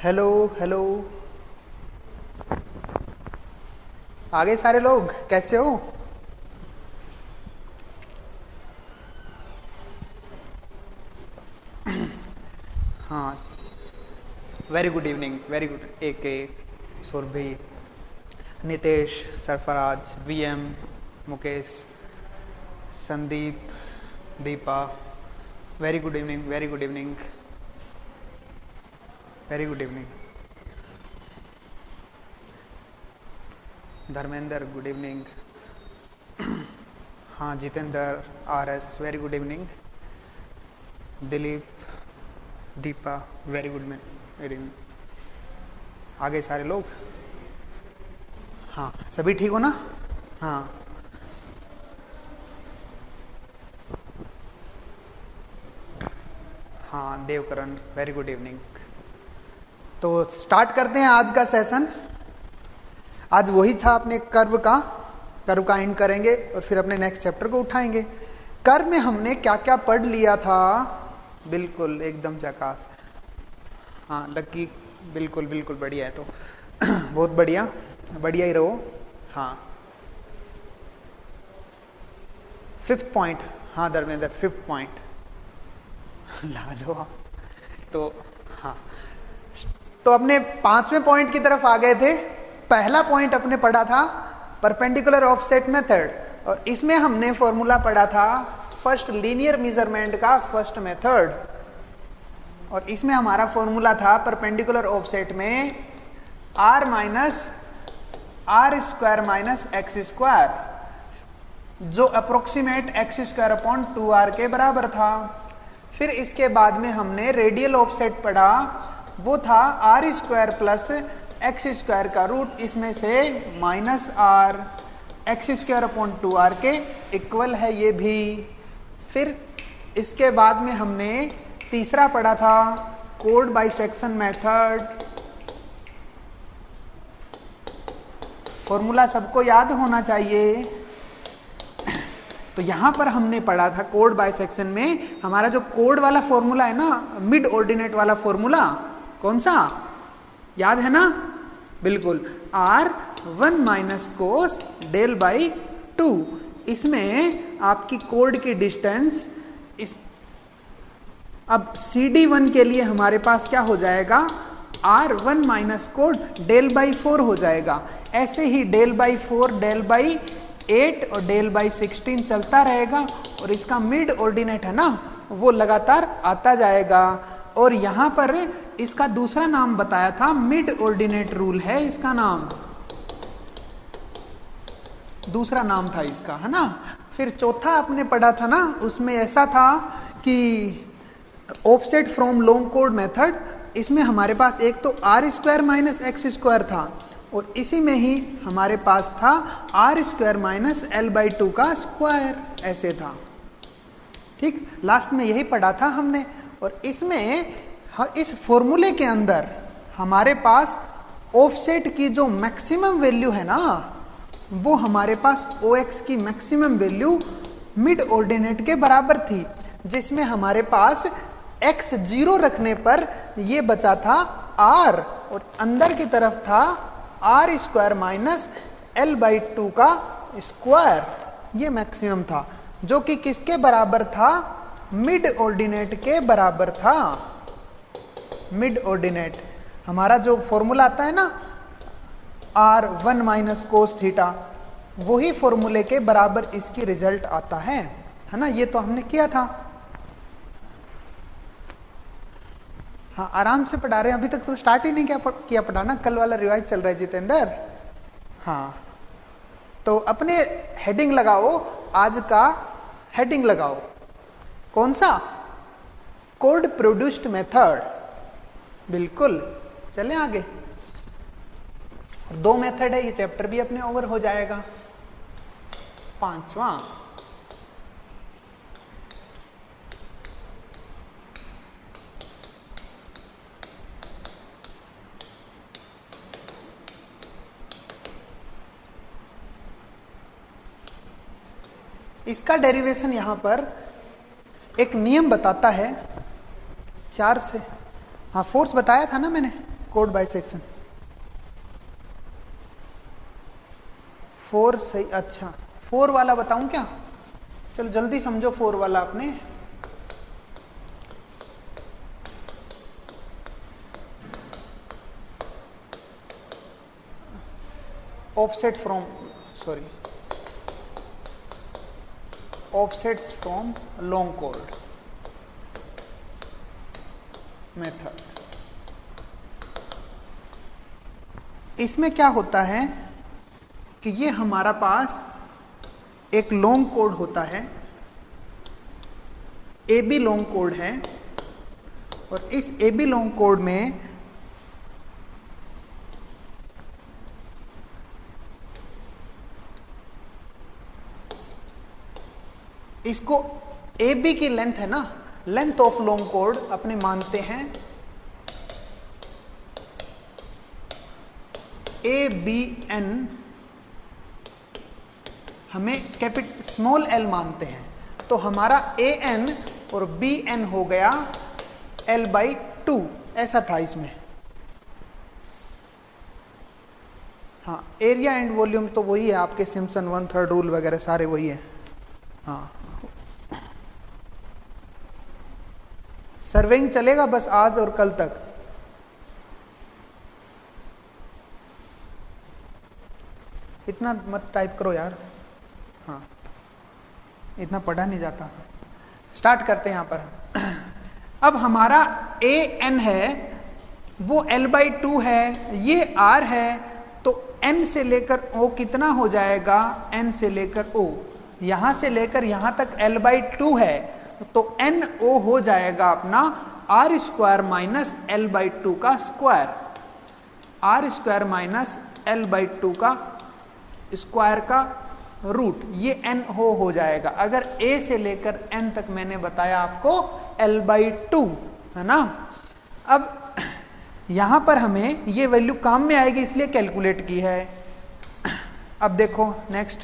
Hello hello. आ गए सारे लोग, कैसे हो? हाँ, very good evening, very good. A K, Surbhi, Nitesh, Sarfaraz, VM, Mukesh, Sandeep, Deepa, very good evening, very good evening, very good evening. Dharmendra, good evening. हाँ, Jitendra, R S, very good evening. Dilip, Deepa, very good evening. आ गए सारे लोग? हाँ, सभी ठीक हो ना? हाँ, हाँ, देवकरण, वेरी गुड इवनिंग। तो स्टार्ट करते हैं आज का सेशन। आज वही था अपने कर्व का एंड करेंगे और फिर अपने नेक्स्ट चैप्टर को उठाएंगे। कर्व में हमने क्या क्या पढ़ लिया था? बिल्कुल एकदम झकास। हाँ लक्की, बिल्कुल बिल्कुल बढ़िया है। तो बहुत बढ़िया, बढ़िया ही रहो। हाँ, फिफ्थ पॉइंट। हाँ धर्मेंद्र, फिफ्थ पॉइंट लाजवाब। तो हाँ, तो अपने पांचवें पॉइंट की तरफ आ गए थे। पहला पॉइंट अपने पढ़ा था परपेंडिकुलर ऑफसेट मेथड, और इसमें हमने फॉर्मूला पढ़ा था फर्स्ट लीनियर मेजरमेंट का, फर्स्ट मेथड। और इसमें हमारा फॉर्मूला था परपेंडिकुलर ऑफसेट में r minus R square minus x square, जो approximate x square upon 2r के बराबर था। फिर इसके बाद में हमने रेडियल ऑफसेट पढ़ा, वो था r square plus x square का रूट, इसमें से minus r x square upon 2r के इक्वल है ये भी। फिर इसके बाद में हमने तीसरा पढ़ा था कोड बाइसेक्शन मेथड। फॉर्मूला सबको याद होना चाहिए। तो यहां पर हमने पढ़ा था कोड बाइसेक्शन में हमारा जो कोड वाला फॉर्मूला है ना, मिड ऑर्डिनेट वाला फॉर्मूला, कौन सा याद है ना? बिल्कुल, r1 minus cos del by 2। इसमें आपकी कोड की डिस्टेंस इस, अब CD1 के लिए हमारे पास क्या हो जाएगा? r1 minus code del by 4 हो जाएगा। ऐसे ही डेल बाई 4, डेल बाई 8 और डेल बाई 16 चलता रहेगा, और इसका मिड ऑर्डिनेट है ना, वो लगातार आता जाएगा। और यहां पर इसका दूसरा नाम बताया था, मिड ऑर्डिनेट रूल है इसका नाम, दूसरा नाम था इसका, है ना। फिर चौथा आपने पढ़ा था ना, उसमें ऐसा था कि ऑफसेट फ्रॉम लॉन्ग कोड मेथड, इसमें हमारे पास एक तो r square minus x square था, और इसी में ही हमारे पास था r square minus l by 2 का स्क्वायर, ऐसे था। ठीक, लास्ट में यही पढ़ा था हमने। और इसमें इस फॉर्मूले के अंदर हमारे पास ऑफसेट की जो मैक्सिमम वैल्यू है ना, वो हमारे पास OX की मैक्सिमम वैल्यू मिड ऑर्डिनेट के बराबर थी, जिसमें हमारे पास x 0 रखने पर ये बचा था r, और अंदर की तरफ था r square minus l by 2 का स्क्वायर। ये मैक्सिमम था, जो कि किसके बराबर था? मिड ऑर्डिनेट के बराबर था। मिड ऑर्डिनेट हमारा जो फॉर्मूला आता है ना, r1 माइनस कोस थीटा, वही फॉर्मूले के बराबर इसकी रिजल्ट आता है ना। ये तो हमने किया था। हाँ, आराम से पढ़ा रहे हैं, अभी तक तो स्टार्ट ही नहीं किया पढ़ाना, कल वाला रिवाइज चल रहा है जितेंद्र। हाँ, तो अपने हेडिंग लगाओ, आज का हेडिंग लगाओ, कौन सा? Code produced method. बिल्कुल, चलें आगे। 2 मेथड है, ये चैप्टर भी अपने ओवर हो जाएगा। पांचवा, इसका डेरिवेशन यहां पर एक नियम बताता है 4 से। हाँ, फोर्थ बताया था ना मैंने, कोड बाय सेक्शन 4 सही। अच्छा 4 वाला बताऊं क्या? चलो जल्दी समझो 4 वाला आपने। Offset from offsets from long कोड मेथड। इसमें क्या होता है कि ये हमारा पास एक लॉन्ग कोड होता है, ए बी लॉन्ग कोड है, और इस ए बी लॉन्ग कोड में इसको ए बी की लेंथ है ना, लेंथ ऑफ लॉन्ग कोड अपने मानते हैं ए बी एन, हमें स्मॉल एल मानते हैं, तो हमारा ए एन और बी एन हो गया एल बाई 2, ऐसा था इसमें। हाँ एरिया एंड वॉल्यूम तो वही है, आपके सिम्पसन 1/3 रूल वगैरह सारे वही है। हाँ सर्वेइंग चलेगा बस आज और कल तक। इतना मत टाइप करो यार, हाँ इतना पढ़ा नहीं जाता। स्टार्ट करते हैं यहां पर। अब हमारा ए एन है वो एल बाई 2 है, ये आर है, तो एन से लेकर ओ कितना हो जाएगा, एन से लेकर ओ, यहां से लेकर यहां तक एल बाई 2 है, तो एन ओ हो जाएगा अपना r square minus l by 2 का square, r square minus l by 2 का स्क्वायर का रूट, ये एन हो जाएगा। अगर ए से लेकर एन तक मैंने बताया आपको एल बाई 2 है ना। अब यहां पर हमें ये वैल्यू काम में आएगी इसलिए कैलकुलेट की है। अब देखो नेक्स्ट,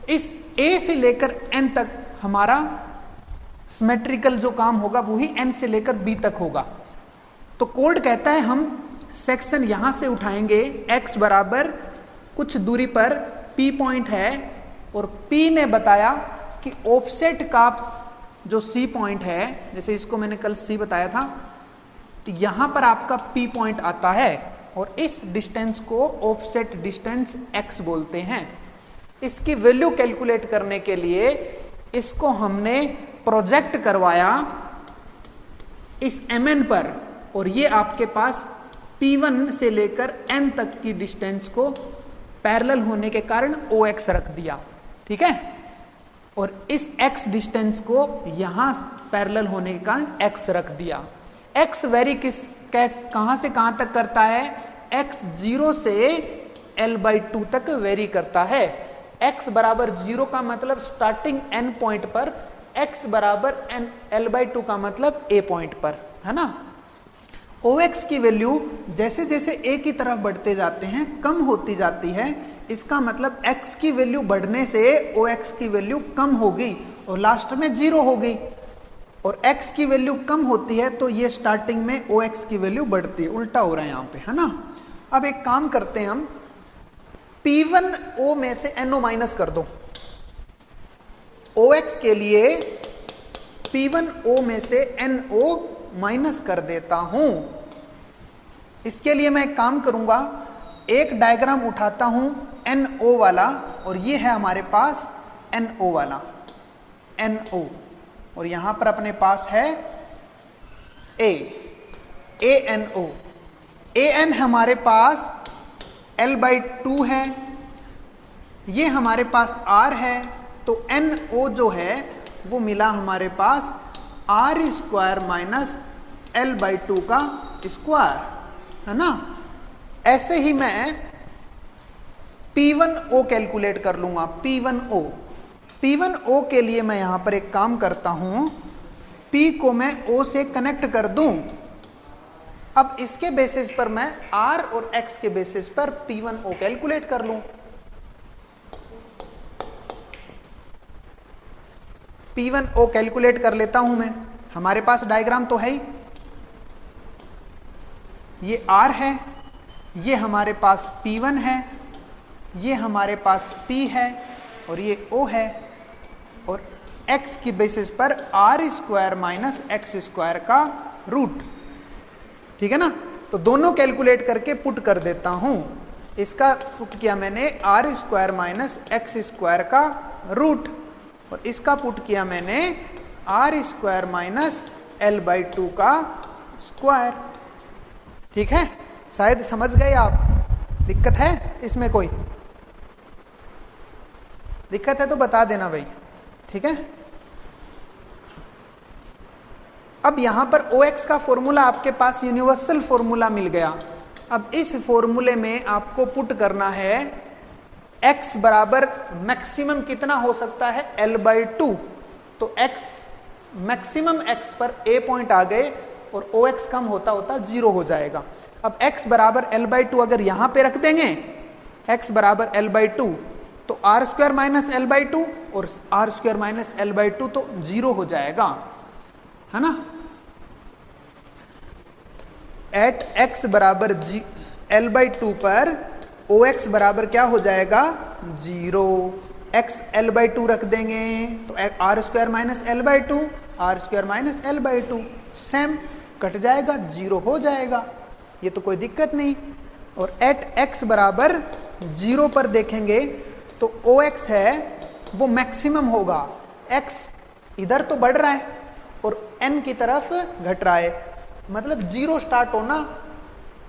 इस ए से लेकर एन तक हमारा सिमेट्रिकल जो काम होगा वही एन से लेकर बी तक होगा। तो कोड कहता है हम सेक्शन यहां से उठाएंगे, एक्स बराबर कुछ दूरी पर पी पॉइंट है, और पी ने बताया कि ऑफसेट का जो सी पॉइंट है, जैसे इसको मैंने कल सी बताया था, तो यहां पर आपका पी पॉइंट आता है, और इस डिस्टेंस को ऑफसेट डिस्टेंस एक्स बोलते हैं। इसकी वैल्यू कैलकुलेट करने के लिए इसको हमने प्रोजेक्ट करवाया इस mn पर, और ये आपके पास P1 से लेकर n तक की डिस्टेंस को पैरेलल होने के कारण OX रख दिया, ठीक है, और इस x डिस्टेंस को यहां पैरेलल होने के कारण x रख दिया। x वेरी कहां से कहां तक करता है, x 0 से l/2 तक वेरी करता है। x बराबर 0 का मतलब स्टार्टिंग n पॉइंट पर, x बराबर l/2 का मतलब a पॉइंट पर, है ना। OX की वैल्यू जैसे जैसे a की तरफ बढ़ते जाते हैं कम होती जाती है, इसका मतलब x की वैल्यू बढ़ने से OX की वैल्यू कम होगी और लास्ट में 0 होगी, और x की वैल्यू कम होती है तो ये स्टार्टिंग में OX की वैल्यू बढ़ती है। उल्टा हो रहा है यहां पे, है ना। अब एक काम करते हैं हम, P1O में से NO माइनस कर दो। OX के लिए P1O में से NO माइनस कर देता हूं। इसके लिए मैं एक काम करूंगा, एक डायग्राम उठाता हूं NO वाला, और ये है हमारे पास NO वाला, NO, और यहां पर अपने पास है ANO। AN हमारे पास l/2 है, ये हमारे पास R है, तो NO जो है वो मिला हमारे पास R स्क्वायर माइनस l/2 का स्क्वायर, है ना। ऐसे ही मैं P1O कैलकुलेट कर लूंगा। P1O के लिए मैं यहां पर एक काम करता हूं, P को मैं O से कनेक्ट कर दूं। अब इसके बेसिस पर मैं R और X के बेसिस पर P1O कैलकुलेट कर लूं। P1O कैलकुलेट कर लेता हूं मैं, हमारे पास डायग्राम तो है ही। ये R है, ये हमारे पास P1 है, ये हमारे पास P है और ये O है, और x की बेसिस पर R square minus x square का रूट। ठीक है ना, तो दोनों कैलकुलेट करके पुट कर देता हूं। इसका पुट किया मैंने R square minus x square का रूट, और इसका पुट किया मैंने R स्क्वायर माइनस L/2 का स्क्वायर। ठीक है, शायद समझ गए आप। दिक्कत है इसमें? कोई दिक्कत है तो बता देना भाई। ठीक है, अब यहां पर OX का फॉर्मूला आपके पास यूनिवर्सल फॉर्मूला मिल गया। अब इस फॉर्मूले में आपको पुट करना है x बराबर मैक्सिमम कितना हो सकता है, L/2। तो x मैक्सिमम x पर a पॉइंट आ गए और OX कम होता होता 0 हो जाएगा। अब x बराबर L/2 अगर यहां पे रख देंगे, x बराबर L/2, तो R स्क्वायर माइनस L/2 और R स्क्वायर माइनस L/2 तो 0 हो जाएगा, है ना। एट x बराबर L/2 पर OX बराबर क्या हो जाएगा, 0। x L/2 रख देंगे तो R square minus L/2, R square minus L/2 same cut जाएगा, 0 हो जाएगा, ये तो कोई दिक्कत नहीं। और एट x बराबर 0 पर देखेंगे तो OX है वो मैक्सिमम होगा। x इधर तो बढ़ रहा है और n की तरफ घट रहा है, मतलब 0 स्टार्ट होना,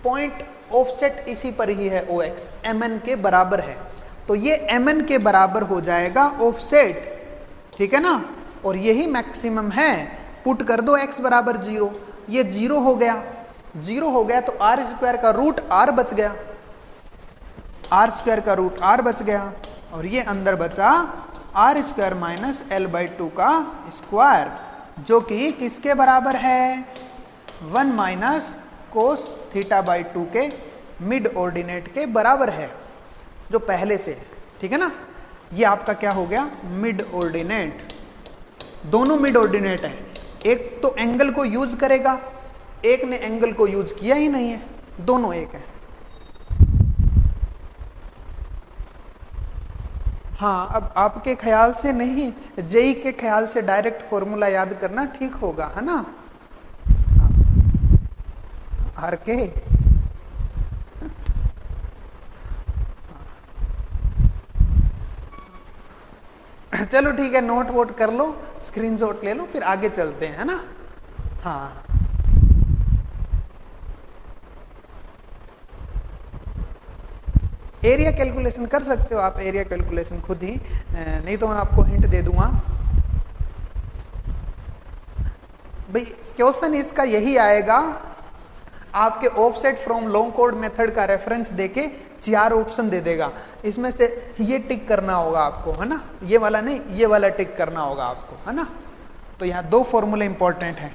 पॉइंट ऑफसेट इसी पर ही है, OX mn के बराबर है, तो ये mn के बराबर हो जाएगा ऑफसेट। ठीक है ना, और यही मैक्सिमम है। पुट कर दो x बराबर 0, ये 0 हो गया, 0 हो गया तो R स्क्वायर का रूट R बच गया, R स्क्वायर का रूट R बच गया, और ये अंदर बचा R स्क्वायर माइनस L/2 का स्क्वायर, जो कि किसके बराबर है, 1 माइनस कोस θ/2 के मिड ऑर्डिनेट के बराबर है, जो पहले से है। ठीक है ना, ये आपका क्या हो गया, मिड ऑर्डिनेट। दोनों मिड ऑर्डिनेट है, एक तो एंगल को यूज करेगा, एक ने एंगल को यूज किया ही नहीं है, दोनों एक है। हाँ, अब आपके ख्याल से नहीं, जेई के ख्याल से डायरेक्ट फॉर्मूला याद करना ठीक होगा, है ना। आर के चलो ठीक है, नोट वोट कर लो, स्क्रीनशॉट ले लो, फिर आगे चलते हैं, है ना। हाँ, एरिया कैलकुलेशन कर सकते हो आप, एरिया कैलकुलेशन खुद ही, नहीं तो मैं आपको हिंट दे दूंगा। भाई क्वेश्चन इसका यही आएगा, आपके ऑफसेट फ्रॉम लॉन्ग कोड मेथड का रेफरेंस देके 4 ऑप्शन दे देगा, इसमें से ये टिक करना होगा आपको, है ना। ये वाला नहीं, ये वाला टिक करना होगा आपको, है ना। तो यहाँ 2 फॉर्मूले इंपॉर्टेंट हैं।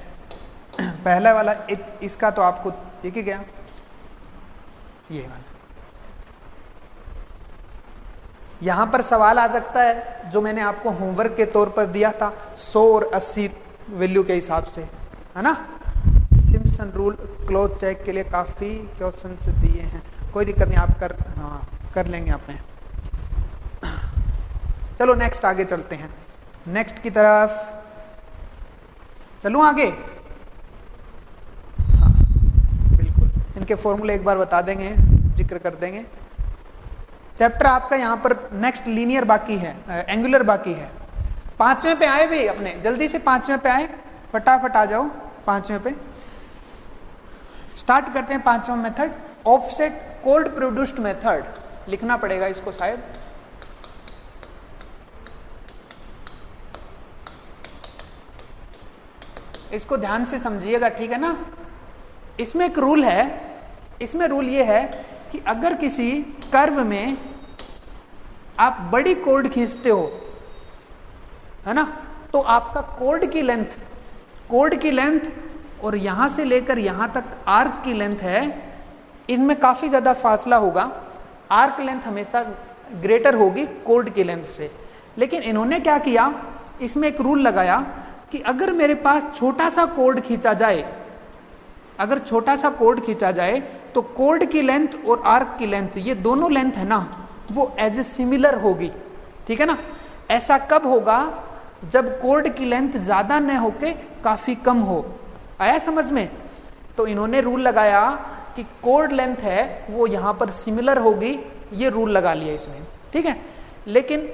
पहला वाला इसका तो आपको दिख ही गया, ये वाला। यहां पर सवाल आ सकता है, जो मैंने आपको होमवर्क के तौर पर दिया था 100 और 80 वैल्यू के हिसाब से, है ना। सिम्पसन रूल क्लोज चेक के लिए काफी क्वेश्चन दिए हैं, कोई दिक्कत नहीं, आप कर लेंगे आपने। चलो नेक्स्ट आगे चलते हैं, नेक्स्ट की तरफ चलूं आगे। हाँ, बिल्कुल, इनके फॉर्मूले एक बार बता देंगे, जिक्र कर देंगे। चैप्टर आपका यहाँ पर नेक्स्ट लीनियर बाकी है, एंगुलर बाकी है। 5वें पे आए भी अपने, जल्दी से 5वें पे आए, फटाफट आ जाओ 5वें पे। स्टार्ट करते हैं 5वां method, offset chord produced method. लिखना पड़ेगा इसको शायद, इसको ध्यान से समझिएगा, ठीक है ना। इसमें एक रूल है, इसमें रूल ये है कि अगर किसी कर्व में आप बड़ी कॉर्ड खींचते हो, है ना, तो आपका कॉर्ड की लेंथ और यहां से लेकर यहां तक आर्क की लेंथ है, इनमें काफी ज्यादा फासला होगा। आर्क लेंथ हमेशा ग्रेटर होगी कॉर्ड की लेंथ से। लेकिन इन्होंने क्या किया, इसमें एक रूल लगाया कि अगर मेरे पास छोटा सा कॉर्ड खींचा जाए, अगर छोटा सा कोड खींचा जाए तो कोड की लेंथ और आर्क की लेंथ, ये दोनों लेंथ है ना, वो एज ए सिमिलर होगी, ठीक है ना। ऐसा कब होगा? जब कोड की लेंथ ज्यादा न होके काफी कम हो। आया समझ में? तो इन्होंने रूल लगाया कि कोड लेंथ है वो यहां पर सिमिलर होगी, ये रूल लगा लिया इसने, ठीक है। लेकिन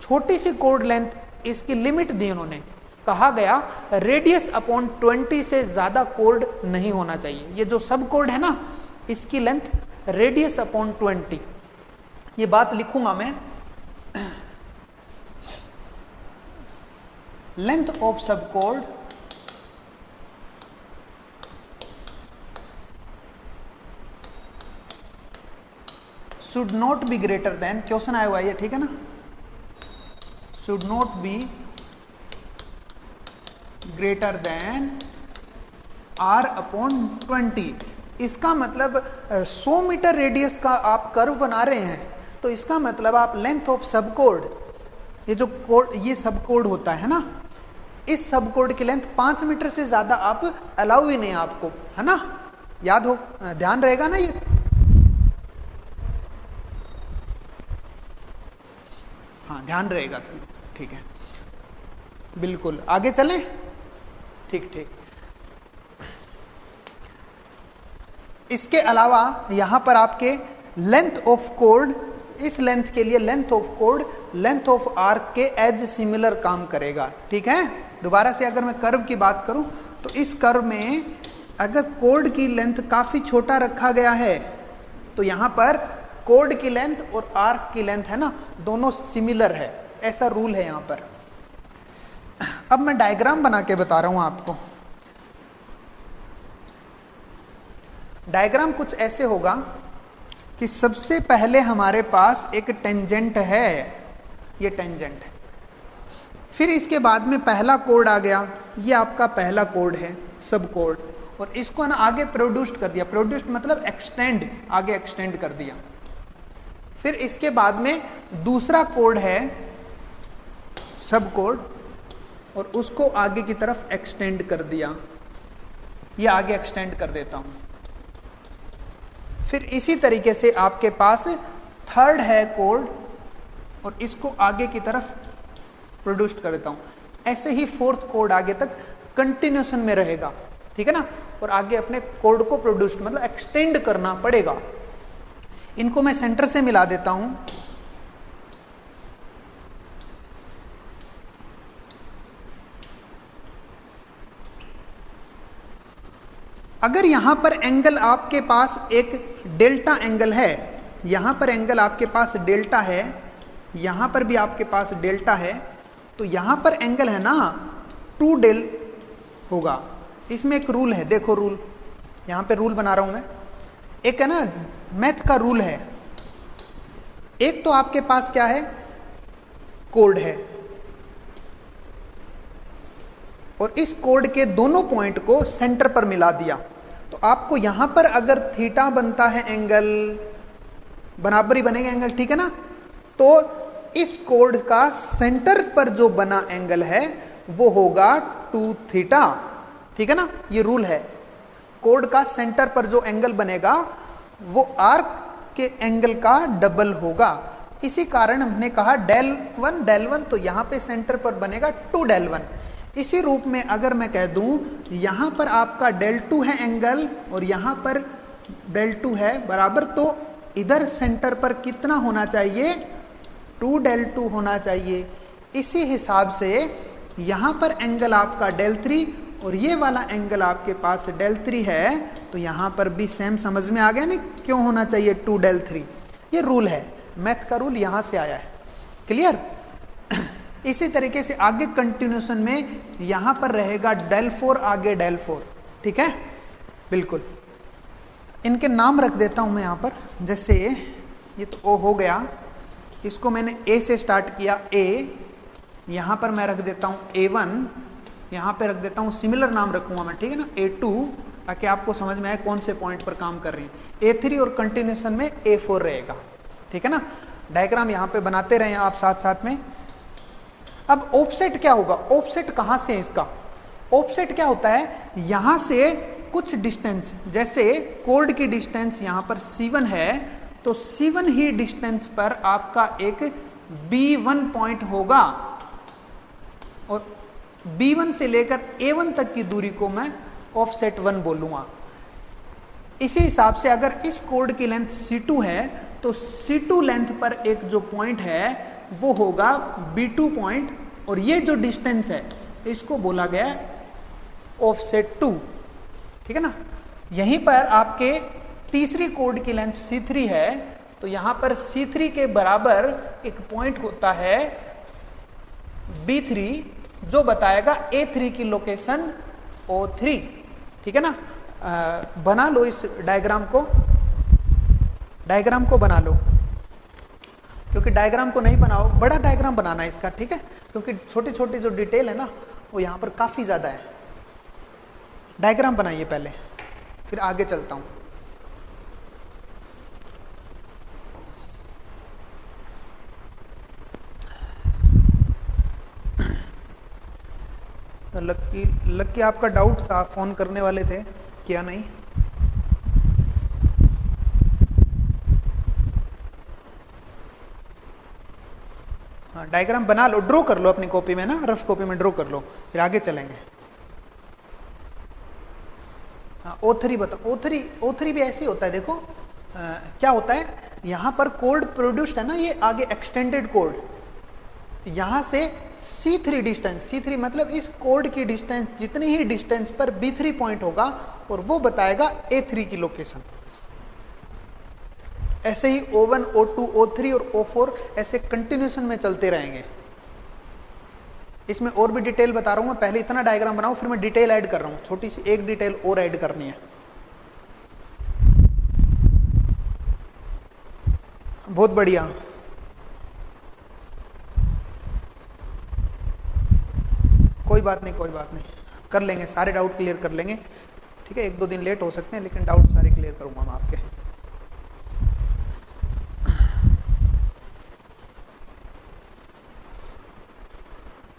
छोटी सी कोड लेंथ, इसकी लिमिट दी उन्होंने, कहा गया रेडियस अपॉन 20 से ज्यादा कोड नहीं होना चाहिए। ये जो सब कोड है ना, इसकी लेंथ रेडियस अपॉन 20, ये बात लिखूंगा मैं, लेंथ ऑफ सब code should not be greater than, question आया हुआ है ये, ठीक है ना, should not be greater than r upon 20। इसका मतलब 100 मीटर रेडियस का आप कर्व बना रहे हैं, तो इसका मतलब आप लेंथ ऑफ सब कोड, ये जो कोड, ये सब कोड होता है ना, इस सब कोड की लेंथ 5 मीटर से ज्यादा आप अलाउ ही नहीं आपको, है ना। याद हो, ध्यान रहेगा ना ये। हाँ ध्यान रहेगा, चलो ठीक है, बिल्कुल आगे चलें, ठीक ठीक। इसके अलावा यहां पर आपके लेंथ ऑफ कोड, इस लेंथ के लिए length of code length of arc के एज सिमिलर काम करेगा, ठीक है। दोबारा से अगर मैं कर्व की बात करूं तो इस कर्व में अगर कोड की लेंथ काफी छोटा रखा गया है तो यहां पर कोड की लेंथ और आर्क की लेंथ है ना, दोनों सिमिलर है, ऐसा रूल है यहां पर। अब मैं डायग्राम बना के बता रहा हूं आपको। डायग्राम कुछ ऐसे होगा कि सबसे पहले हमारे पास एक टेंजेंट है, ये टेंजेंट है, फिर इसके बाद में पहला कोड आ गया, ये आपका पहला कोड है सब कोड, और इसको ना आगे प्रोड्यूस्ड कर दिया, प्रोड्यूस्ड मतलब एक्सटेंड, आगे एक्सटेंड कर दिया। फिर इसके बाद में दूसरा कोड है सब कोड, और उसको आगे की तरफ एक्सटेंड कर दिया, ये आगे एक्सटेंड कर देता हूं। फिर इसी तरीके से आपके पास थर्ड है कोड, और इसको आगे की तरफ प्रोड्यूस कर देता हूं। ऐसे ही फोर्थ कोड आगे तक कंटिन्यूएशन में रहेगा, ठीक है ना, और आगे अपने कोड को प्रोड्यूस मतलब एक्सटेंड करना पड़ेगा। इनको मैं सेंटर से मिला देता हूं। अगर यहां पर एंगल आपके पास एक डेल्टा एंगल है, यहां पर एंगल आपके पास डेल्टा है, यहां पर भी आपके पास डेल्टा है, तो यहां पर एंगल है ना 2 डेल होगा। इसमें एक रूल है, देखो रूल, यहां पे रूल बना रहा हूं मैं, एक है ना मैथ का रूल है। एक तो आपके पास क्या है, कोड है, और इस कोड के दोनों पॉइंट को सेंटर पर मिला दिया, तो आपको यहां पर अगर थीटा बनता है एंगल, बराबर ही बनेगा एंगल, ठीक है ना, तो इस कोड का सेंटर पर जो बना एंगल है वो होगा 2 थीटा, ठीक है ना, ये रूल है। कोड का सेंटर पर जो एंगल बनेगा वो आर्क के एंगल का डबल होगा। इसी कारण हमने कहा डेल वन, तो यहां पे सेंटर पर बनेगा 2 डेल 1। इसी रूप में अगर मैं कह दूं यहां पर आपका डेल 2 है एंगल और यहां पर डेल 2 है बराबर, तो इधर सेंटर पर कितना होना चाहिए, 2 डेल 2 होना चाहिए। इसी हिसाब से यहां पर एंगल आपका डेल 3 और ये वाला एंगल आपके पास डेल 3 है, तो यहां पर भी सेम समझ में आ गया ना क्यों होना चाहिए 2 डेल 3। ये रूल है, मैथ का रूल यहां से आया है, क्लियर। इसी तरीके से आगे कंटिन्यूएशन में यहां पर रहेगा डेल 4, आगे डेल 4, ठीक है, बिल्कुल। इनके नाम रख देता हूं मैं यहां पर, जैसे ये तो ओ हो गया, इसको मैंने ए से स्टार्ट किया, ए, यहां पर मैं रख देता हूं A1, यहां पे रख देता हूं सिमिलर नाम रखूंगा मैं, ठीक है ना, A2, ताकि आपको समझ में आए कौन से पॉइंट पर काम कर रही है। A3 और कंटिन्यूएशन में A4 रहेगा, ठीक है ना। डायग्राम यहां पे बनाते रहे आप साथ साथ में। अब ऑफसेट क्या होगा, ऑफसेट कहां से है इसका, ऑफसेट क्या होता है, यहां से कुछ डिस्टेंस, जैसे कोड की डिस्टेंस यहां पर C1 है, तो C1 ही डिस्टेंस पर आपका एक B1 पॉइंट होगा और B1 से लेकर A1 तक की दूरी को मैं ऑफसेट 1 बोलूंगा। इसी हिसाब से अगर इस कोड की लेंथ C2 है तो C2 लेंथ पर एक जो पॉइंट है वो होगा B2 पॉइंट, और ये जो डिस्टेंस है इसको बोला गया ऑफसेट 2, ठीक है ना। यहीं पर आपके तीसरी कोड की लेंथ C3 है, तो यहां पर C3 के बराबर एक पॉइंट होता है B3 जो बताएगा A3 की लोकेशन O3, ठीक है ना। बना लो इस डायग्राम को बना लो, क्योंकि डायग्राम को नहीं बनाओ, बड़ा डायग्राम बनाना है इसका, ठीक है, क्योंकि छोटी छोटी जो डिटेल है ना वो यहां पर काफी ज्यादा है। डायग्राम बनाइए पहले, फिर आगे चलता हूं। तो लक्की आपका डाउट था, फोन करने वाले थे, क्या नहीं? हाँ, डायग्राम बना लो, ड्रॉ कर लो अपनी कॉपी में ना, रफ कॉपी में ड्रॉ कर लो, फिर आगे चलेंगे। हाँ, O3 बताओ। O3 भी ऐसे ही होता है, देखो क्या होता है, यहां पर कोड प्रोड्यूस्ड है ना, ये आगे एक्सटेंडेड कोड, यहां से C3 डिस्टेंस, C3 मतलब इस कोड की डिस्टेंस, जितनी ही डिस्टेंस पर B3 पॉइंट होगा और वो बताएगा A3 की लोकेशन। ऐसे ही O1, O2, O3 और O4 ऐसे कंटिन्यूएशन में चलते रहेंगे। इसमें और भी डिटेल बता रहा हूं मैं, पहले इतना डायग्राम बनाऊं, फिर मैं डिटेल ऐड कर रहा हूं, छोटी सी एक डिटेल और ऐड करनी है। बहुत बढ़िया, कोई बात नहीं, कर लेंगे, सारे डाउट क्लियर कर लेंगे, ठीक है। 1-2 दिन लेट हो सकते हैं, लेकिन डाउट सारे क्लियर करूंगा मैं आपके।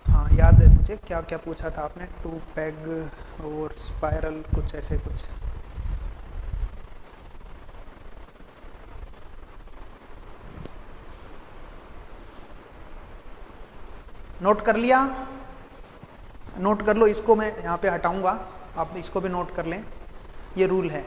हाँ, याद है मुझे, क्या क्या पूछा था आपने, 2 पेग और स्पाइरल, कुछ ऐसे कुछ। नोट कर लिया? नोट कर लो, इसको मैं यहाँ पे हटाऊंगा, आप इसको भी नोट कर लें, ये रूल है।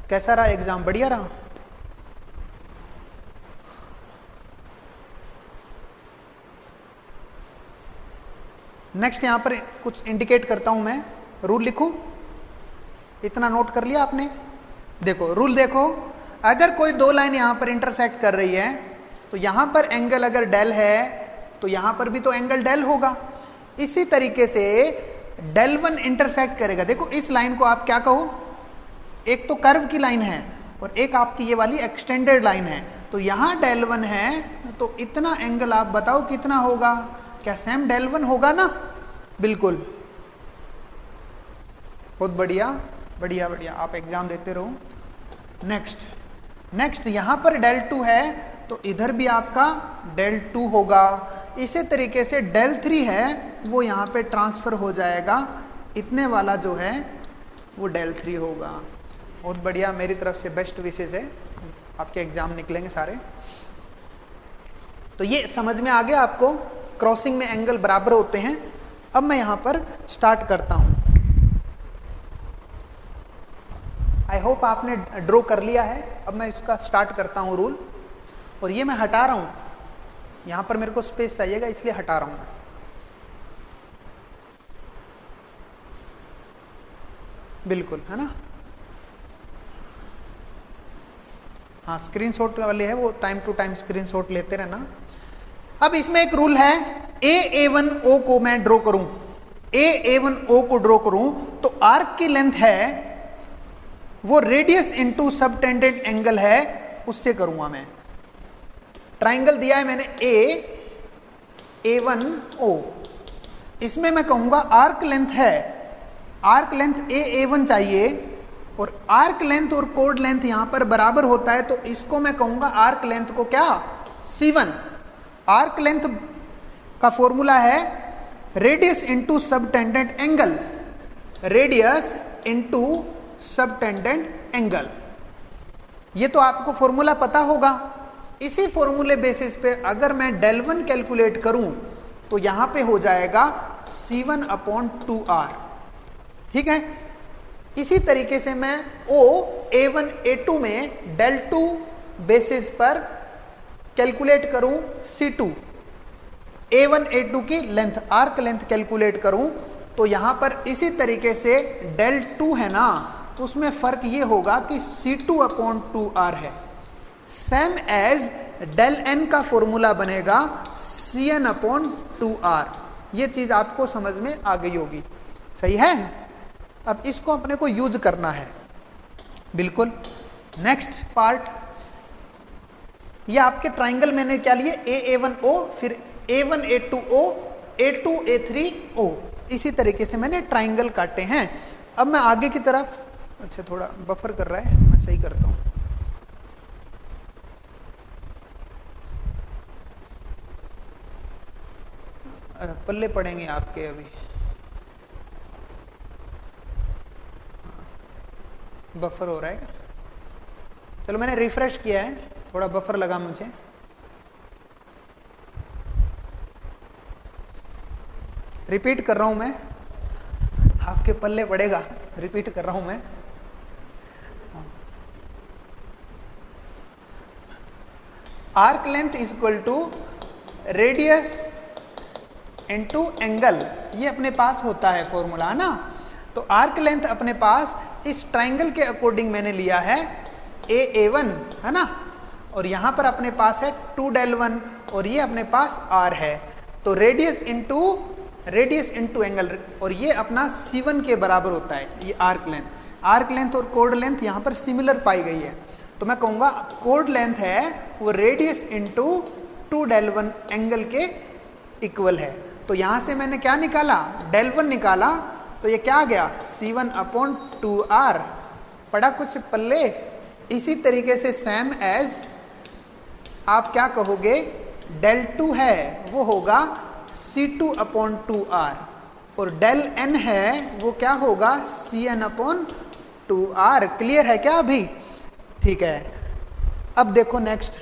कैसा रहा एग्जाम? बढ़िया रहा? नेक्स्ट यहां पर कुछ इंडिकेट करता हूं मैं, रूल लिखूं? इतना नोट कर लिया आपने? देखो रूल देखो, अगर कोई दो लाइन यहां पर इंटरसेक्ट कर रही है तो यहां पर एंगल अगर डेल है तो यहां पर भी तो एंगल डेल होगा। इसी तरीके से डेल वन इंटरसेक्ट करेगा। देखो इस लाइन को आप क्या कहो, एक तो कर्व की लाइन है और एक आपकी ये वाली एक्सटेंडेड लाइन है, तो यहां डेल वन है तो इतना एंगल आप बताओ कितना होगा? क्या सेम डेल वन होगा ना? बिल्कुल, बहुत बढ़िया बढ़िया बढ़िया, आप एग्जाम देते रहो। नेक्स्ट यहां पर डेल टू है तो इधर भी आपका डेल टू होगा। इसी तरीके से डेल थ्री है वो यहां पे ट्रांसफर हो जाएगा, इतने वाला जो है वो डेल थ्री होगा। बहुत बढ़िया, मेरी तरफ से बेस्ट विशेष है, आपके एग्जाम निकलेंगे सारे। तो ये समझ में आ गया आपको, क्रॉसिंग में एंगल बराबर होते हैं। अब मैं यहां पर स्टार्ट करता हूं। आई होप आपने ड्रॉ कर लिया है। अब मैं इसका स्टार्ट करता हूं रूल, और ये मैं हटा रहा हूं, यहां पर मेरे को स्पेस चाहिएगा इसलिए हटा रहा हूं मैं। बिल्कुल, है ना? हाँ, स्क्रीनशॉट वाले है वो टाइम टू टाइम स्क्रीनशॉट लेते रहना। अब इसमें एक रूल है, A1O को मैं ड्रॉ करूं, A1O को ड्रॉ करूं तो आर्क की लेंथ है वो रेडियस इंटू सबटेंडेंट एंगल है, उससे करूंगा मैं। ट्राइंगल दिया है मैंने A1O, इसमें मैं कहूंगा आर्क लेंथ है आर्क लेंथ A1 चाहिए और आर्क लेंथ और कोड लेंथ यहां पर बराबर होता है, तो इसको मैं कहूंगा आर्क लेंथ को क्या, C1। आर्क लेंथ का फॉर्मूला है radius into subtended angle, radius into subtended angle. ये तो आपको फॉर्मूला पता होगा। इसी फॉर्मूले बेसिस पे अगर मैं del1 कैलकुलेट करूं तो यहां पे हो जाएगा C1/2R। ठीक है, इसी तरीके से मैं A1 A2 में del2 बेसिस पर कैलकुलेट करूं C2, A1 A2 की लेंथ, आर्क लेंथ कैलकुलेट करूं तो यहां पर इसी तरीके से del2 है ना, तो उसमें फर्क ये होगा कि C2/2R है। सेम एज del n का फॉर्मूला बनेगा CN/2R। ये चीज आपको समझ में आ गई होगी, सही है। अब इसको अपने को यूज करना है, बिल्कुल। नेक्स्ट पार्ट, ये आपके ट्राइंगल मैंने क्या लिए, A1O, फिर A1 A2O, A2 A3O, इसी तरीके से मैंने ट्राइंगल काटे हैं। अब मैं आगे की तरफ, अच्छा थोड़ा बफर कर रहा है, मैं सही करता हूं। पल्ले पड़ेंगे आपके अभी, बफर हो रहा है। चलो मैंने रिफ्रेश किया है, थोड़ा बफर लगा मुझे। रिपीट कर रहा हूं मैं, आपके पल्ले पड़ेगा, रिपीट कर रहा हूं मैं। Arc length is equal to radius into angle, ये अपने पास होता है फॉर्मूला, है ना। तो आर्क लेंथ अपने पास इस ट्राइंगल के अकॉर्डिंग मैंने लिया है A1, है ना, और यहां पर अपने पास है 2 del1 और ये अपने पास R है। तो रेडियस इनटू एंगल, और ये अपना C1 के बराबर होता है, ये आर्क लेंथ। आर्क लेंथ और कोड लेंथ यहां पर सिमिलर पाई गई है, तो मैं कहूंगा कोड लेंथ है वो रेडियस इंटू 2 del1 एंगल के इक्वल है। तो यहां से मैंने क्या निकाला, del1 निकाला, तो ये क्या आ गया, C1/2R। पड़ा कुछ पल्ले। इसी तरीके से सेम एज आप क्या कहोगे, del2 है वो होगा C2/2R, और del n है वो क्या होगा, CN/2R। क्लियर है क्या अभी? ठीक है। अब देखो नेक्स्ट,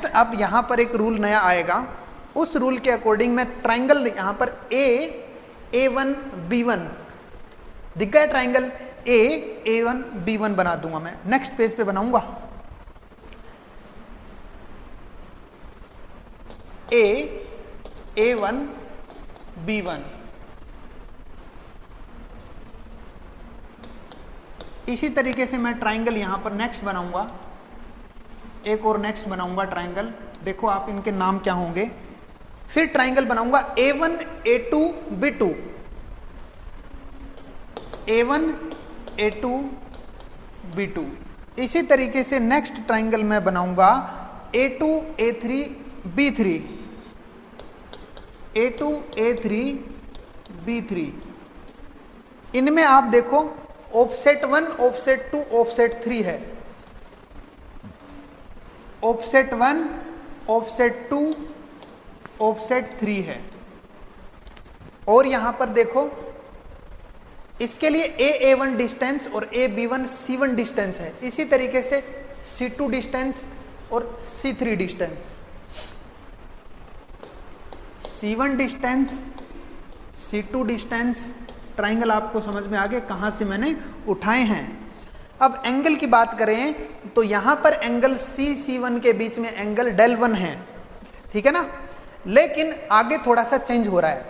अब यहां पर एक रूल नया आएगा। उस रूल के अकॉर्डिंग मैं ट्राइंगल यहां पर A1 B1 दिख गया, ट्राइंगल A1 B1 बना दूंगा मैं। नेक्स्ट पेज पे बनाऊंगा A1 B1। इसी तरीके से मैं ट्राइंगल यहां पर नेक्स्ट बनाऊंगा, एक और नेक्स्ट बनाऊंगा ट्राइंगल। देखो आप इनके नाम क्या होंगे। फिर ट्राइंगल बनाऊंगा A1 A2 B2, A1 A2 B2। इसी तरीके से नेक्स्ट ट्राइंगल मैं बनाऊंगा A2 A3 B3, A2 A3 B3। इनमें आप देखो ऑफसेट 1, ऑफसेट 2, ऑफसेट 3 है। ऑफसेट 1, ऑफसेट 2, ऑफसेट 3 है। और यहां पर देखो इसके लिए A1 डिस्टेंस और B1 C1 डिस्टेंस है। इसी तरीके से C2 डिस्टेंस और C3 distance, C1 distance, C2 distance. Triangle आपको समझ में आ गया कहां से मैंने उठाए हैं। अब एंगल की बात करें तो यहां पर एंगल C1 के बीच में एंगल del1 है, ठीक है ना। लेकिन आगे थोड़ा सा चेंज हो रहा है,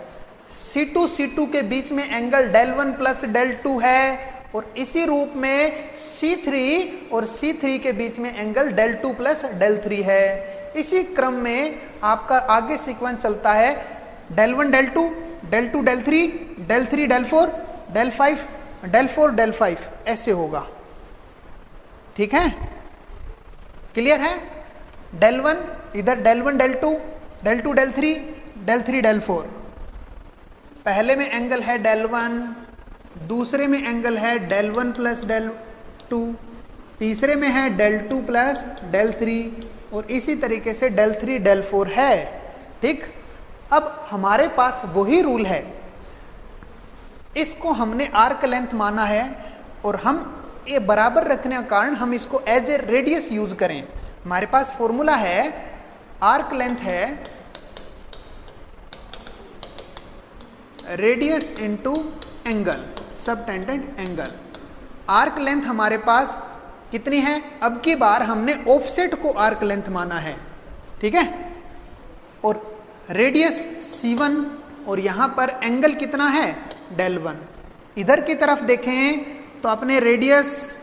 C2 के बीच में एंगल del1 प्लस del2 है, और इसी रूप में C3 और C3 के बीच में एंगल del2 प्लस del3 है। इसी क्रम में आपका आगे सीक्वेंस चलता है del1 del2, del2 del3, del3 del4, del5 del4 del5, ऐसे होगा। ठीक है, क्लियर है। del1 इधर del1 del2, del2 del3, del 3 del 4, पहले में एंगल है del 1, दूसरे में एंगल है del 1 प्लस del 2, तीसरे में है del 2 प्लस del 3 और इसी तरीके से del 3 del 4 है। ठीक, अब हमारे पास वही रूल है, इसको हमने आर्क लेंथ माना है और हम ये बराबर रखने के कारण हम इसको एज ए रेडियस यूज करें। हमारे पास फॉर्मूला है आर्क लेंथ है radius into angle, subtended angle. Arc length हमारे पास कितनी है, अब की बार हमने ऑफसेट को आर्क लेंथ माना है, ठीक है, और रेडियस C1 और यहां पर एंगल कितना है del 1। इधर की तरफ देखें तो अपने रेडियस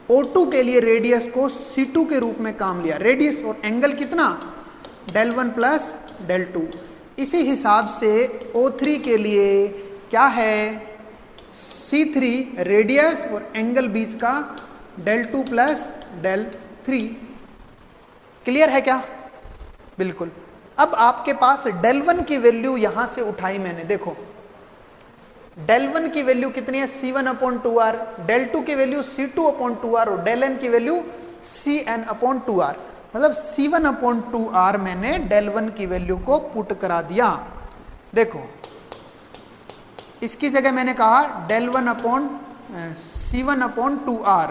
O2 के लिए रेडियस को C2 के रूप में काम लिया, रेडियस और एंगल कितना del 1 प्लस del 2। इसी हिसाब से O3 के लिए क्या है C3 रेडियस और एंगल बीच का del 2 प्लस del 3। क्लियर है क्या? बिल्कुल। अब आपके पास del 1 की वैल्यू यहां से उठाई मैंने, देखो del 1 की वैल्यू कितनी है C1/2R, del 2 की वैल्यू C2/2R और del n की वैल्यू CN/2R, मतलब C1/2R मैंने del 1 की वैल्यू को पुट करा दिया। देखो इसकी जगह मैंने कहा del 1/C1/2R,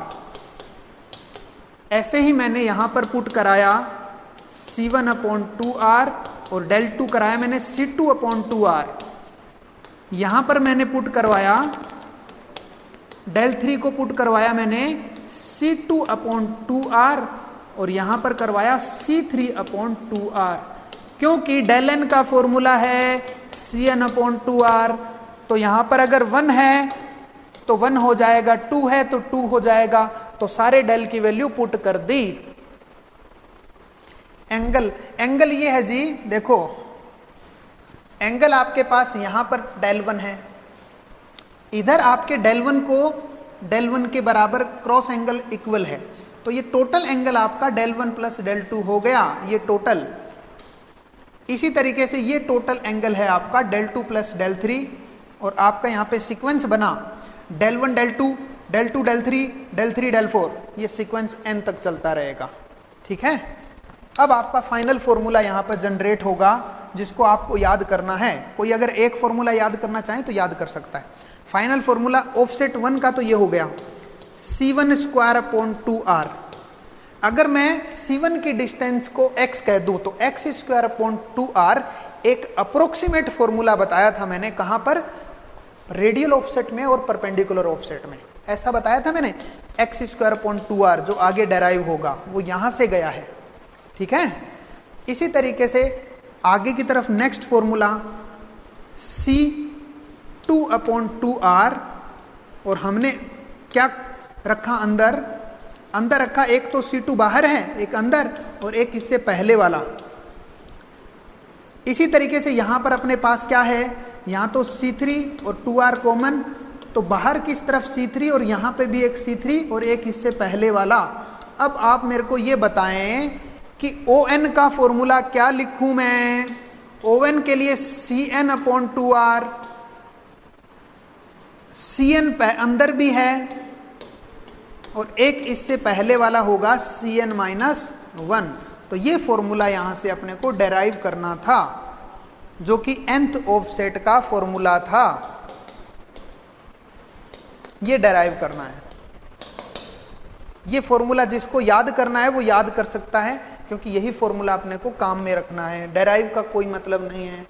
ऐसे ही मैंने यहां पर पुट कराया C1/2R और del 2 कराया मैंने C2/2R। यहां पर मैंने पुट करवाया del 3 को पुट करवाया मैंने C2/2R और यहां पर करवाया C3/2R, क्योंकि del n का फॉर्मूला है CN/2R। तो यहां पर अगर 1 है तो 1 हो जाएगा, 2 है तो 2 हो जाएगा, तो सारे del की वैल्यू पुट कर दी। एंगल ये है जी, देखो एंगल आपके पास यहां पर del 1 है, इधर आपके del 1 को del 1 के बराबर क्रॉस एंगल इक्वल है, तो ये टोटल एंगल आपका del 1 प्लस del 2 हो गया, ये टोटल। इसी तरीके से ये टोटल एंगल है आपका del 2 प्लस del 3 और आपका यहां पे सीक्वेंस बना del 1 del 2 del 2 del 3 del 3 del 4, ये सीक्वेंस n तक चलता रहेगा। ठीक है, अब आपका फाइनल फॉर्मूला यहां पर जनरेट होगा जिसको आपको याद करना है। कोई अगर एक फॉर्मूला याद करना चाहे तो याद कर सकता है। फाइनल फॉर्मूला ऑफसेट 1 का तो ये हो गया C1/2R। अगर मैं C1 की डिस्टेंस को x कह दूं तो x²/2R एक अप्रोक्सीमेट फॉर्मूला बताया था मैंने, कहां पर, रेडियल ऑफसेट में और परपेंडिकुलर ऑफसेट में, ऐसा बताया था मैंने। x²/2R जो आगे डेराइव होगा वो यहां से गया है, ठीक है। इसी तरीके से आगे की तरफ नेक्स्ट फॉर्मूला C2/2R और हमने क्या रखा अंदर रखा, एक तो C2 बाहर है, एक अंदर और एक इससे पहले वाला। इसी तरीके से यहां पर अपने पास क्या है, यहां तो C3 और 2R कॉमन, तो बाहर किस तरफ C3 और यहां पे भी एक C3 और एक इससे पहले वाला। अब आप मेरे को ये बताएं कि ON का फॉर्मूला क्या लिखूं मैं। ON के लिए CN/2R, CN अंदर भी है और एक इससे पहले वाला होगा CN-1। तो ये फॉर्मूला यहां से अपने को डेराइव करना था, जो कि nth ऑफसेट का फॉर्मूला था, ये डेराइव करना है। ये फॉर्मूला जिसको याद करना है वो याद कर सकता है, क्योंकि यही फॉर्मूला अपने को काम में रखना है, डेराइव का कोई मतलब नहीं है।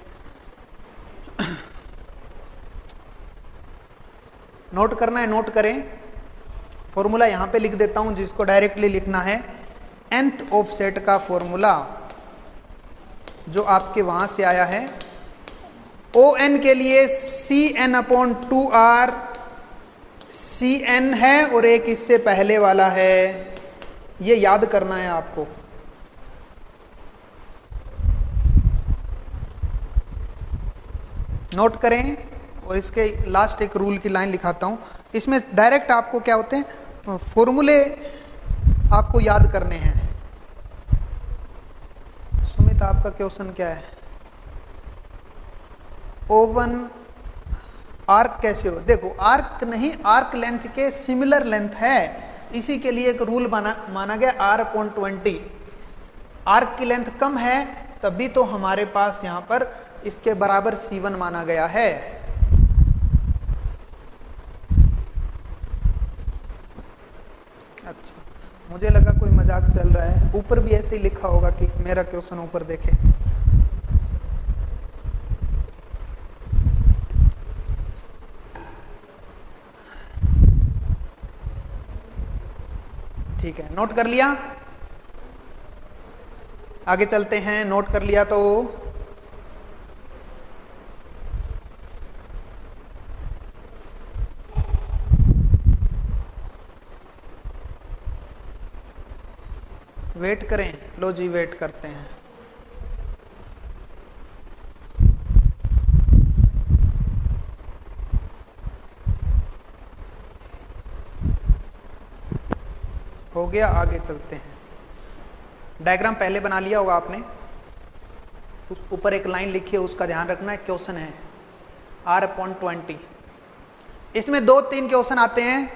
नोट करना है, नोट करें। फॉर्मूला यहां पे लिख देता हूं जिसको डायरेक्टली लिखना है, nth ऑफसेट का फॉर्मूला जो आपके वहां से आया है। ON के लिए CN/2R, CN है और एक इससे पहले वाला है, ये याद करना है आपको। नोट करें और इसके लास्ट एक रूल की लाइन लिखाता हूं। इसमें डायरेक्ट आपको क्या होते हैं, फॉर्मूले आपको याद करने हैं। सुमित आपका क्वेश्चन क्या है? O1 आर्क कैसे हो? देखो आर्क नहीं, आर्क लेंथ के सिमिलर लेंथ है, इसी के लिए एक रूल माना गया R/20। आर्क की लेंथ कम है तभी तो हमारे पास यहां पर इसके बराबर C1 माना गया है। अच्छा, मुझे लगा कोई मजाक चल रहा है। ऊपर भी ऐसे ही लिखा होगा कि मेरा क्वेश्चन ऊपर देखे। ठीक है, नोट कर लिया? आगे चलते हैं। नोट कर लिया तो वेट करें। लो जी, वेट करते हैं। हो गया, आगे चलते हैं। डायग्राम पहले बना लिया होगा आपने, ऊपर एक लाइन लिखी है, उसका ध्यान रखना है। क्वेश्चन है R/20। इसमें 2-3 क्वेश्चन आते हैं,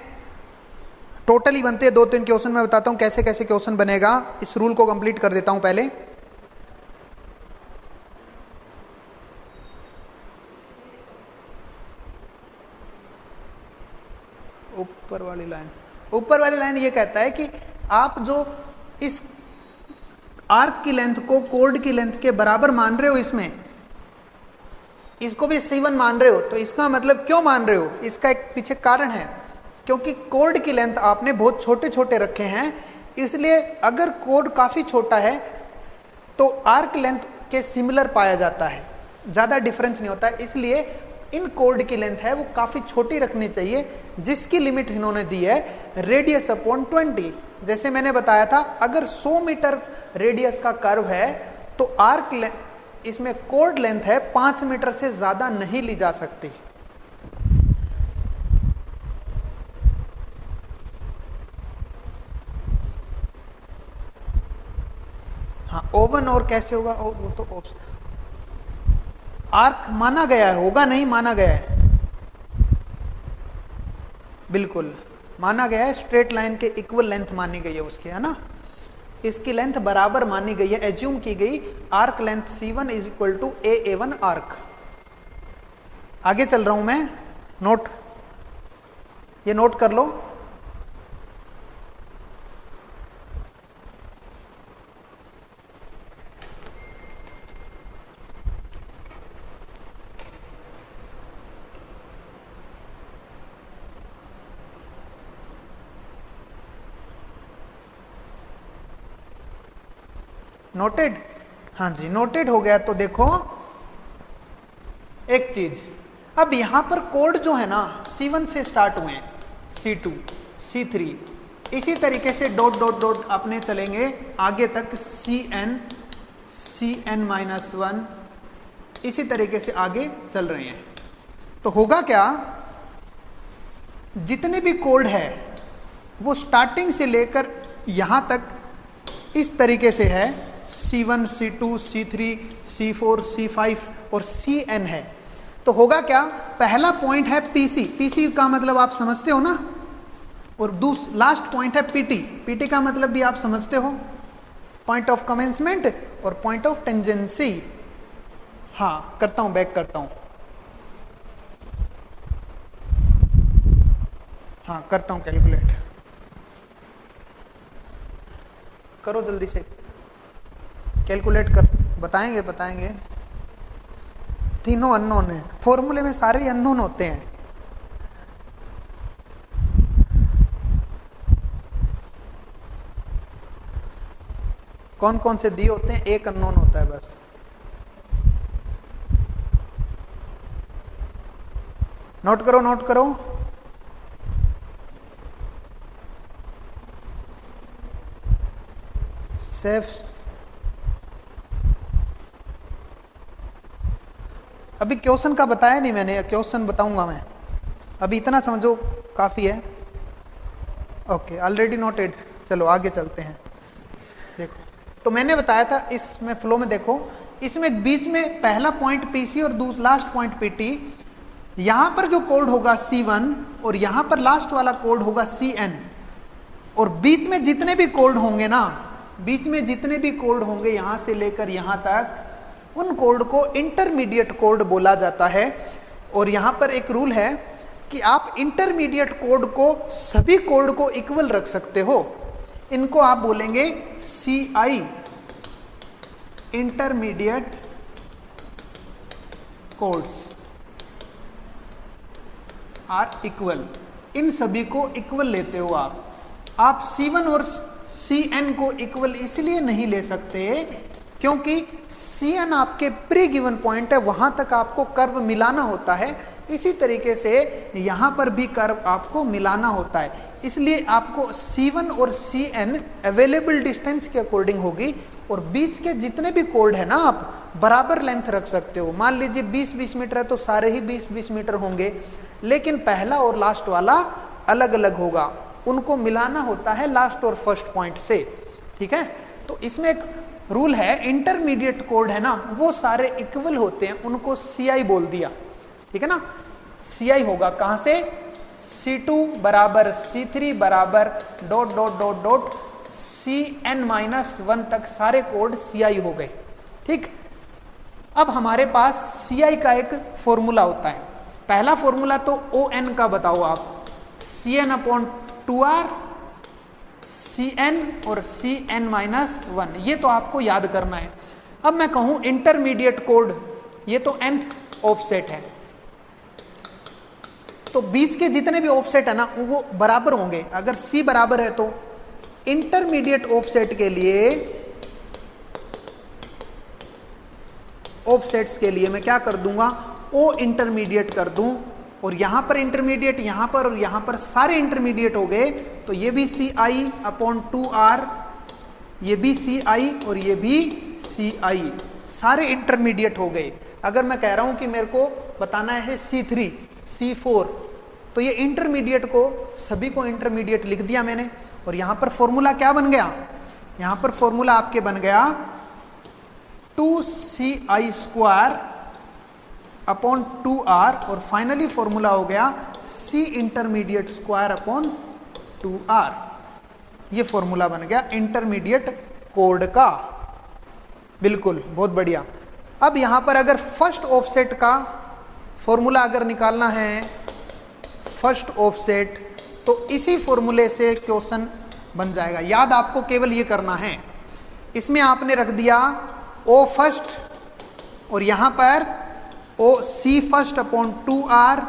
टोटली बनते हैं 2-3 क्वेश्चन। मैं बताता हूं कैसे कैसे क्वेश्चन बनेगा। इस रूल को कंप्लीट कर देता हूं पहले। ऊपर वाली लाइन ये कहता है कि आप जो इस आर्क की लेंथ को कोड की लेंथ के बराबर मान रहे हो, इसमें इसको भी C1 मान रहे हो, तो इसका मतलब क्यों मान रहे हो? इसका एक पीछे कारण है, क्योंकि कोड की लेंथ आपने बहुत छोटे छोटे रखे हैं, इसलिए अगर कोड काफी छोटा है तो आर्क लेंथ के सिमिलर पाया जाता है, ज्यादा डिफरेंस नहीं होता है। इसलिए इन कोड की लेंथ है वो काफी छोटी रखनी चाहिए, जिसकी लिमिट इन्होंने दी है radius/20। जैसे मैंने बताया था, अगर 100 मीटर रेडियस का कर्व है तो आर्क लेंथ, इसमें कोड लेंथ है 5 मीटर से ज्यादा नहीं ली जा सकती। हाँ, O1 और कैसे होगा? वो तो आर्क माना गया है, होगा नहीं, माना गया है, बिल्कुल माना गया है। स्ट्रेट लाइन के इक्वल लेंथ मानी गई है उसकी, है ना, इसकी लेंथ बराबर मानी गई है, एज्यूम की गई। Arc length C1 is equal to AA1 arc. आगे चल रहा हूं मैं, नोट, ये नोट कर लो। नोटेड? हाँ जी, नोटेड हो गया। तो देखो एक चीज, अब यहां पर कोड जो है ना C1 से स्टार्ट हुए हैं, C2, C3, इसी तरीके से डॉट डॉट डॉट अपने चलेंगे आगे तक CN-1, इसी तरीके से आगे चल रहे हैं। तो होगा क्या, जितने भी कोड है वो स्टार्टिंग से लेकर यहां तक इस तरीके से है, C1, C2, C3, C4, C5 और CN है। तो होगा क्या, पहला पॉइंट है PC, PC का मतलब आप समझते हो ना, और लास्ट पॉइंट है PT, PT का मतलब भी आप समझते हो, पॉइंट ऑफ कमेंसमेंट और पॉइंट ऑफ टेंजेंसी। हाँ, करता हूं, बैक करता हूं, हाँ करता हूं कैलकुलेट, करो जल्दी से कैलकुलेट कर। बताएंगे तीनों अननोन है, फॉर्मूले में सारे अननोन होते हैं। कौन कौन से दिए होते हैं? एक अननोन होता है बस। नोट करो। सेफ, अभी क्वेश्चन का बताया नहीं मैंने, क्वेश्चन बताऊंगा मैं, अभी इतना समझो काफी है। Okay, already noted. चलो आगे चलते हैं। देखो, तो मैंने बताया था इसमें फ्लो में, देखो इसमें बीच में पहला पॉइंट पीसी और लास्ट पॉइंट पीटी, यहां पर जो कोड होगा C1 और यहां पर लास्ट वाला कोड होगा CN, और बीच में जितने भी कोड होंगे ना, बीच में जितने भी कोड होंगे यहां से लेकर यहां तक, उन कोड को इंटरमीडिएट कोड बोला जाता है। और यहां पर एक रूल है कि आप इंटरमीडिएट कोड को सभी कोड को इक्वल रख सकते हो। इनको आप बोलेंगे CI intermediate chords are equal. इन सभी को इक्वल लेते हो आप C1 और CN को इक्वल इसलिए नहीं ले सकते क्योंकि CN आपके प्री गिवन पॉइंट है, वहां तक आपको कर्व मिलाना होता है। इसी तरीके से यहां पर भी कर्व आपको मिलाना होता है, इसलिए आपको C1 और CN अवेलेबल डिस्टेंस के अकॉर्डिंग होगी। और बीच के जितने भी कोड है ना, आप बराबर लेंथ रख सकते हो। मान लीजिए 20-20 मीटर है तो सारे ही 20-20 मीटर होंगे, लेकिन पहला और लास्ट वाला अलग अलग होगा, उनको मिलाना होता है लास्ट और फर्स्ट पॉइंट से। ठीक है, तो इसमें एक रूल है, इंटरमीडिएट कोड है ना, वो सारे इक्वल होते हैं, उनको CI बोल दिया। ठीक है ना, CI होगा कहां से, C2 बराबर C3 बराबर ... CN-1 तक सारे कोड CI हो गए। ठीक, अब हमारे पास CI का एक फॉर्मूला होता है। पहला फॉर्मूला तो ON का बताओ आप, CN/2R, CN और CN-1, ये तो आपको याद करना है। अब मैं कहूं इंटरमीडिएट कोड, ये तो nth ऑफसेट है, तो बीच के जितने भी ऑफसेट है ना वो बराबर होंगे। अगर C बराबर है तो इंटरमीडिएट ऑफसेट के लिए, ऑफसेट्स के लिए मैं क्या कर दूंगा, O इंटरमीडिएट कर दूं, और यहां पर इंटरमीडिएट, यहां पर और यहां पर सारे इंटरमीडिएट हो गए, तो ये भी CI/2R, ये भी CI और ये भी CI, सारे इंटरमीडिएट हो गए। अगर मैं कह रहा हूं कि मेरे को बताना है C3, C4, तो ये इंटरमीडिएट को, सभी को इंटरमीडिएट लिख दिया मैंने। और यहां पर फॉर्मूला क्या बन गया, यहां पर फॉर्मूला आपके बन गया 2CI²/2R, और फाइनली फॉर्मूला हो गया C इंटरमीडिएट स्क्वायर/2R। ये फॉर्मूला बन गया इंटरमीडिएट कोड का। बिल्कुल, बहुत बढ़िया। अब यहां पर अगर फर्स्ट ऑफसेट का फॉर्मूला अगर निकालना है, फर्स्ट ऑफसेट, तो इसी फॉर्मूले से क्वेश्चन बन जाएगा। याद आपको केवल ये करना है, इसमें आपने रख दिया O फर्स्ट और यहां पर C फर्स्ट/2R,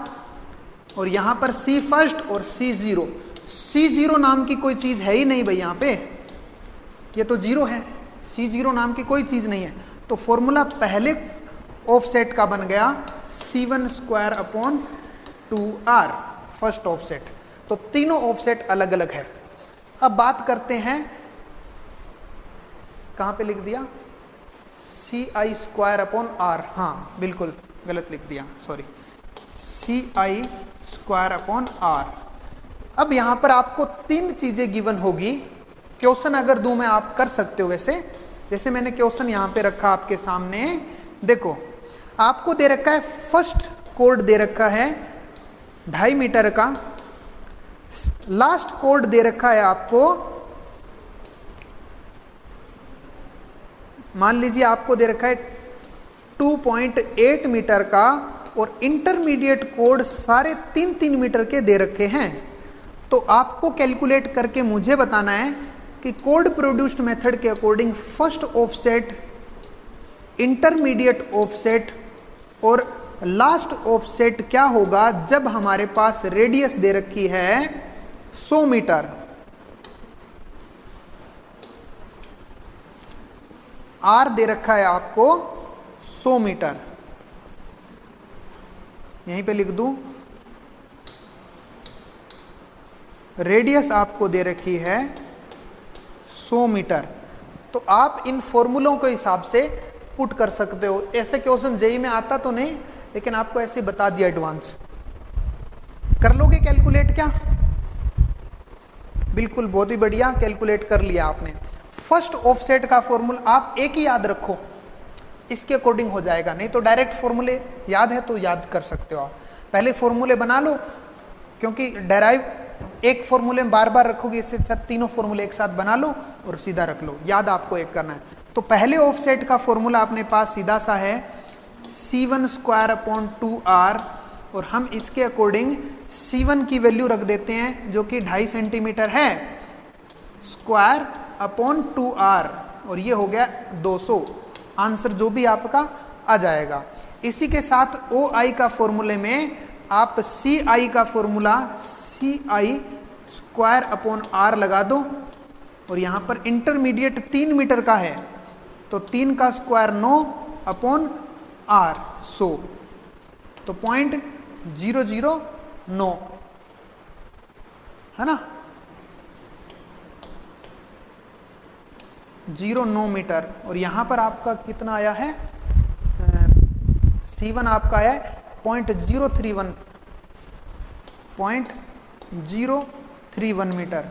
और यहां पर C फर्स्ट और C0। C0 नाम की कोई चीज है ही नहीं भाई, यहां पे ये तो 0 है, C0 नाम की कोई चीज नहीं है। तो फॉर्मूला पहले ऑफसेट का बन गया C1²/2R, फर्स्ट ऑफसेट। तो तीनों ऑफसेट अलग अलग है। अब बात करते हैं, कहां पे लिख दिया, CI²/R, हाँ बिल्कुल गलत लिख दिया, सॉरी, CI²/R। अब यहां पर आपको तीन चीजें गिवन होगी। क्वेश्चन अगर दूं मैं, आप कर सकते हो वैसे, जैसे मैंने क्वेश्चन यहां पे रखा आपके सामने, देखो आपको दे रखा है, फर्स्ट कोड दे रखा है 2.5 मीटर का, लास्ट कोड दे रखा है आपको, मान लीजिए आपको दे रखा है 2.8 मीटर का, और इंटरमीडिएट कोड सारे 3-3 मीटर के दे रखे हैं। तो आपको कैलकुलेट करके मुझे बताना है कि कोड प्रोड्यूस्ड मेथड के according first offset, intermediate offset और लास्ट ऑफसेट क्या होगा जब हमारे पास रेडियस दे रखी है 100 मीटर, R दे रखा है आपको 100 मीटर, यहीं पे लिख दूं, रेडियस आपको दे रखी है 100 मीटर। तो आप इन फॉर्मूलों के हिसाब से पुट कर सकते हो। ऐसे क्वेश्चन जेई में आता तो नहीं, लेकिन आपको ऐसे बता दिया एडवांस। कर लोगे कैलकुलेट क्या? बिल्कुल, बहुत ही बढ़िया, कैलकुलेट कर लिया आपने। फर्स्ट ऑफसेट का फॉर्मूला आप एक ही याद रखो, इसके अकॉर्डिंग हो जाएगा, नहीं तो डायरेक्ट फॉर्मूले याद है तो याद कर सकते हो आप। पहले फॉर्मूले बना लो, क्योंकि डेराइव एक फॉर्मूले में बार बार रखोगे, इससे अच्छा तीनों फॉर्मूले एक साथ बना लो और सीधा रख लो, याद आपको एक करना है। तो पहले ऑफसेट का फॉर्मूला अपने पास सीधा सा है C1 स्क्वायर अपॉन 2R, और हम इसके अकॉर्डिंग C1 की वैल्यू रख देते हैं जो कि 2.5 सेंटीमीटर है, स्क्वायर अपॉन 2R, और ये हो गया 200। आंसर जो भी आपका आ जाएगा। इसी के साथ OI का फॉर्मूले में आप CI का formula CI square upon R लगा दो, और यहां पर इंटरमीडिएट 3 मीटर का है तो 3 का स्क्वायर 9 अपॉन R 100, तो 0.009 है ना, 0.9 मीटर। और यहां पर आपका कितना आया है, C1 आपका आया है 0.031 मीटर।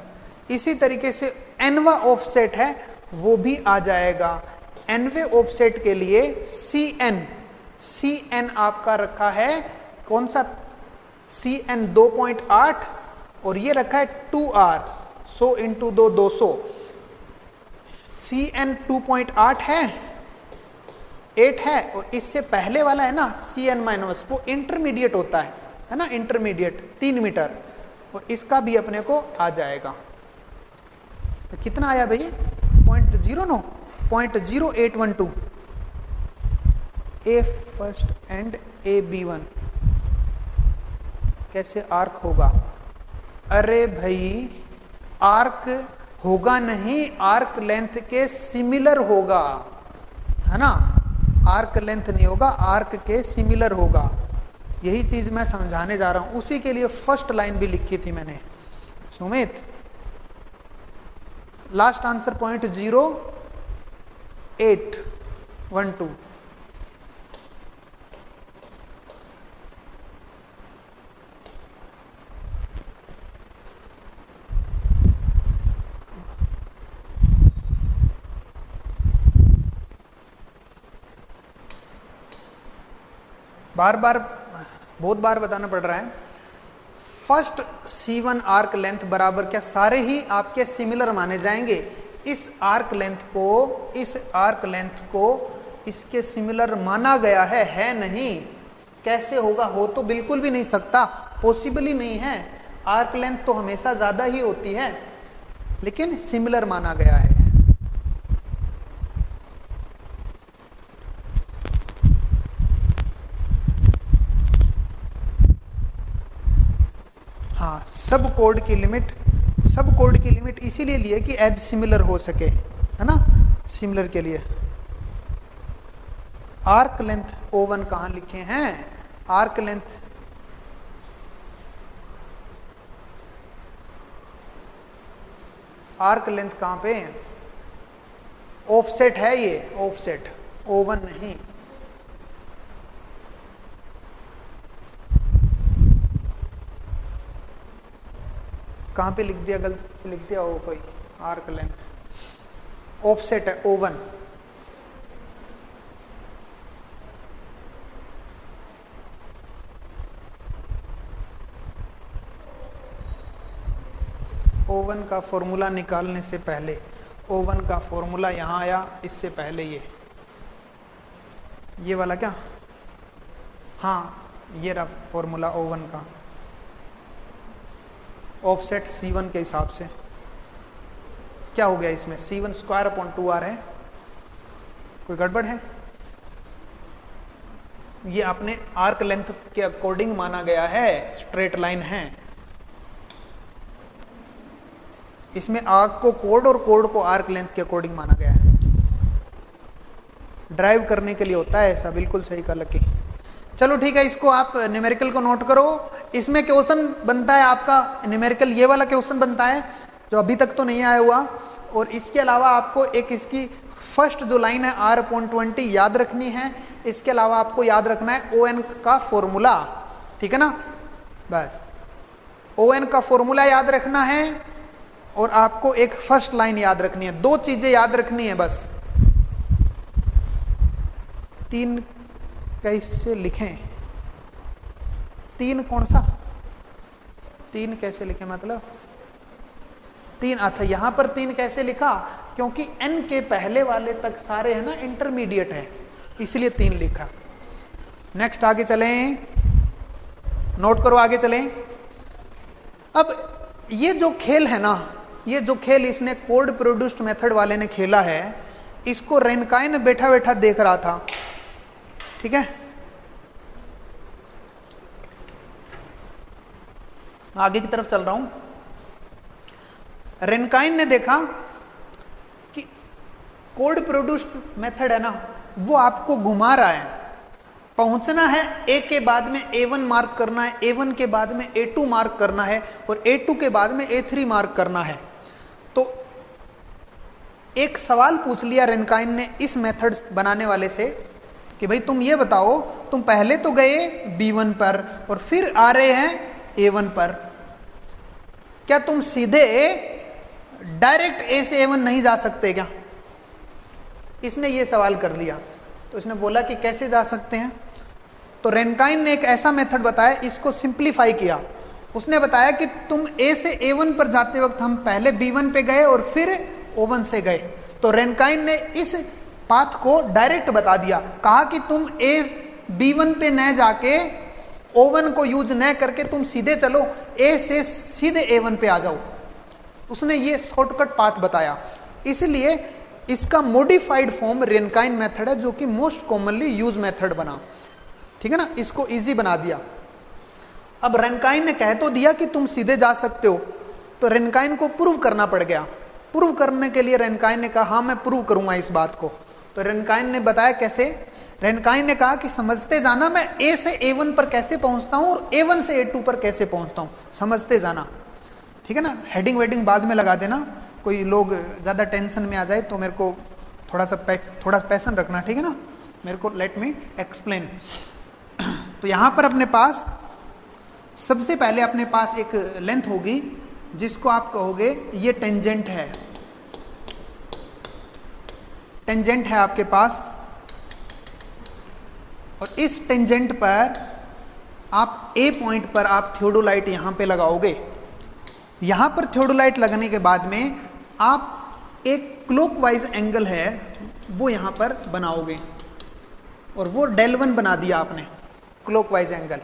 इसी तरीके से nवा ऑफसेट है वो भी आ जाएगा। nवे ऑफसेट के लिए CN आपका रखा है कौन सा, CN 2.8, और ये रखा है 2R, 100 इंटू 200। CN 2.8 है, 8 है, और इससे पहले वाला है ना CN माइनस, वो इंटरमीडिएट होता है ना, इंटरमीडिएट 3 मीटर, और इसका भी अपने को आ जाएगा। तो कितना आया भैया, 0.09, 0.0812 A फर्स्ट एंड AB1। कैसे आर्क होगा, अरे भाई आर्क होगा नहीं, आर्क लेंथ के सिमिलर होगा, है ना, आर्क लेंथ नहीं होगा, आर्क के सिमिलर होगा। यही चीज मैं समझाने जा रहा हूं, उसी के लिए फर्स्ट लाइन भी लिखी थी मैंने सुमित। Last answer 0.0812। बहुत बार बताना पड़ रहा है। फर्स्ट C1 आर्क लेंथ बराबर क्या, सारे ही आपके सिमिलर माने जाएंगे। इस आर्क लेंथ को इसके सिमिलर माना गया है नहीं। कैसे होगा, हो तो बिल्कुल भी नहीं सकता, पॉसिबल ही नहीं है। आर्क लेंथ तो हमेशा ज्यादा ही होती है, लेकिन सिमिलर माना गया है। हाँ, सब कोड की लिमिट इसीलिए लिए कि एज सिमिलर हो सके, है ना, सिमिलर के लिए। आर्क लेंथ O1 कहां लिखे हैं, आर्क लेंथ कहां पे, ऑफसेट है ये, ऑफसेट O1 नहीं। कहां पे लिख दिया, गलती से लिख दिया हो कोई, आर्क लेंथ ऑफसेट है O1। O1 का फॉर्मूला निकालने से पहले, O1 का फॉर्मूला यहां आया, इससे पहले ये वाला क्या, हाँ ये रहा फॉर्मूला O1 का, ऑफसेट C1 के हिसाब से। क्या हो गया इसमें, C1 स्क्वायर अपॉन 2R है, कोई गड़बड़ है, ये आपने आर्क लेंथ के अकॉर्डिंग माना गया है, स्ट्रेट लाइन है। इसमें आर्क को कोड और कोड को आर्क लेंथ के अकॉर्डिंग माना गया है। ड्राइव करने के लिए होता है ऐसा, बिल्कुल सही कहा लकी। चलो ठीक है, इसको आप न्यूमेरिकल को नोट करो। इसमें क्वेश्चन बनता है आपका न्यूमेरिकल, ये वाला क्वेश्चन बनता है जो अभी तक तो नहीं आया हुआ। और इसके अलावा आपको एक इसकी फर्स्ट जो लाइन है R/20 याद रखनी है। इसके अलावा आपको याद रखना है ON का फॉर्मूला, ठीक है ना, बस ON का फॉर्मूला याद रखना है और आपको एक फर्स्ट लाइन याद रखनी है। दो चीजें याद रखनी है बस। 3 कैसे लिखें? 3 कौन सा? 3 कैसे लिखें मतलब 3? अच्छा, यहां पर 3 कैसे लिखा? क्योंकि n के पहले वाले तक सारे है ना इंटरमीडिएट है, इसलिए 3 लिखा। नेक्स्ट आगे चलें, नोट करो, आगे चलें। अब ये जो खेल है ना, ये जो खेल इसने कोड प्रोड्यूस्ड मेथड वाले ने खेला है, इसको रेनकाइन बैठा बैठा देख रहा था। ठीक है, आगे की तरफ चल रहा हूं। रेनकाइन ने देखा कि कोड प्रोड्यूस्ड मेथड है ना, वो आपको घुमा रहा है। पहुंचना है ए के बाद में A1 मार्क करना है, A1 के बाद में A2 मार्क करना है, और A2 के बाद में A3 मार्क करना है। तो एक सवाल पूछ लिया रेनकाइन ने इस मेथड बनाने वाले से कि भाई तुम ये बताओ, तुम पहले तो गए B1 पर और फिर आ रहे हैं A1 पर, क्या तुम सीधे डायरेक्ट A से A1 नहीं जा सकते क्या? इसने ये सवाल कर लिया। तो इसने बोला कि कैसे जा सकते हैं? तो रेनकाइन ने एक ऐसा मेथड बताया, इसको सिंप्लीफाई किया। उसने बताया कि तुम A से A1 पर जाते वक्त हम पहले B1 पे गए और फिर O1 से गए। तो रेनकाइन ने इस पाथ को डायरेक्ट बता दिया, कहा कि तुम B1 पे न जाके O1 को यूज न करके तुम सीधे चलो, A से सीधे A1 पे आ जाओ। उसने ये शॉर्टकट पाथ बताया, इसलिए इसका मॉडिफाइड फॉर्म रेनकाइन मेथड है, जो कि मोस्ट कॉमनली यूज मेथड बना। ठीक है ना, इसको इजी बना दिया। अब रेनकाइन ने कह तो दिया कि तुम सीधे जा सकते हो, तो रेनकाइन को प्रूव करना पड़ गया। प्रूव करने के लिए रेनकाइन ने कहा हाँ मैं प्रूव करूंगा इस बात को। तो रेनकाइन ने बताया कैसे। रेनकाइन ने कहा कि समझते जाना मैं A से A1 पर कैसे पहुंचता हूं और A1 से A2 पर कैसे पहुंचता हूं, समझते जाना। ठीक है ना, हेडिंग वेडिंग बाद में लगा देना, कोई लोग ज्यादा टेंशन में आ जाए तो मेरे को थोड़ा पैसन रखना। ठीक है ना, मेरे को लेट मी एक्सप्लेन। तो यहां पर अपने पास सबसे पहले अपने पास एक लेंथ होगी जिसको आप कहोगे ये टेंजेंट है। टेंजेंट है आपके पास, और इस टेंजेंट पर आप A पॉइंट पर आप थियोडोलाइट यहां पे लगाओगे। यहां पर थियोडोलाइट लगने के बाद में आप एक क्लॉकवाइज एंगल है वो यहां पर बनाओगे, और वो del1 बना दिया आपने क्लॉकवाइज एंगल।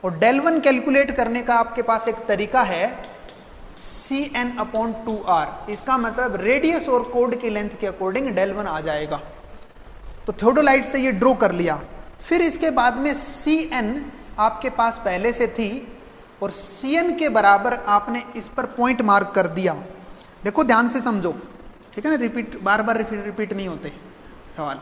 और del1 कैलकुलेट करने का आपके पास एक तरीका है Cn/2r। इसका मतलब रेडियस और कोड की लेंथ के अकॉर्डिंग del1 आ जाएगा। तो थियोडोलाइट से ये ड्रॉ कर लिया। फिर इसके बाद में Cn आपके पास पहले से थी, और Cn के बराबर आपने इस पर पॉइंट मार्क कर दिया। देखो ध्यान से समझो, ठीक है ना, रिपीट बार बार रिपीट नहीं होते सवाल।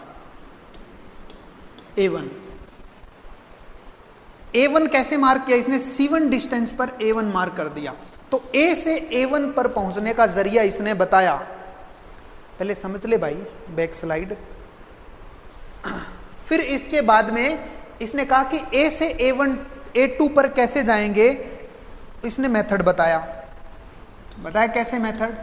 A1 कैसे मार्क किया इसने? C1 डिस्टेंस पर A1 मार्क कर दिया। तो A से A1 पर पहुंचने का जरिया इसने बताया। पहले समझ ले भाई, बैक स्लाइड। फिर इसके बाद में इसने कहा कि A से A1 A2 पर कैसे जाएंगे, इसने मेथड बताया कैसे मेथड।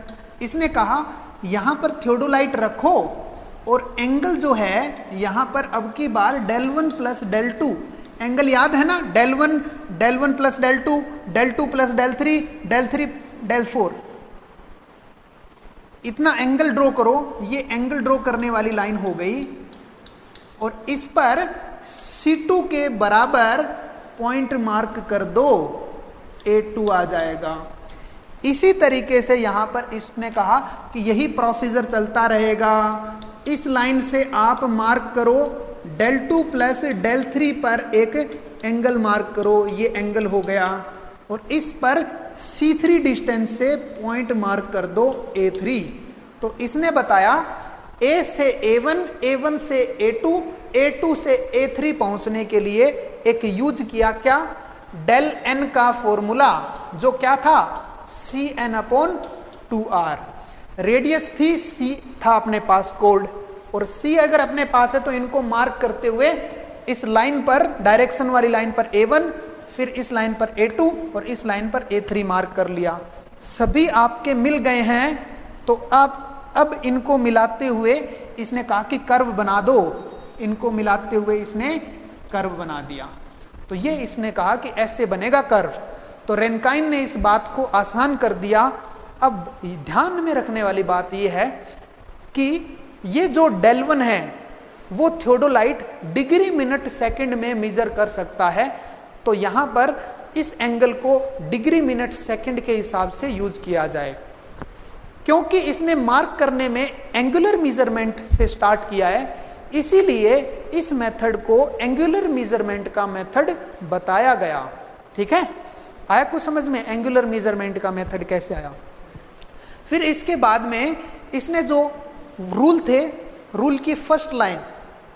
इसने कहा यहां पर थियोडोलाइट रखो, और एंगल जो है यहां पर अब की बार del1 प्लस del2, एंगल याद है ना, del1 plus del2, del2 plus del3, del3 del4, इतना एंगल ड्रॉ करो। ये एंगल ड्रॉ करने वाली लाइन हो गई, और इस पर C2 के बराबर पॉइंट मार्क कर दो, A2 आ जाएगा। इसी तरीके से यहां पर इसने कहा कि यही प्रोसीजर चलता रहेगा। इस लाइन से आप मार्क करो del2 प्लस del3 पर एक एंगल मार्क करो, ये एंगल हो गया। और इस पर C3 डिस्टेंस से पॉइंट मार्क कर दो A3। तो इसने बताया A से A1, A1 से A2, A2 से A3 पहुंचने के लिए एक यूज किया क्या, del n का फॉर्मूला, जो क्या था Cn/2r। रेडियस थी, C था अपने पास कोड, और C अगर अपने पास है तो इनको मार्क करते हुए इस लाइन पर, डायरेक्शन वाली लाइन पर A1, फिर इस लाइन पर A2 और इस लाइन पर A3 मार्क कर लिया। सभी आपके मिल गए हैं। तो अब इनको मिलाते हुए इसने कहा कि कर्व बना दो। इनको मिलाते हुए इसने कर्व बना दिया। तो ये इसने कहा कि ऐसे बनेगा कर्व। तो रेनकाइन ने इस बात को आसान कर दिया। अब ध्यान में रखने वाली बात यह है कि ये जो डेल्वन है वो थियोडोलाइट डिग्री मिनट सेकंड में मेजर कर सकता है। तो यहां पर इस एंगल को डिग्री मिनट सेकंड के हिसाब से यूज किया जाए, क्योंकि इसने मार्क करने में एंगुलर मेजरमेंट से स्टार्ट किया है, इसीलिए इस मेथड को एंगुलर मेजरमेंट का मेथड बताया गया। ठीक है, आया कुछ समझ में एंगुलर मेजरमेंट का मेथड कैसे आया। फिर इसके बाद में इसने जो रूल थे, रूल की फर्स्ट लाइन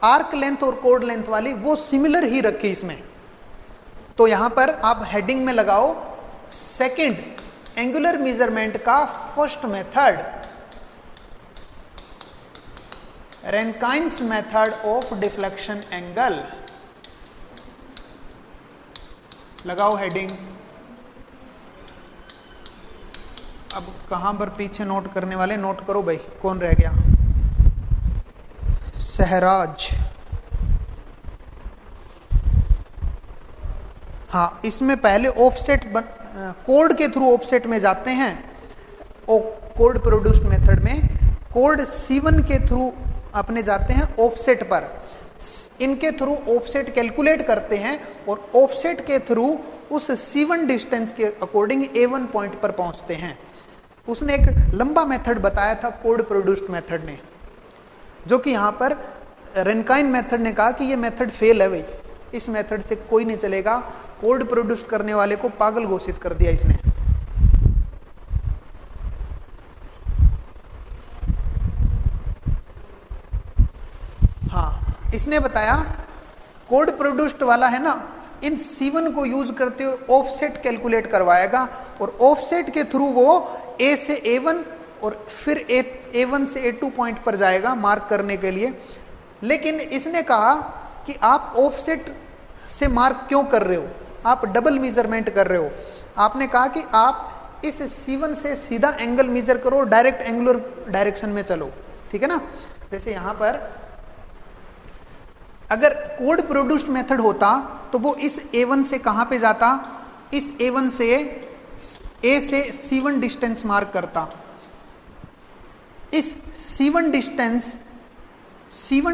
आर्क लेंथ और कोड लेंथ वाली वो सिमिलर ही रखी इसमें। तो यहां पर आप हेडिंग में लगाओ सेकंड एंगुलर मेजरमेंट का first method, Rankine's method of deflection angle, लगाओ हेडिंग। अब कहां पर पीछे नोट करने वाले नोट करो भाई, कौन रह गया? सहराज। हाँ, इसमें पहले ऑफसेट कोड के थ्रू ऑफसेट में जाते हैं, कोड प्रोड्यूस्ड मेथड में कोड C1 के थ्रू अपने जाते हैं ऑफसेट पर, इनके थ्रू ऑफसेट कैलकुलेट करते हैं और ऑफसेट के थ्रू उस C1 डिस्टेंस के अकॉर्डिंग A1 पॉइंट पर पहुंचते हैं। उसने एक लंबा मेथड बताया था कोड प्रोड्यूस्ड मेथड ने, जो कि यहां पर रेनकाइन मेथड ने कहा कि ये मेथड फेल है भाई, इस मेथड से कोई नहीं चलेगा। कोड प्रोड्यूस करने वाले को पागल घोषित कर दिया इसने। हाँ, इसने बताया कोड प्रोड्यूस्ड वाला है ना, इन C1 को यूज करते हुए ऑफसेट कैलकुलेट करवाएगा और ऑफसेट के थ्रू वो A से A1 और फिर A1 से A2 पॉइंट पर जाएगा मार्क करने के लिए। लेकिन इसने कहा कि आप ऑफसेट से मार्क क्यों कर रहे हो, आप डबल मेजरमेंट कर रहे हो। आपने कहा कि आप इस C1 से सीधा एंगल मेजर करो, डायरेक्ट एंगुलर डायरेक्शन में चलो। ठीक है ना, जैसे यहां पर अगर कोड प्रोड्यूस्ड मेथड होता तो वो इस A1 से कहां पे जाता, इस A1 से A से C1 डिस्टेंस मार्क करता। इस C1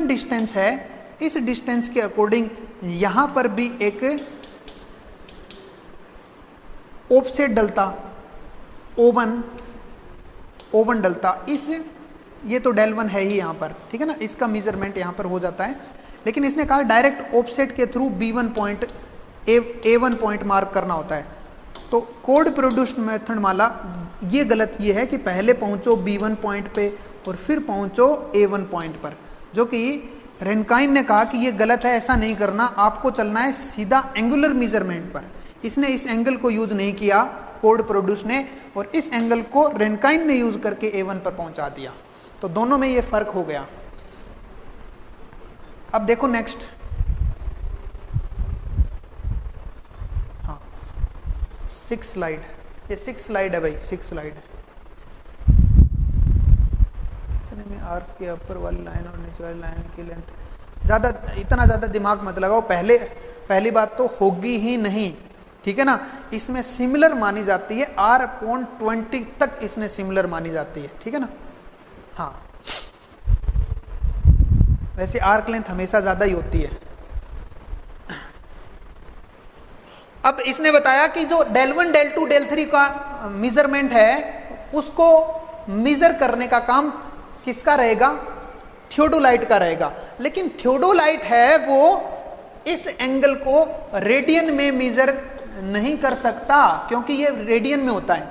डिस्टेंस है, इस डिस्टेंस के अकॉर्डिंग यहां पर भी एक ऑफसेट डलता, O1 डलता। इस ये तो डेल1 है ही यहां पर, ठीक है ना, इसका मेजरमेंट यहां पर हो जाता है। लेकिन इसने कहा डायरेक्ट ऑफसेट के through B1 point A1 point mark करना होता है। तो कोड प्रोड्यूस्ड मेथड माला ये गलत ये है कि पहले पहुंचो B1 पॉइंट पे और फिर पहुंचो A1 पॉइंट पर, जो कि रेनकाइन ने कहा कि ये गलत है, ऐसा नहीं करना, आपको चलना है सीधा एंगुलर मेजरमेंट पर। इसने इस एंगल को यूज नहीं किया कोड प्रोड्यूस ने, और इस एंगल को रेनकाइन ने यूज करके A1 पर पहुंचा दिया। तो दोनों में ये फर्क हो गया। अब देखो नेक्स्ट, हाँ 6 स्लाइड, ये 6 स्लाइड है भाई, 6 स्लाइड में आर्क के ऊपर वाली लाइन और नीचे वाली लाइन की लेंथ इतना ज्यादा दिमाग मत लगाओ। पहली बात तो होगी ही नहीं, ठीक है ना। इसमें सिमिलर मानी जाती है, R/20 तक इसने सिमिलर मानी जाती है, ठीक है ना। हाँ, वैसे आर्क लेंथ हमेशा ज्यादा ही होती है। अब इसने बताया कि जो डेल1, डेल2, डेल3 का मेजरमेंट है उसको मेजर करने का काम किसका रहेगा, थियोडोलाइट का रहेगा। लेकिन थियोडोलाइट है वो इस एंगल को रेडियन में मेजर नहीं कर सकता, क्योंकि ये रेडियन में होता है।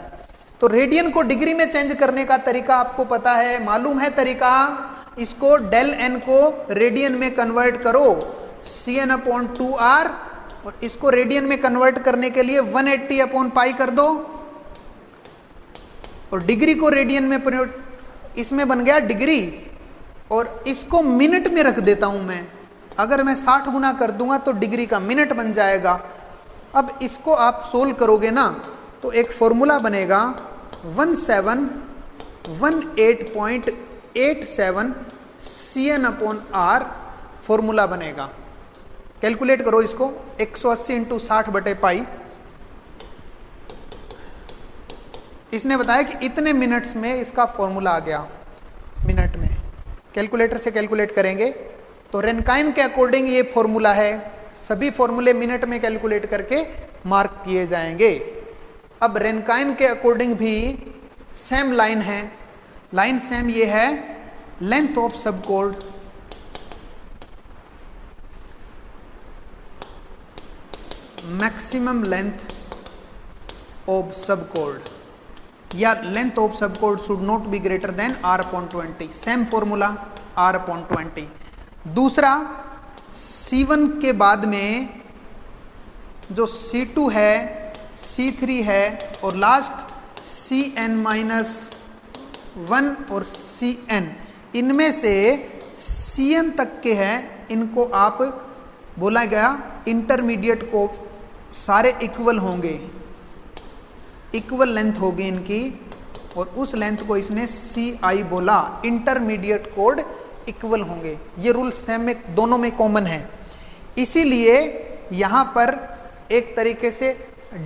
तो रेडियन को डिग्री में चेंज करने का तरीका आपको पता है, मालूम है तरीका। इसको डेल एन को रेडियन में कन्वर्ट करो, Cn/2r, और इसको रेडियन में कन्वर्ट करने के लिए 180/π कर दो, और डिग्री को रेडियन में इसमें बन गया डिग्री, और इसको मिनट में रख देता हूं मैं। अगर मैं 60 गुना कर दूंगा तो डिग्री का मिनट बन जाएगा। अब इसको आप सोल्व करोगे ना तो एक फॉर्मूला बनेगा 1718.87 Cn/r फॉर्मूला बनेगा। कैलकुलेट करो इसको, 180 इंटू 60 बटे पाई। इसने बताया कि इतने मिनट्स में इसका फॉर्मूला आ गया, मिनट में। कैलकुलेटर से कैलकुलेट करेंगे तो रेनकाइन के अकॉर्डिंग ये फॉर्मूला है, सभी फॉर्मूले मिनट में कैलकुलेट करके मार्क किए जाएंगे। अब रेनकाइन के अकॉर्डिंग भी सेम लाइन है, लाइन सेम ये है, लेंथ ऑफ सब कोड मैक्सिमम लेंथ ऑफ सब कोड या लेंथ ऑफ सब code should not be greater than r/20। Same formula r/20। दूसरा C1 के बाद में जो C2 है, C3 है और लास्ट Cn-1 और Cn, इनमें से Cn तक के हैं, इनको आप बोला गया इंटरमीडिएट को सारे इक्वल होंगे, इक्वल लेंथ होगी इनकी, और उस लेंथ को इसने Ci बोला, इंटरमीडिएट कोड इक्वल होंगे। ये रूल सेम में दोनों में कॉमन है, इसीलिए यहां पर एक तरीके से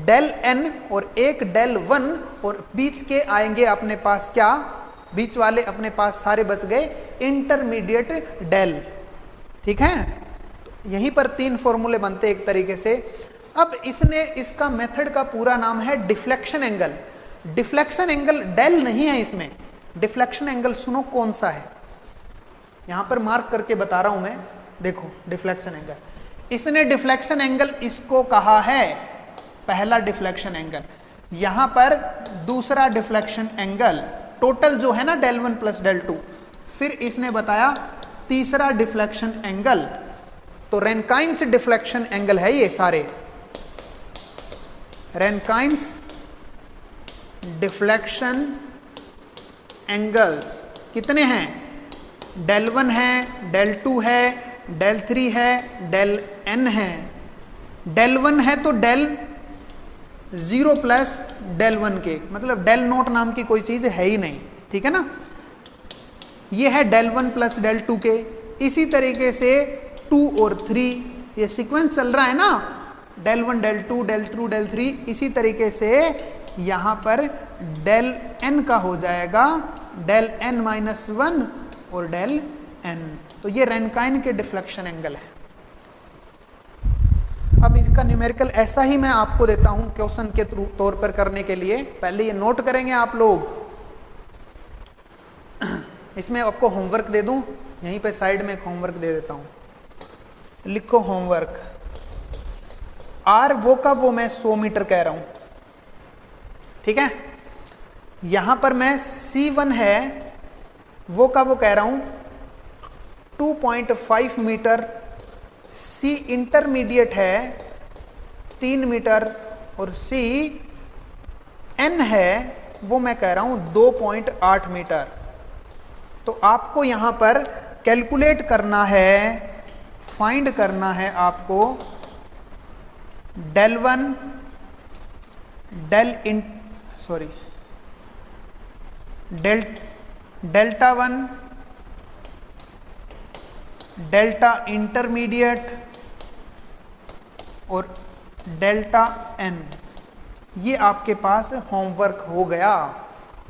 डेल n और एक डेल 1 और बीच के आएंगे अपने पास क्या, बीच वाले अपने पास सारे बच गए इंटरमीडिएट डेल। ठीक है, तो यहीं पर 3 फॉर्मूले बनते एक तरीके से। अब इसने, इसका मेथड का पूरा नाम है deflection angle. Deflection angle del नहीं है इसमें, डिफ्लेक्शन एंगल सुनो कौन सा है, यहां पर मार्क करके बता रहा हूं मैं, देखो डिफ्लेक्शन एंगल। इसने डिफ्लेक्शन एंगल इसको कहा है पहला डिफ्लेक्शन एंगल, यहां पर दूसरा डिफ्लेक्शन एंगल, टोटल जो है ना डेल 1 प्लस डेल 2, फिर इसने बताया तीसरा डिफ्लेक्शन एंगल। तो रेनकाइंस डिफ्लेक्शन एंगल है ये सारे, रेनकाइंस डिफ्लेक्शन एंगल्स कितने हैं, डेल 1 है, डेल 2 है, डेल 3 है, डेल n है। डेल 1 है तो डेल 0 प्लस डेल 1 के, मतलब डेल नोट नाम की कोई चीज है ही नहीं, ठीक है ना। ये है डेल 1 प्लस डेल 2 के। इसी तरीके से 2 और 3 ये सीक्वेंस चल रहा है ना, डेल 1 डेल 2 डेल 2 डेल 3, इसी तरीके से यहां पर डेल n का हो जाएगा डेल n-1 और डेल n। तो ये रेनकाइन के डिफ्लेक्शन एंगल है। अब इसका न्यूमेरिकल ऐसा ही मैं आपको देता हूं क्वेश्चन के तौर पर करने के लिए, पहले ये नोट करेंगे आप लोग। इसमें आपको होमवर्क दे दूं, यहीं पे साइड में एक होमवर्क दे देता हूं, लिखो होमवर्क। आर वो का वो मैं 100 मीटर कह रहा हूं, ठीक है। यहां पर मैं C1 है वो का वो कह रहा हूं 2.5 मीटर, C इंटरमीडिएट है 3 मीटर और Cn है वो मैं कह रहा हूं 2.8 मीटर। तो आपको यहां पर कैलकुलेट करना है, फाइंड करना है आपको डेल 1 डेल्टा 1 डेल्टा इंटरमीडिएट और डेल्टा n। ये आपके पास होमवर्क हो गया,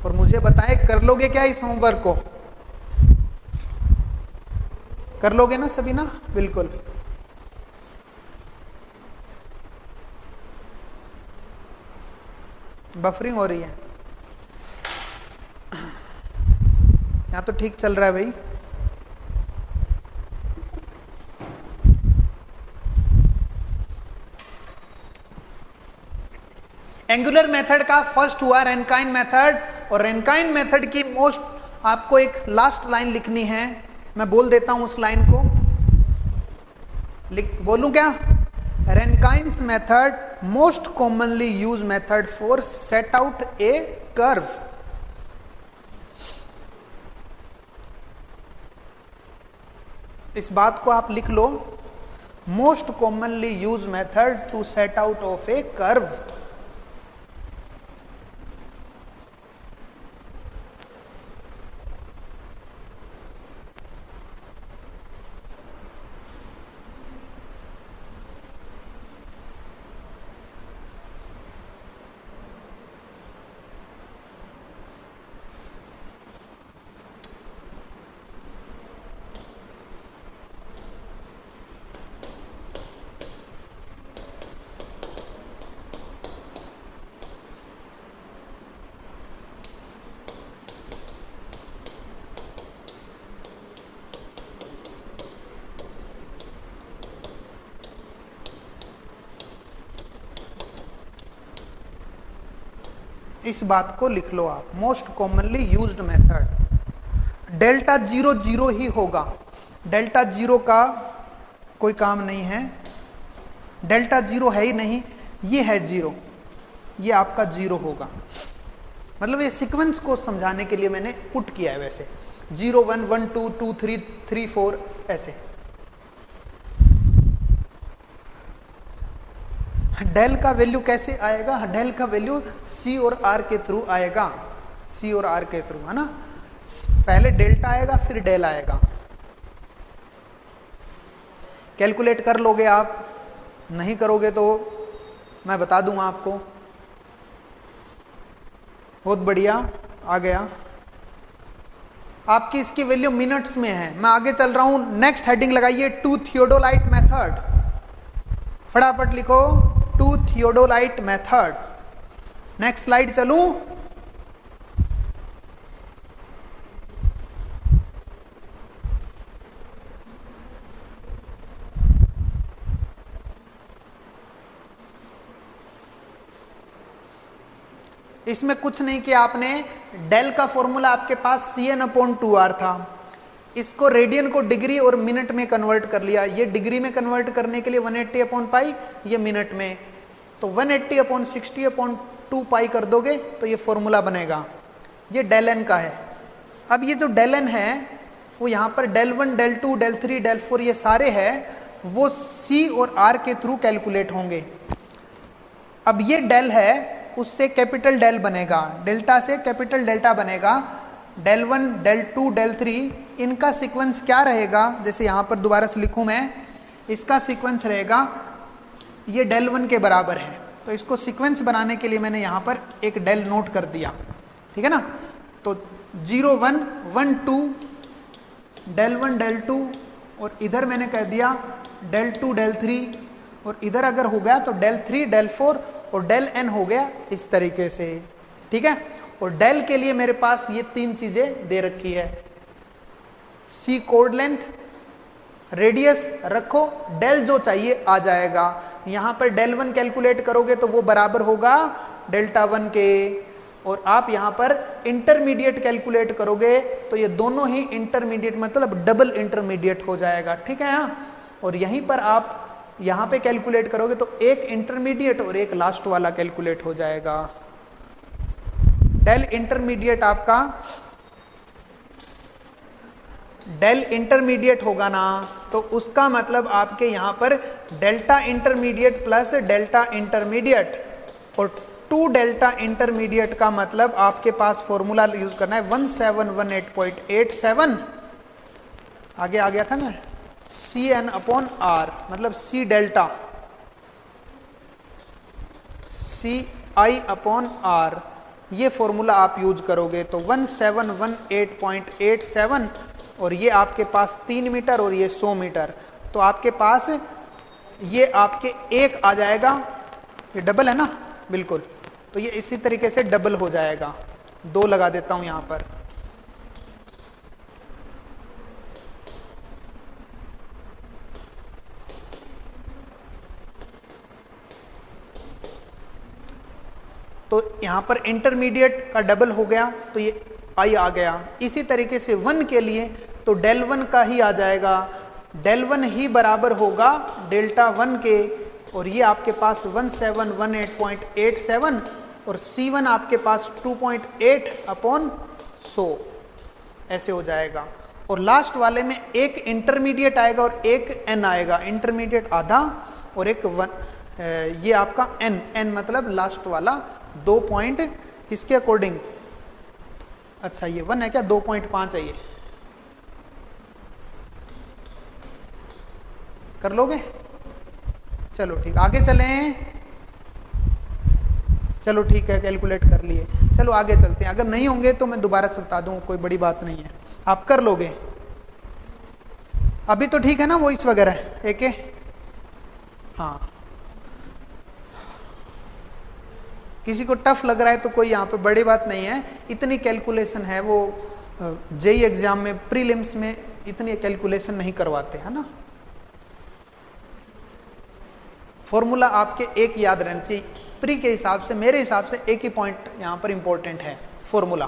और मुझे बताएं कर लोगे क्या इस होमवर्क को, कर लोगे ना सभी ना, बिल्कुल। बफरिंग हो रही है यहां तो ठीक चल रहा है भाई। एंगुलर मेथड का फर्स्ट हुआ रेनकाइन मेथड, और रेनकाइन मेथड की मोस्ट आपको एक लास्ट लाइन लिखनी है, मैं बोल देता हूं उस लाइन को, बोलूं क्या, Rankine's method most commonly use method for set out a curve. इस बात को आप लिख लो, most commonly use method to set out of a curve. इस बात को लिख लो आप, most commonly used method. Delta 0 0 ही होगा, डेल्टा 0 का कोई काम नहीं है, डेल्टा 0 है ही नहीं, ये है 0, ये आपका 0 होगा। मतलब ये सीक्वेंस को समझाने के लिए मैंने पुट किया है, वैसे 0 1 1 2 2 3 3 4 ऐसे। डेल का वैल्यू कैसे आएगा? डेल का वैल्यू सी और आर के थ्रू आएगा, सी और आर के थ्रू, है ना। पहले डेल्टा आएगा फिर डेल आएगा। कैलकुलेट कर लोगे आप, नहीं करोगे तो मैं बता दूंगा आपको। बहुत बढ़िया, आ गया। आपकी इसकी वैल्यू मिनट्स में है। मैं आगे चल रहा हूं, नेक्स्ट हेडिंग लगाइए, 2 थियोडोलाइट मेथड। फटाफट लिखो 2 थियोडोलाइट मेथड। नेक्स्ट स्लाइड चलूं। इसमें कुछ नहीं किया आपने, डेल का फॉर्मूला आपके पास Cn/2r था, इसको रेडियन को डिग्री और मिनट में कन्वर्ट कर लिया। ये डिग्री में कन्वर्ट करने के लिए 180/पाई, ये मिनट में, तो 180/60/2 पाई कर दोगे तो ये फॉर्मूला बनेगा। ये डेल एन का है। अब ये जो डेल एन है वो यहाँ पर डेल 1 डेल 2 डेल 3 डेल 4 ये सारे हैं, वो C और R के थ्रू कैलकुलेट होंगे। अब ये डेल है, उससे कैपिटल डेल बनेगा, डेल्टा से कैपिटल डेल्टा बनेगा। डेल 1 डेल 2 डेल 3, इनका सीक्वेंस क्या रहेगा? जैसे यहां पर दोबारा से लिखूं मैं, इसका सीक्वेंस रहेगा, ये डेल 1 के बराबर है, तो इसको सीक्वेंस बनाने के लिए मैंने यहां पर एक डेल नोट कर दिया, ठीक है ना। तो 0 1 1 2 डेल 1 डेल 2, और इधर मैंने कह दिया डेल 2 डेल 3, और इधर अगर हो गया तो डेल 3 डेल 4 और डेल एन हो गया, इस तरीके से, ठीक है। और डेल के लिए मेरे पास ये 3 चीजें दे रखी है, सी कोड लेंथ, रेडियस रखो, डेल जो चाहिए आ जाएगा। यहां पर डेल 1 कैलकुलेट करोगे तो वो बराबर होगा डेल्टा 1 के, और आप यहां पर इंटरमीडिएट कैलकुलेट करोगे तो ये दोनों ही इंटरमीडिएट मतलब डबल इंटरमीडिएट हो जाएगा, ठीक है। और यहीं पर आप यहां पे कैलकुलेट करोगे तो एक इंटरमीडिएट और एक लास्ट वाला कैलकुलेट हो जाएगा। डेल इंटरमीडिएट आपका, डेल इंटरमीडिएट होगा ना, तो उसका मतलब आपके यहां पर delta intermediate plus delta intermediate, और 2 डेल्टा इंटरमीडिएट का मतलब आपके पास फॉर्मूला यूज करना है 1718.87, आगे आ गया था ना, Cn/r, मतलब C डेल्टा CI/r, ये फॉर्मूला आप यूज करोगे तो 1718.87, और ये आपके पास 3 मीटर और ये 100 मीटर, तो आपके पास ये आपके 1 आ जाएगा। ये डबल है ना, बिल्कुल, तो ये इसी तरीके से डबल हो जाएगा। 2 लगा देता हूं यहां पर। तो यहां पर इंटरमीडिएट का डबल हो गया तो ये आई आ गया। इसी तरीके से 1 के लिए तो डेल 1 का ही आ जाएगा, डेल 1 ही बराबर होगा डेल्टा 1 के, और ये आपके पास 1718.87, और C1 आपके पास 2.8/100 ऐसे हो जाएगा। और लास्ट वाले में एक इंटरमीडिएट आएगा और एक n आएगा, इंटरमीडिएट आधा और एक 1, ये आपका n मतलब लास्ट वाला 2 पॉइंट, किसके अकॉर्डिंग, अच्छा ये 1 है क्या, 2.5 है ये, कर लोगे? चलो ठीक, आगे चलें। चलो ठीक है, कैलकुलेट कर लिए, चलो आगे चलते हैं। अगर नहीं होंगे तो मैं दोबारा से बता दूं, कोई बड़ी बात नहीं है, आप कर लोगे। अभी तो ठीक है ना वॉइस वगैरह एक, हाँ। किसी को टफ लग रहा है तो कोई यहाँ पे बड़ी बात नहीं है, इतनी कैलकुलेशन है, वो जेई एग्जाम में प्रीलिम्स में इतनी कैलकुलेशन नहीं करवाते, है ना। फॉर्मूला आपके एक याद रहना चाहिए, प्री के हिसाब से, मेरे हिसाब से एक ही पॉइंट यहां पर इंपॉर्टेंट है, फॉर्मूला।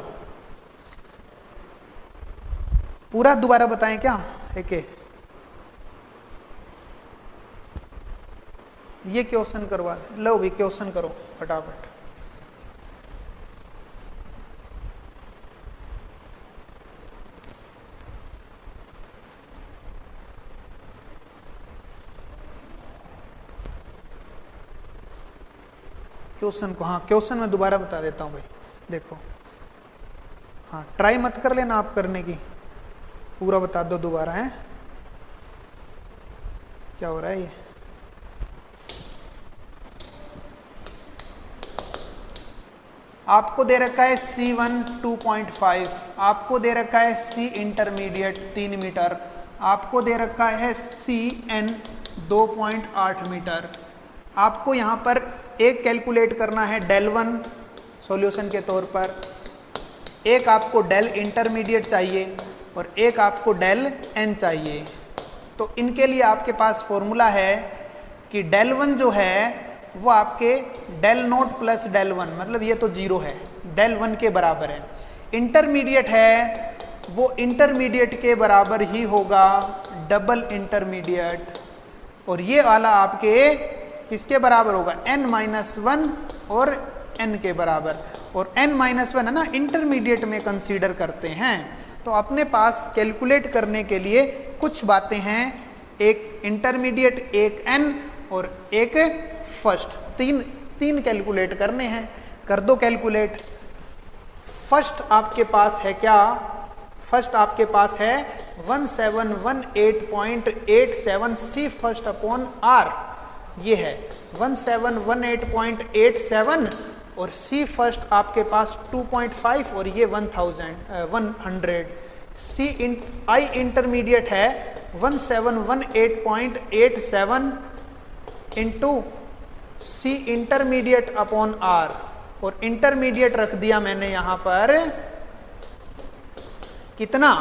पूरा दोबारा बताएं क्या? एक ये क्वेश्चन करवा, लो भी क्वेश्चन करो फटाफट। क्वेश्चन को, हाँ क्वेश्चन मैं दोबारा बता देता हूं भाई, देखो। हाँ ट्राई मत कर लेना आप करने की, पूरा बता दो दोबारा। है क्या हो रहा है ये? आपको दे रखा है C1 2.5, आपको दे रखा है C इंटरमीडिएट 3 मीटर, आपको दे रखा है CN 2.8 मीटर। आपको यहां पर एक कैलकुलेट करना है डेल 1 सॉल्यूशन के तौर पर, एक आपको डेल इंटरमीडिएट चाहिए और एक आपको डेल n चाहिए। तो इनके लिए आपके पास फॉर्मूला है कि डेल 1 जो है वो आपके डेल नोट प्लस डेल 1, मतलब ये तो जीरो है, डेल 1 के बराबर है। इंटरमीडिएट है वो इंटरमीडिएट के बराबर ही होगा डबल इंटरमीडिएट, और ये वाला आपके किसके बराबर होगा? n-1 और n के बराबर, और n-1 है ना इंटरमीडिएट में कंसीडर करते हैं। तो अपने पास कैलकुलेट करने के लिए कुछ बातें हैं, एक इंटरमीडिएट, एक n और एक फर्स्ट, तीन कैलकुलेट करने हैं। कर दो कैलकुलेट। फर्स्ट आपके पास है क्या? फर्स्ट आपके पास है 1718.87 C फर्स्ट अपॉन R, ये है 1718.87 और C फर्स्ट आपके पास 2.5 और ये 100। C I इंटरमीडिएट है 1718.87 into C intermediate upon R, और इंटरमीडिएट रख दिया मैंने यहां पर कितना?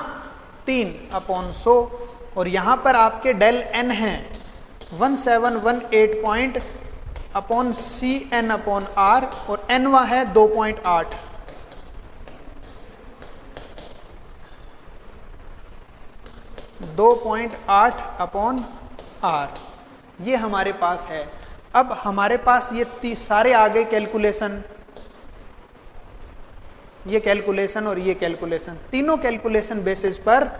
3/100, और यहां पर आपके डेल n है 1718 अपॉन CN अपॉन R, और n है 2.8। अपॉन R, ये हमारे पास है। अब हमारे पास ये सारे आ गए कैलकुलेशन, ये कैलकुलेशन और ये कैलकुलेशन, तीनों कैलकुलेशन बेसिस पर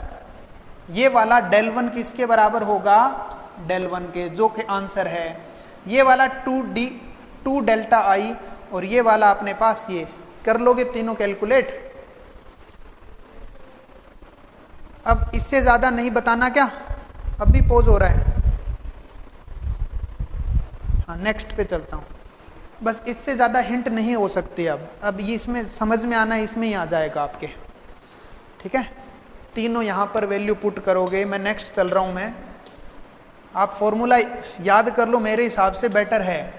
ये वाला डेल 1 किसके बराबर होगा? डेल 1 के, जो कि आंसर है। ये वाला 2 डेल्टा आई और ये वाला अपने पास, ये कर लोगे तीनों कैलकुलेट। अब इससे ज्यादा नहीं बताना क्या? अब भी पॉज हो रहा है। हाँ नेक्स्ट पे चलता हूं, बस इससे ज्यादा हिंट नहीं हो सकती। अब ये इसमें समझ में आना है, इसमें ही आ जाएगा आपके, ठीक है। तीनों यहां पर वैल्यू पुट करोगे। मैं नेक्स्ट चल रहा हूं मैं, आप फॉर्मूला याद कर लो, मेरे हिसाब से बेटर है।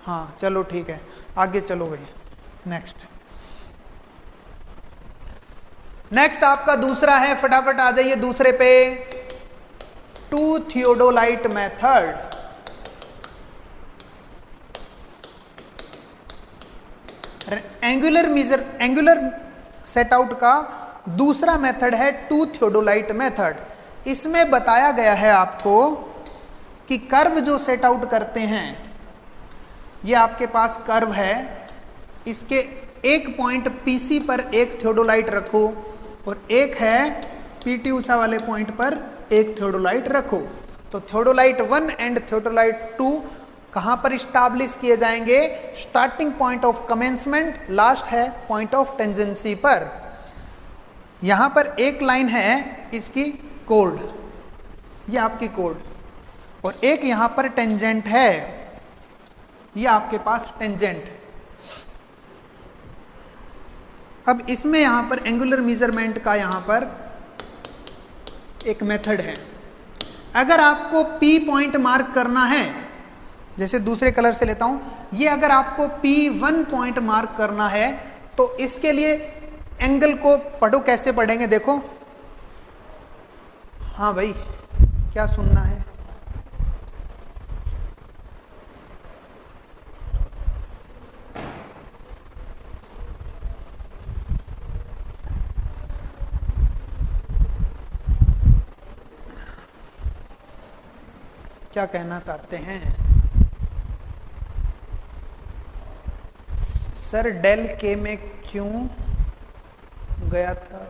हाँ चलो ठीक है, आगे चलो भाई। नेक्स्ट आपका दूसरा है, फटाफट आ जाइए दूसरे पे। 2 theodolite method. Angular set out का दूसरा मेथड है 2 थियोडोलाइट मेथड। इसमें बताया गया है आपको कि कर्व जो सेट आउट करते हैं, ये आपके पास कर्व है, इसके एक पॉइंट PC पर एक थियोडोलाइट रखो और एक है PT उषा वाले पॉइंट पर एक थियोडोलाइट रखो। तो थियोडोलाइट 1 एंड थियोडोलाइट 2 कहां पर स्टैब्लिश किए जाएंगे? Starting point of commencement, last है पॉइंट ऑफ टेंजेंसी पर। यहां पर एक लाइन है इसकी कोड, ये आपकी कोड, और एक यहां पर टेंजेंट है, ये आपके पास टेंजेंट। अब इसमें यहां पर एंगुलर मेजरमेंट का यहां पर एक मेथड है। अगर आपको P पॉइंट मार्क करना है, जैसे दूसरे कलर से लेता हूं, ये अगर आपको P1 पॉइंट मार्क करना है तो इसके लिए एंगल को पढ़ो, कैसे पढ़ेंगे देखो। हाँ भाई क्या सुनना है? क्या कहना चाहते हैं? सर डेल के में क्यों गया था?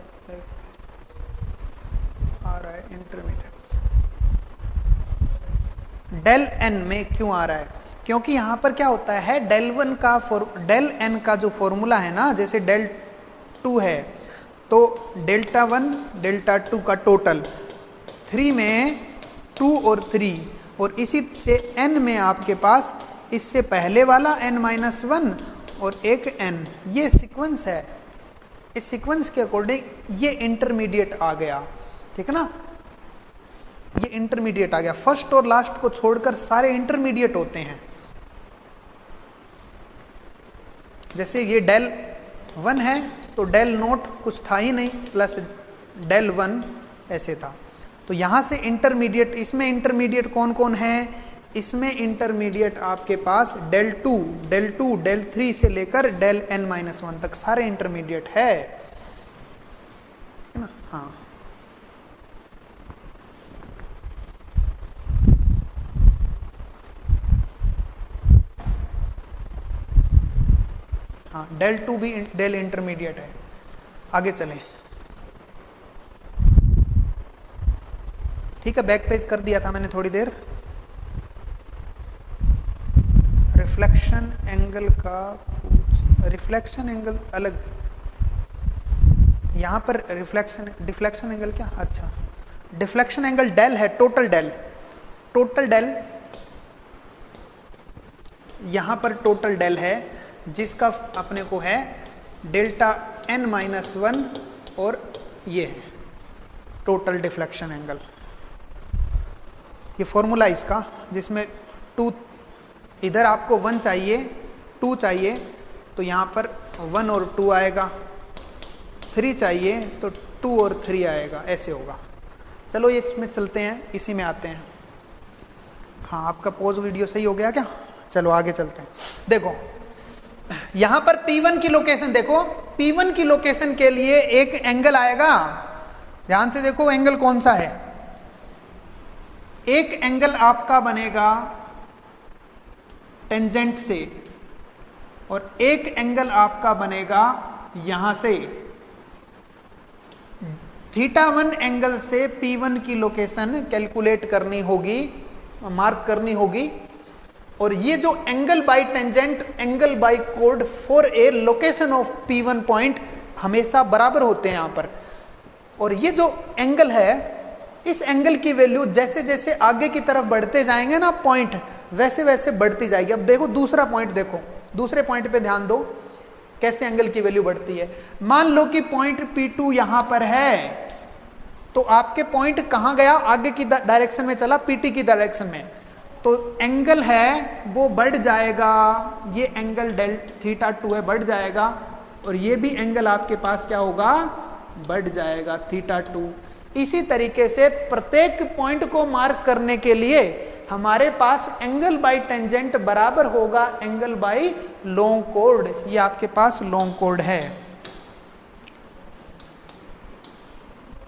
आ रहा है इंटरमीडिएट। डेल एन में क्यों आ रहा है? क्योंकि यहां पर क्या होता है, डेल एन का जो फॉर्मूला है ना, जैसे डेल 2 है तो डेल्टा 1 डेल्टा 2 का टोटल, 3 में 2 और 3, और इसी से n में आपके पास इससे पहले वाला n-1 और एक n, ये सीक्वेंस है। इस सीक्वेंस के अकॉर्डिंग ये इंटरमीडिएट आ गया, ठीक है ना, ये इंटरमीडिएट आ गया। फर्स्ट और लास्ट को छोड़कर सारे इंटरमीडिएट होते हैं। जैसे ये डेल 1 है तो डेल नोट कुछ था ही नहीं, प्लस डेल 1 ऐसे था। तो यहां से इंटरमीडिएट, इसमें इंटरमीडिएट कौन कौन है? इसमें इंटरमीडिएट आपके पास डेल 2, डेल 3 से लेकर डेल n-1 तक सारे इंटरमीडिएट है ना? हाँ, हाँ, डेल 2 भी डेल इंटरमीडिएट है। आगे चलें, ठीक है, बैक पेज कर दिया था मैंने थोड़ी देर। रिफ्लेक्शन एंगल का रिफ्लेक्शन एंगल अलग, यहां पर डिफ्लेक्शन एंगल क्या? अच्छा, डिफ्लेक्शन एंगल डेल है, टोटल डेल यहां पर टोटल डेल है, जिसका अपने को है डेल्टा n-1 और ये है टोटल डिफ्लेक्शन एंगल। ये फॉर्मूला इसका, जिसमें 2, इधर आपको 1 चाहिए, 2 चाहिए तो यहां पर 1 और 2 आएगा, 3 चाहिए तो 2 और 3 आएगा, ऐसे होगा। चलो ये इसमें चलते हैं, इसी में आते हैं। हाँ, आपका पोज वीडियो सही हो गया क्या? चलो आगे चलते हैं। देखो यहां पर P1 की लोकेशन देखो, P1 की लोकेशन के लिए एक एंगल आएगा, ध्यान से देखो एंगल कौन सा है। एक एंगल आपका बनेगा टेंजेंट से और एक एंगल आपका बनेगा यहां से। θ1 एंगल से P1 की लोकेशन कैलकुलेट करनी होगी, मार्क करनी होगी, और ये जो angle by tangent, angle by code for a location of P1 point हमेशा बराबर होते हैं यहां पर। और ये जो एंगल है, इस एंगल की वैल्यू जैसे जैसे आगे की तरफ बढ़ते जाएंगे ना पॉइंट, वैसे वैसे बढ़ती जाएगी। अब देखो दूसरा पॉइंट, देखो दूसरे पॉइंट पे ध्यान दो कैसे एंगल की वैल्यू बढ़ती है। मान लो कि पॉइंट P2 यहां पर है, तो आपके पॉइंट कहां गया? आगे की डायरेक्शन में चला, PT की डायरेक्शन में, तो एंगल है वो बढ़ जाएगा। ये एंगल डेल θ2 है, बढ़ जाएगा, और ये भी एंगल आपके पास क्या होगा? बढ़ जाएगा, θ2। इसी तरीके से प्रत्येक पॉइंट को मार्क करने के लिए हमारे पास एंगल बाय टेंजेंट बराबर होगा एंगल बाय लॉन्ग कोड। ये आपके पास लॉन्ग कोड है,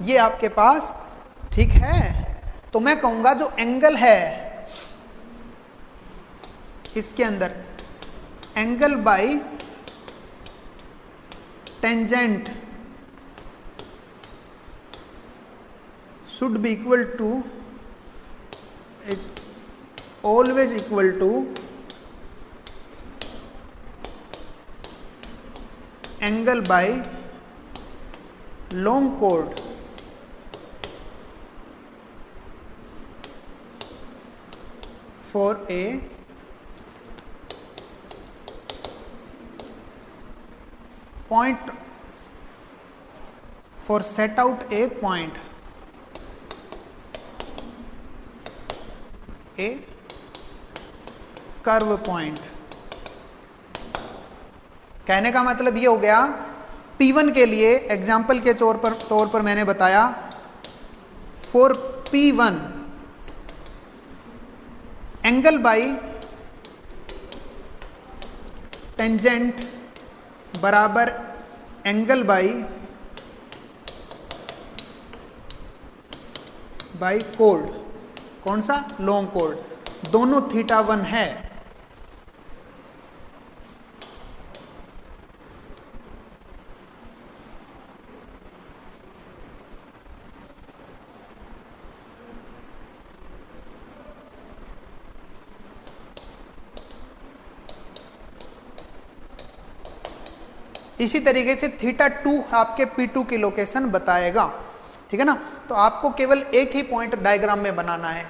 ये आपके पास, ठीक है। तो मैं कहूंगा जो एंगल है इसके अंदर, angle by tangent should be equal to, is always equal to angle by long chord for a point, for set out a point, A curve point. कहने का मतलब ये हो गया, P1 के लिए एग्जाम्पल के तौर पर मैंने बताया, for P1 angle by tangent बराबर एंगल बाय कोड। कौन सा? Long code. दोनों थीटा 1 है। इसी तरीके से थीटा 2 आपके P2 की लोकेशन बताएगा, ठीक है ना। तो आपको केवल एक ही पॉइंट डायग्राम में बनाना है।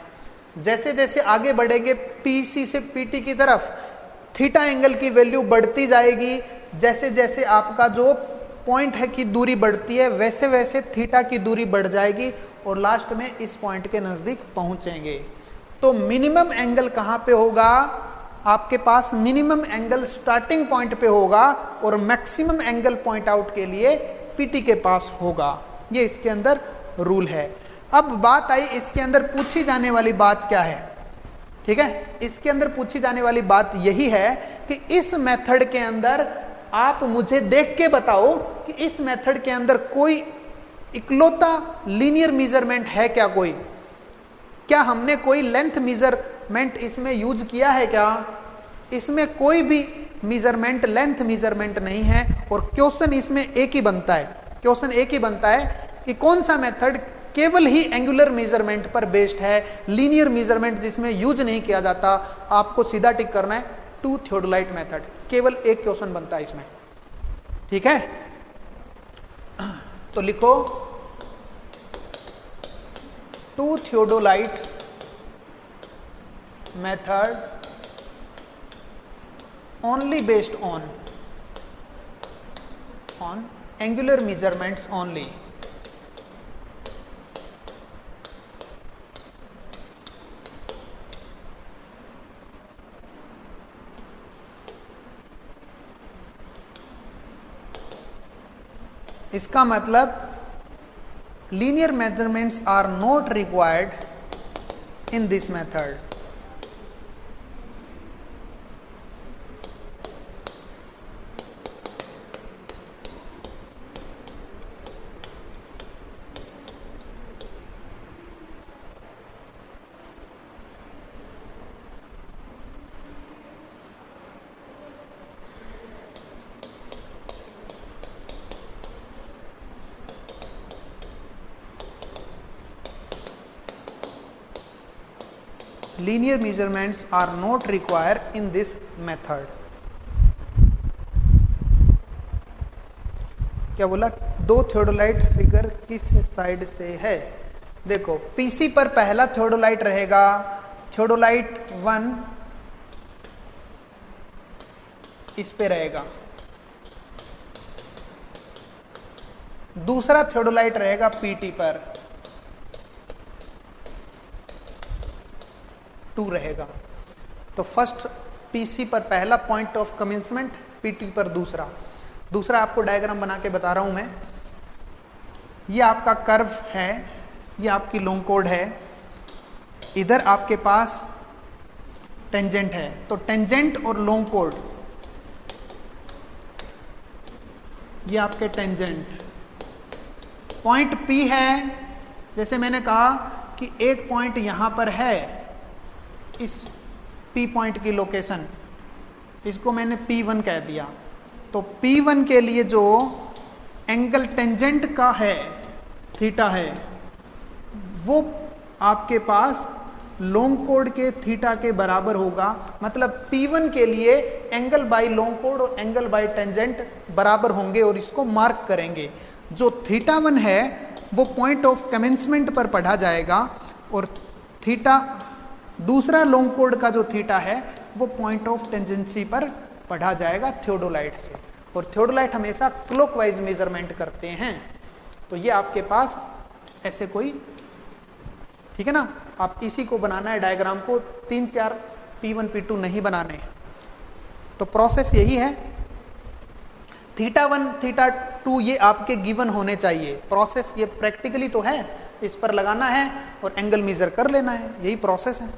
जैसे जैसे आगे बढ़ेंगे PC से PT की तरफ, थीटा एंगल की वैल्यू बढ़ती जाएगी। जैसे जैसे आपका जो पॉइंट है की दूरी बढ़ती है, वैसे वैसे थीटा की दूरी बढ़ जाएगी और लास्ट में इस पॉइंट के नजदीक पहुंचेंगे। तो मिनिमम एंगल कहां पे होगा? आपके पास मिनिमम एंगल स्टार्टिंग पॉइंट पे होगा और मैक्सिमम एंगल पॉइंट आउट के लिए पीटी के पास होगा। ये इसके अंदर रूल है। अब बात आई, इसके अंदर पूछी जाने वाली बात क्या है? ठीक है, इसके अंदर पूछी जाने वाली बात यही है कि इस मेथड के अंदर आप मुझे देख के बताओ कि इस मेथड के अंदर कोई इकलौता लीनियर मेजरमेंट है क्या? कोई क्या हमने कोई लेंथ मेजरमेंट इसमें यूज किया है क्या? इसमें कोई भी मेजरमेंट लेंथ मेजरमेंट नहीं है और क्वेश्चन इसमें एक ही बनता है। क्वेश्चन एक ही बनता है कि कौन सा मेथड केवल ही एंगुलर मेजरमेंट पर बेस्ड है, लीनियर मेजरमेंट जिसमें यूज नहीं किया जाता। आपको सीधा टिक करना है टू थियोडोलाइट मेथड। केवल एक क्वेश्चन बनता है इसमें, ठीक है। तो लिखो two theodolite method only based on angular measurements only. इसका मतलब linear measurements are not required in this method. Linear measurements are not required in this method. क्या बोला? दो थियोडोलाइट फिगर किस साइड से है? देखो पीसी पर पहला थियोडोलाइट रहेगा, थियोडोलाइट 1 इस पे रहेगा, दूसरा थियोडोलाइट रहेगा पीटी पर 2 रहेगा। तो फर्स्ट पीसी पर पहला पॉइंट ऑफ कमेंसमेंट, पीटी पर दूसरा आपको डायग्राम बना के बता रहा हूं मैं। ये आपका कर्व है, ये आपकी लॉन्ग कोड है, इधर आपके पास टेंजेंट है। तो टेंजेंट और लॉन्ग कोड, ये आपके टेंजेंट पॉइंट P है। जैसे मैंने कहा कि एक पॉइंट यहां पर है, इस P पॉइंट की लोकेशन, इसको मैंने P1 कह दिया। तो P1 के लिए जो एंगल टेंजेंट का है, थीटा है, वो आपके पास लॉन्ग कोड के थीटा के बराबर होगा। मतलब P1 के लिए एंगल बाय लॉन्ग कोड और एंगल बाय टेंजेंट बराबर होंगे और इसको मार्क करेंगे। जो थीटा 1 है वो पॉइंट ऑफ कमेंसमेंट पर पढ़ा जाएगा और थीटा दूसरा लॉन्ग कोड का जो थीटा है वो पॉइंट ऑफ टेंजेंसी पर पढ़ा जाएगा थियोडोलाइट से। और थियोडोलाइट हमेशा क्लॉकवाइज मेजरमेंट करते हैं। तो ये आपके पास ऐसे कोई, ठीक है ना, आप इसी को बनाना है डायग्राम को, 3-4 P1 P2 नहीं बनाने। तो प्रोसेस यही है, थीटा 1 थीटा 2 ये आपके गिवन होने चाहिए। प्रोसेस ये प्रैक्टिकली तो है, इस पर लगाना है और एंगल मेजर कर लेना है, यही प्रोसेस है।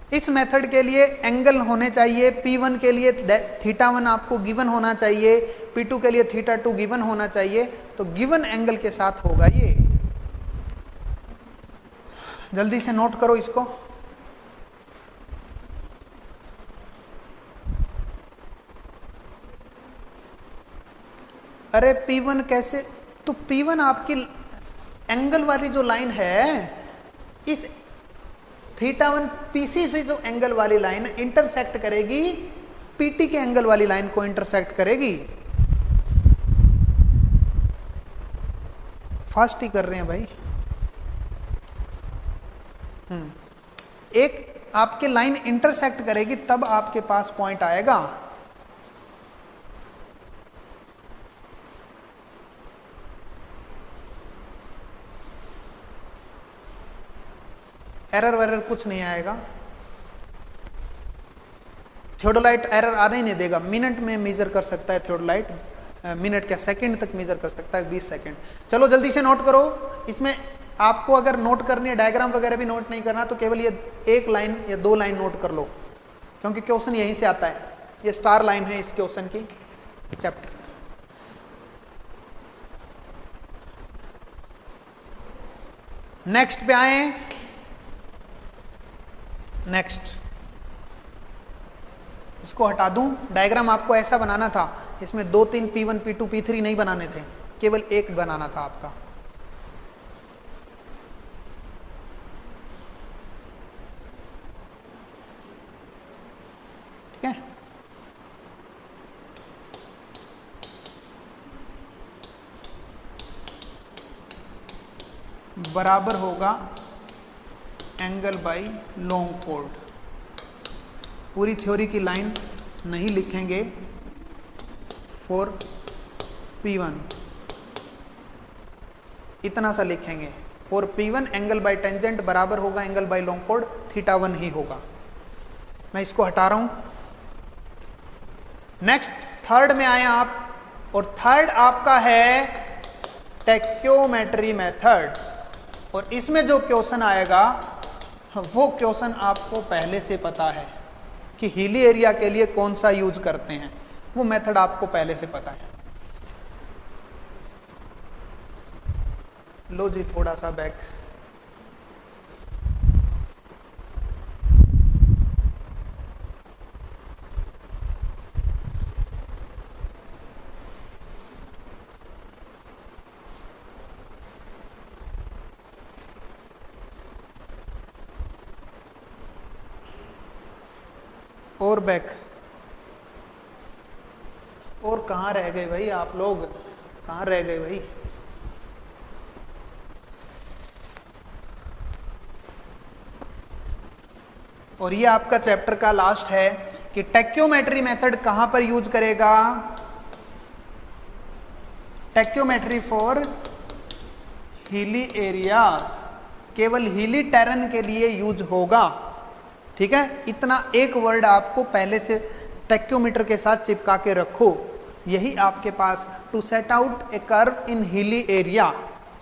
इस मेथड के लिए एंगल होने चाहिए, P1 के लिए θ1 आपको गिवन होना चाहिए, P2 के लिए θ2 गिवन होना चाहिए, तो गिवन एंगल के साथ होगा ये। जल्दी से नोट करो इसको। अरे P1 कैसे, तो P1 आपकी एंगल वाली जो लाइन है, इस θ1 PC से जो एंगल वाली लाइन इंटरसेक्ट करेगी, PT के एंगल वाली लाइन को इंटरसेक्ट करेगी। फास्ट ही कर रहे हैं भाई। एक आपके लाइन इंटरसेक्ट करेगी तब आपके पास पॉइंट आएगा। एरर वेरर कुछ नहीं आएगा, थियोडोलाइट एरर आने ही नहीं देगा। मिनट में मेजर कर सकता है थियोडोलाइट, मिनट क्या सेकंड तक मेजर कर सकता है, 20 सेकंड। चलो जल्दी से नोट करो। इसमें आपको अगर नोट करनी है, डायग्राम वगैरह भी नोट नहीं करना, तो केवल ये एक लाइन या दो लाइन नोट कर लो, क्योंकि क्वेश्चन यहीं से आता है। ये स्टार लाइन है इस क्वेश्चन की चैप्टर। नेक्स्ट पे आए। नेक्स्ट इसको हटा दूं। डायग्राम आपको ऐसा बनाना था, इसमें 2 3 P1 P2 P3 नहीं बनाने थे, केवल एक बनाना था आपका। ठीक है, बराबर होगा एंगल बाय लॉन्ग कोड। पूरी थ्योरी की लाइन नहीं लिखेंगे फॉर P1, इतना सा लिखेंगे। For P1 angle by tangent बराबर होगा एंगल बाय लॉन्ग कोड θ1 ही होगा। मैं इसको हटा रहा हूं। नेक्स्ट थर्ड में आए आप, और थर्ड आपका है टेक्योमेट्री मेथड। और इसमें जो क्वेश्चन आएगा वो क्वेश्चन आपको पहले से पता है कि हीली एरिया के लिए कौन सा यूज करते हैं, वो मेथड आपको पहले से पता है। लो जी थोड़ा सा बैक। और बैक। और कहां रह गए भाई आप लोग, कहां रह गए भाई? और ये आपका चैप्टर का लास्ट है कि टेक्योमेट्री मेथड कहां पर यूज करेगा। टेक्योमेट्री फॉर हीली एरिया, केवल हीली टेरन के लिए यूज होगा। ठीक है, इतना एक वर्ड आपको पहले से टेक्योमीटर के साथ चिपका के रखो। यही आपके पास to set out a curve in hilly area,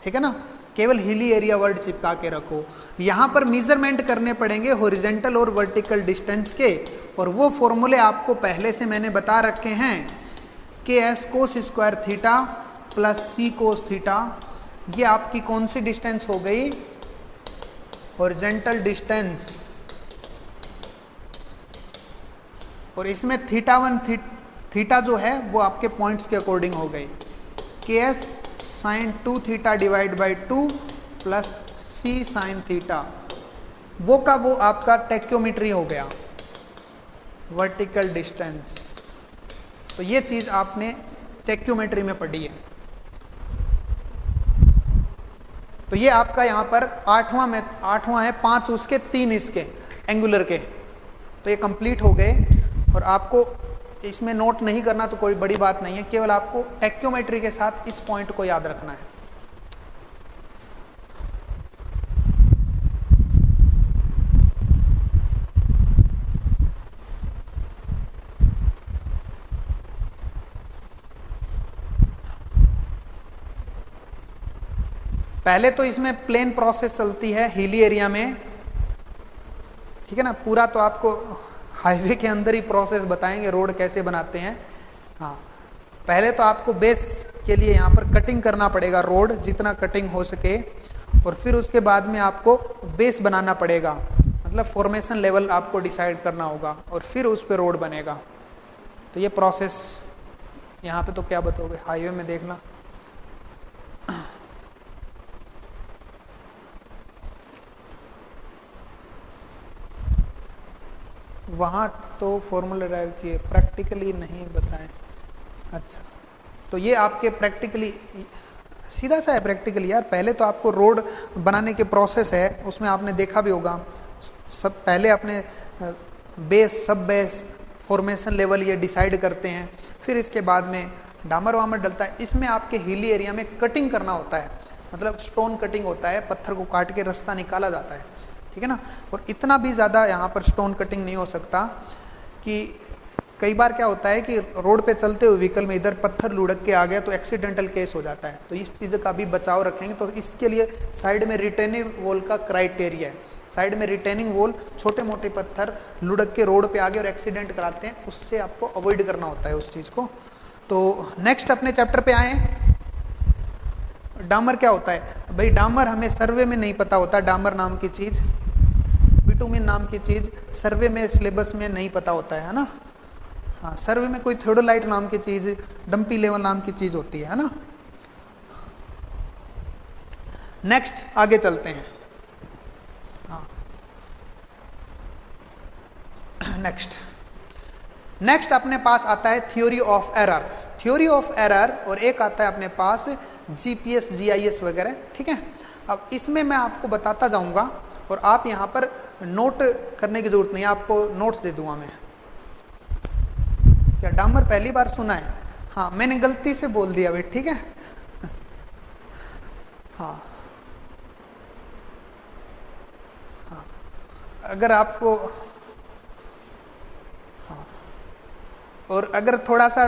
ठीक है ना, केवल हीली एरिया वर्ड चिपका के रखो। यहां पर मेजरमेंट करने पड़ेंगे हॉरिजॉन्टल और वर्टिकल डिस्टेंस के, और वो फॉर्मूले आपको पहले से मैंने बता रखे हैं। KS cos square theta plus C cos theta, ये आपकी कौन सी डिस्टेंस हो गई? Horizontal distance. और इसमें θ1 थीटा जो है वो आपके पॉइंट्स के अकॉर्डिंग हो गई। KS sin 2 theta divide by 2 plus C sin theta, वो का वो आपका टेक्योमेट्री हो गया, वर्टिकल डिस्टेंस। तो ये चीज आपने टेक्योमेट्री में पढ़ी है। तो ये आपका यहां पर आठवां है, 5 उसके 3 इसके एंगुलर के, तो ये कंप्लीट हो गए। और आपको इसमें नोट नहीं करना तो कोई बड़ी बात नहीं है, केवल आपको टेक्योमेट्री के साथ इस पॉइंट को याद रखना है। पहले तो इसमें प्लेन प्रोसेस चलती है हीली एरिया में, ठीक है ना। पूरा तो आपको हाईवे के अंदर ही प्रोसेस बताएंगे रोड कैसे बनाते हैं। हाँ, पहले तो आपको बेस के लिए यहाँ पर कटिंग करना पड़ेगा रोड, जितना कटिंग हो सके, और फिर उसके बाद में आपको बेस बनाना पड़ेगा, मतलब फॉर्मेशन लेवल आपको डिसाइड करना होगा, और फिर उस पर रोड बनेगा। तो ये प्रोसेस यहाँ पे तो क्या बताओगे, हाईवे में देखना। वहाँ तो फॉर्मूला ड्राइव किए, प्रैक्टिकली नहीं बताएं। अच्छा, तो ये आपके प्रैक्टिकली सीधा सा है प्रैक्टिकली यार। पहले तो आपको रोड बनाने के प्रोसेस है, उसमें आपने देखा भी होगा, सब पहले अपने बेस, सब बेस, फॉर्मेशन लेवल ये डिसाइड करते हैं, फिर इसके बाद में डामर वामर डलता है। इसमें आपके हिली एरिया में कटिंग करना होता है, मतलब स्टोन कटिंग होता है, पत्थर को काट के रास्ता निकाला जाता है, ठीक है ना। और इतना भी ज्यादा यहाँ पर स्टोन कटिंग नहीं हो सकता कि कई बार क्या होता है कि रोड पे चलते हुए व्हीकल में इधर पत्थर लुढ़क के आ गया तो एक्सीडेंटल केस हो जाता है। तो इस चीज का भी बचाव रखेंगे। तो इसके लिए साइड में रिटेनिंग वॉल का क्राइटेरिया है। साइड में रिटेनिंग वॉल, छोटे मोटे पत्थर लुढ़क के रोड पे आ गए और एक्सीडेंट कराते हैं, उससे आपको अवॉइड करना होता है उस चीज को। तो नेक्स्ट अपने चैप्टर पे आए। डामर क्या होता है भाई? डामर हमें सर्वे में नहीं पता होता, डामर नाम की चीज, बिटुमिन नाम की चीज सर्वे में, सिलेबस में नहीं पता होता है ना। हाँ, सर्वे में कोई थियोडोलाइट नाम की चीज, डंपी लेवल नाम की चीज होती है ना। नेक्स्ट आगे चलते हैं। हाँ, नेक्स्ट अपने पास आता है theory of error. Theory of error और एक आता है अपने पास जीपीएस, जीआईएस वगैरह, ठीक है। अब इसमें मैं आपको बताता जाऊंगा और आप यहां पर नोट करने की जरूरत नहीं है, आपको नोट्स दे दूंगा मैं। क्या डामर पहली बार सुना है? हाँ, मैंने गलती से बोल दिया भाई, ठीक है। हाँ हाँ, अगर आपको, हाँ, और अगर थोड़ा सा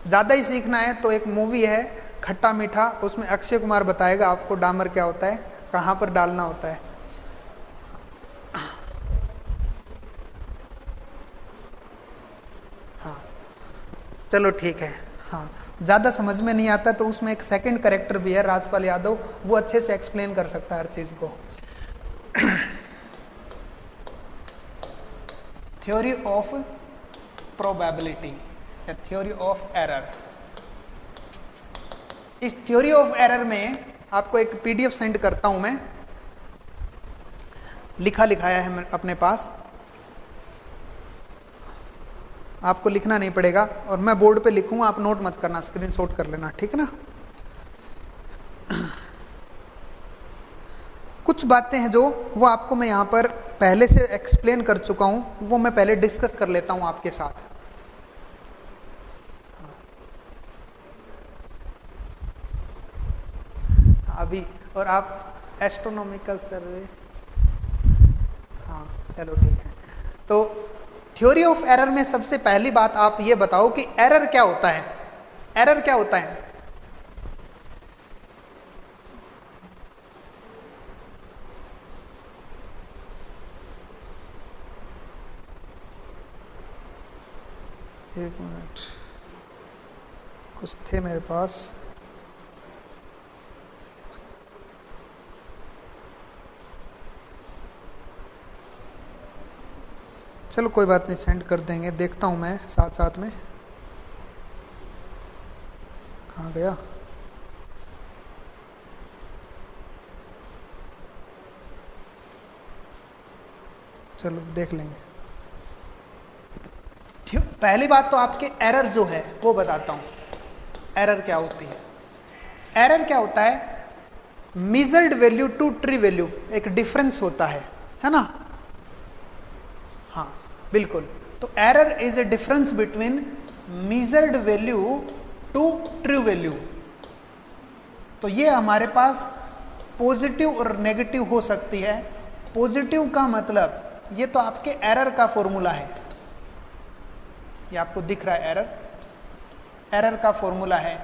ज्यादा ही सीखना है तो एक मूवी है खट्टा मीठा, उसमें अक्षय कुमार बताएगा आपको डामर क्या होता है, कहां पर डालना होता है। हाँ चलो ठीक है। हाँ, ज्यादा समझ में नहीं आता तो उसमें एक सेकंड कैरेक्टर भी है राजपाल यादव, वो अच्छे से एक्सप्लेन कर सकता है हर चीज को। थ्योरी ऑफ प्रोबेबिलिटी या थ्योरी ऑफ एरर। इस थ्योरी ऑफ एरर में आपको एक पीडीएफ सेंड करता हूं मैं, लिखा लिखाया है अपने पास, आपको लिखना नहीं पड़ेगा और मैं बोर्ड पे लिखूंगा, आप नोट मत करना, स्क्रीनशॉट कर लेना, ठीक है ना। कुछ बातें हैं जो वो आपको मैं यहां पर पहले से एक्सप्लेन कर चुका हूं, वो मैं पहले डिस्कस कर लेता हूं आपके साथ। अभी और आप एस्ट्रोनॉमिकल सर्वे, हाँ चलो ठीक है। तो थ्योरी ऑफ एरर में सबसे पहली बात आप ये बताओ कि एरर क्या होता है। एरर क्या होता है? एक मिनट, कुछ थे मेरे पास, चलो कोई बात नहीं, सेंड कर देंगे, देखता हूं मैं साथ साथ में। कहाँ गया? चलो देख लेंगे। पहली बात तो आपके एरर जो है वो बताता हूं। एरर क्या होती है? एरर क्या होता है? Measured value to true value, एक डिफरेंस होता है ना। हाँ बिल्कुल। तो error is a difference between measured value to true value. तो ये हमारे पास पॉजिटिव और नेगेटिव हो सकती है। पॉजिटिव का मतलब, ये तो आपके एरर का फॉर्मूला है, ये आपको दिख रहा है, एरर का फॉर्मूला है।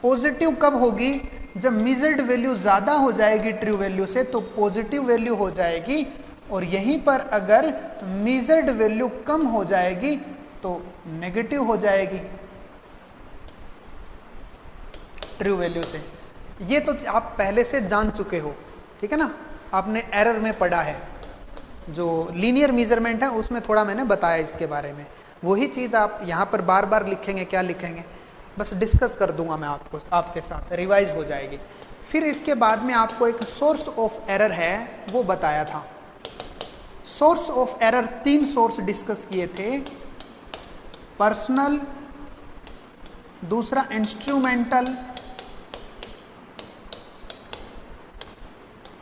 पॉजिटिव कब होगी? जब मेजर्ड वैल्यू ज्यादा हो जाएगी ट्रू वैल्यू से, तो पॉजिटिव वैल्यू हो जाएगी। और यहीं पर अगर मेजर्ड वैल्यू कम हो जाएगी तो नेगेटिव हो जाएगी ट्रू वैल्यू से। ये तो आप पहले से जान चुके हो, ठीक है ना, आपने एरर में पढ़ा है। जो लीनियर मेजरमेंट है उसमें थोड़ा मैंने बताया इसके बारे में। वही चीज आप यहाँ पर बार बार लिखेंगे, क्या लिखेंगे, बस डिस्कस कर दूंगा मैं आपको, आपके साथ रिवाइज हो जाएगी। फिर इसके बाद में आपको एक सोर्स ऑफ एरर है वो बताया था। Source of error 3 source discuss किए थे, पर्सनल, दूसरा इंस्ट्रूमेंटल,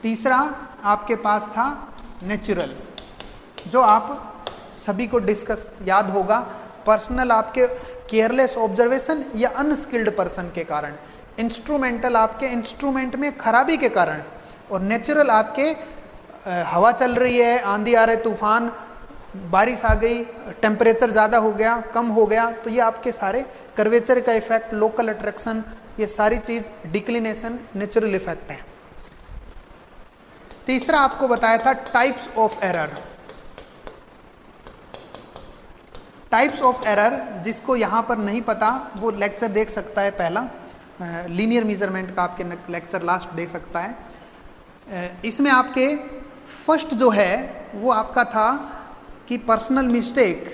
तीसरा आपके पास था नेचुरल, जो आप सभी को डिस्कस याद होगा। पर्सनल आपके केयरलेस ऑब्जर्वेशन या अनस्किल्ड पर्सन के कारण, इंस्ट्रूमेंटल आपके इंस्ट्रूमेंट में खराबी के कारण, और नेचुरल आपके हवा चल रही है, आंधी आ रही, तूफान, बारिश आ गई, टेम्परेचर ज़्यादा हो गया, कम हो गया, तो ये आपके सारे कर्वेचर का इफेक्ट, लोकल अट्रैक्शन, ये सारी चीज डिक्लिनेशन नेचुरल इफेक्ट है। तीसरा आपको बताया था types of error. Types of error जिसको यहां पर नहीं पता वो लेक्चर देख सकता है, पहला लीनियर मेजरमेंट का आपके लेक्चर लास्ट देख सकता है। इसमें आपके फर्स्ट जो है वो आपका था कि पर्सनल मिस्टेक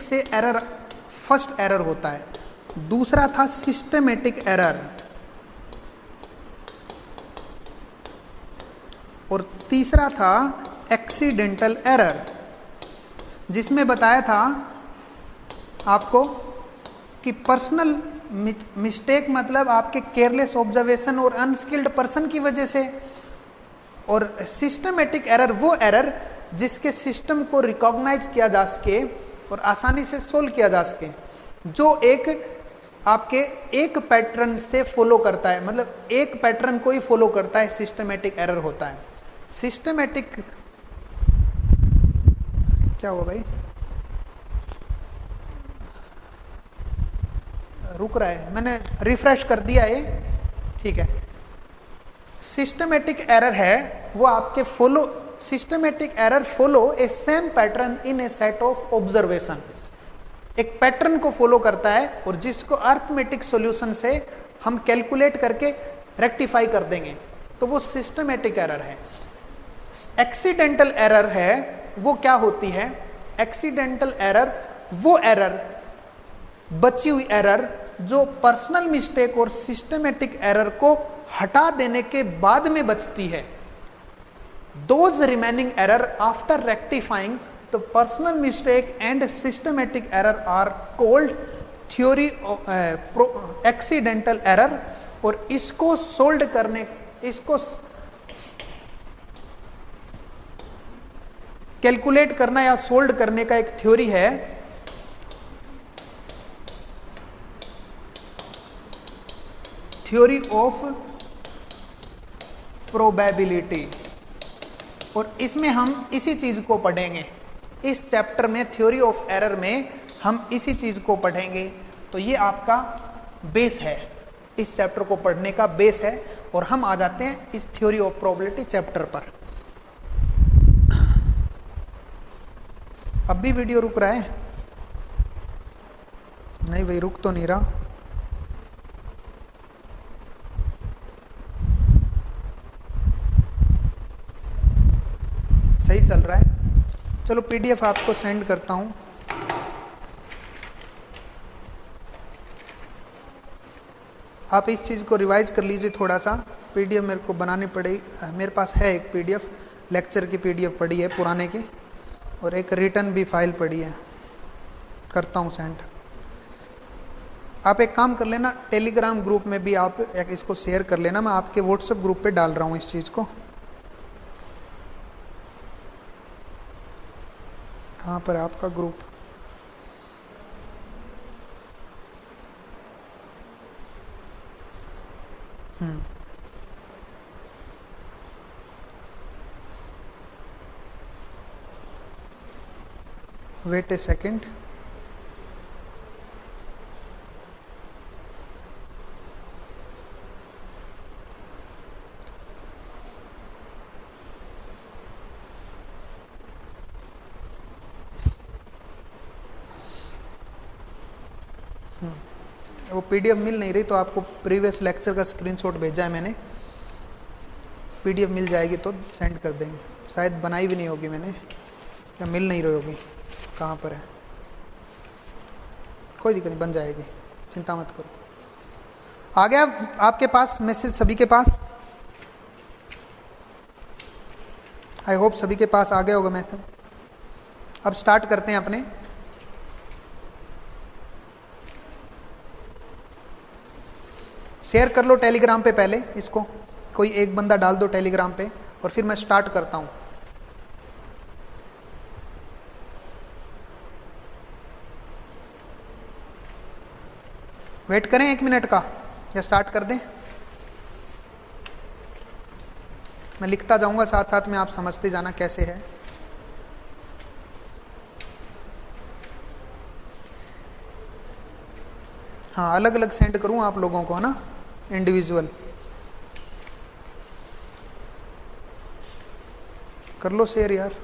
से एरर, फर्स्ट एरर होता है। दूसरा था सिस्टमेटिक एरर, और तीसरा था एक्सीडेंटल एरर, जिसमें बताया था आपको कि पर्सनल मिस्टेक मतलब आपके केयरलेस ऑब्जर्वेशन और अनस्किल्ड पर्सन की वजह से, और सिस्टमेटिक एरर वो एरर जिसके सिस्टम को रिकॉग्नाइज किया जा सके और आसानी से सोल्व किया जा सके, जो एक आपके एक पैटर्न से फॉलो करता है, मतलब एक पैटर्न को ही फॉलो करता है, सिस्टमेटिक एरर होता है। सिस्टमेटिक क्या हुआ भाई, रुक रहा है, मैंने रिफ्रेश कर दिया ये, ठीक है। सिस्टमेटिक एरर है वो आपके follow, systematic error follow A same pattern in A set of observation, एक पैटर्न को फॉलो करता है और जिसको अर्थमेटिक सॉल्यूशन से हम कैलकुलेट करके रेक्टिफाई कर देंगे, तो वो सिस्टमेटिक एरर है। एक्सीडेंटल एरर है वो क्या होती है, एक्सीडेंटल एरर वो एरर, बची हुई एरर जो पर्सनल मिस्टेक और सिस्टमेटिक एरर को हटा देने के बाद में बचती है। Those remaining error after rectifying the personal mistake and systematic error are called theory accidental error, और इसको सोल्व करने, इसको कैलकुलेट करना या सोल्व करने का एक थ्योरी है थ्योरी ऑफ प्रोबेबिलिटी, और इसमें हम इसी चीज को पढ़ेंगे इस चैप्टर में। थ्योरी ऑफ एरर में हम इसी चीज को पढ़ेंगे, तो ये आपका बेस है, इस चैप्टर को पढ़ने का बेस है। और हम आ जाते हैं इस थ्योरी ऑफ प्रोबेबिलिटी चैप्टर पर। अब भी वीडियो रुक रहा है? नहीं भाई, रुक तो नहीं रहा। सही चल रहा है। चलो पीडीएफ आपको सेंड करता हूं। आप इस चीज को रिवाइज कर लीजिए थोड़ा सा। पीडीएफ मेरे को बनानी पड़ेगी, मेरे पास है एक पीडीएफ, लेक्चर की पीडीएफ पड़ी है पुराने की, और एक रिटर्न भी फाइल पड़ी है, करता हूँ सेंड। आप एक काम कर लेना, टेलीग्राम ग्रुप में भी आप इसको शेयर कर लेना, मैं आपके व्हाट्सएप ग्रुप पे डाल रहा हूँ इस चीज को। कहाँ पर है आपका ग्रुप? वेट ए सेकेंड। वो पीडीएफ मिल नहीं रही, तो आपको प्रीवियस लेक्चर का स्क्रीनशॉट भेजा है मैंने, पीडीएफ मिल जाएगी तो सेंड कर देंगे। शायद बनाई भी नहीं होगी मैंने, या मिल नहीं रही होगी, कहाँ पर है, कोई दिक्कत नहीं, बन जाएगी, चिंता मत करो। आ गया आपके पास मैसेज सभी के पास? आई होप सभी के पास आ गया होगा मैसेज। अब स्टार्ट करते हैं अपने। शेयर कर लो टेलीग्राम पे पहले इसको, कोई एक बंदा डाल दो टेलीग्राम पे, और फिर मैं स्टार्ट करता हूं। वेट करें 1 मिनट का या स्टार्ट कर दें? मैं लिखता जाऊंगा साथ साथ में, आप समझते जाना कैसे है। हाँ, अलग अलग सेंड करूं आप लोगों को ना, इंडिविजुअल कर लो शेयर यार।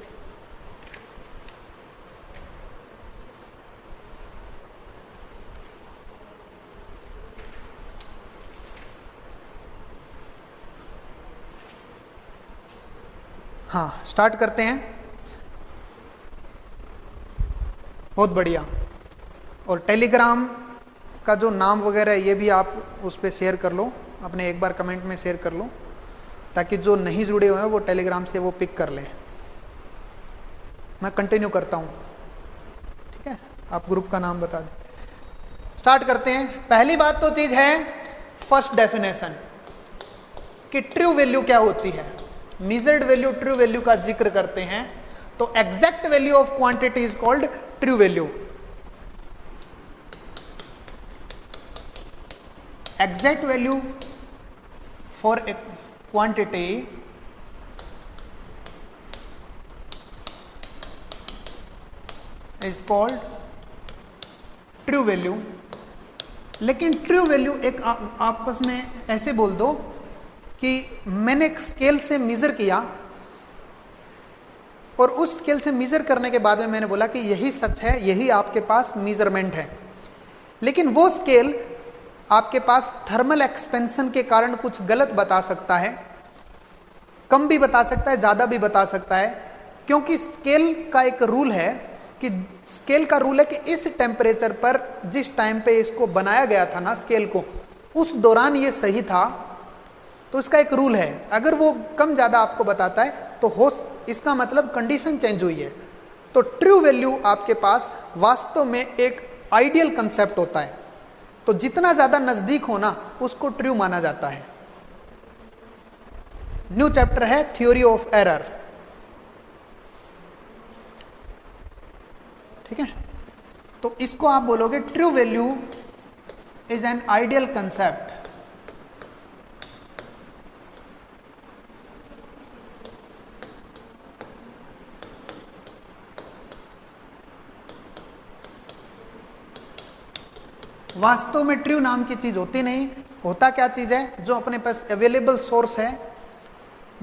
हाँ, स्टार्ट करते हैं। बहुत बढ़िया। और टेलीग्राम का जो नाम वगैरह ये भी आप उस पर शेयर कर लो, अपने एक बार कमेंट में शेयर कर लो, ताकि जो नहीं जुड़े हुए हैं वो टेलीग्राम से वो पिक कर लें। मैं कंटिन्यू करता हूं, ठीक है? आप ग्रुप का नाम बता दें। स्टार्ट करते हैं। पहली बात तो चीज है फर्स्ट डेफिनेशन कि ट्रू वैल्यू क्या होती है। मेजर्ड वैल्यू, ट्रू वैल्यू का जिक्र करते हैं तो exact value of quantity is called true value. Exact value for a quantity is called true value। लेकिन ट्रू वैल्यू एक आपस में ऐसे बोल दो कि मैंने एक स्केल से मेजर किया और उस स्केल से मेजर करने के बाद में मैंने बोला कि यही सच है, यही आपके पास मेजरमेंट है। लेकिन वो स्केल आपके पास थर्मल एक्सपेंशन के कारण कुछ गलत बता सकता है, कम भी बता सकता है, ज्यादा भी बता सकता है, क्योंकि स्केल का एक रूल है कि स्केल का रूल है कि इस टेम्परेचर पर जिस टाइम पे इसको बनाया गया था ना स्केल को, उस दौरान ये सही था। तो इसका एक रूल है, अगर वो कम ज्यादा आपको बताता है तो हो, इसका मतलब कंडीशन चेंज हुई है। तो ट्रू वैल्यू आपके पास वास्तव में एक आइडियल कंसेप्ट होता है, तो जितना ज्यादा नजदीक होना उसको ट्रू माना जाता है। न्यू चैप्टर है थ्योरी ऑफ एरर, ठीक है? तो इसको आप बोलोगे true value is an ideal concept वास्तव में ट्रू नाम की चीज होती नहीं। होता क्या चीज है, जो अपने पास अवेलेबल सोर्स है,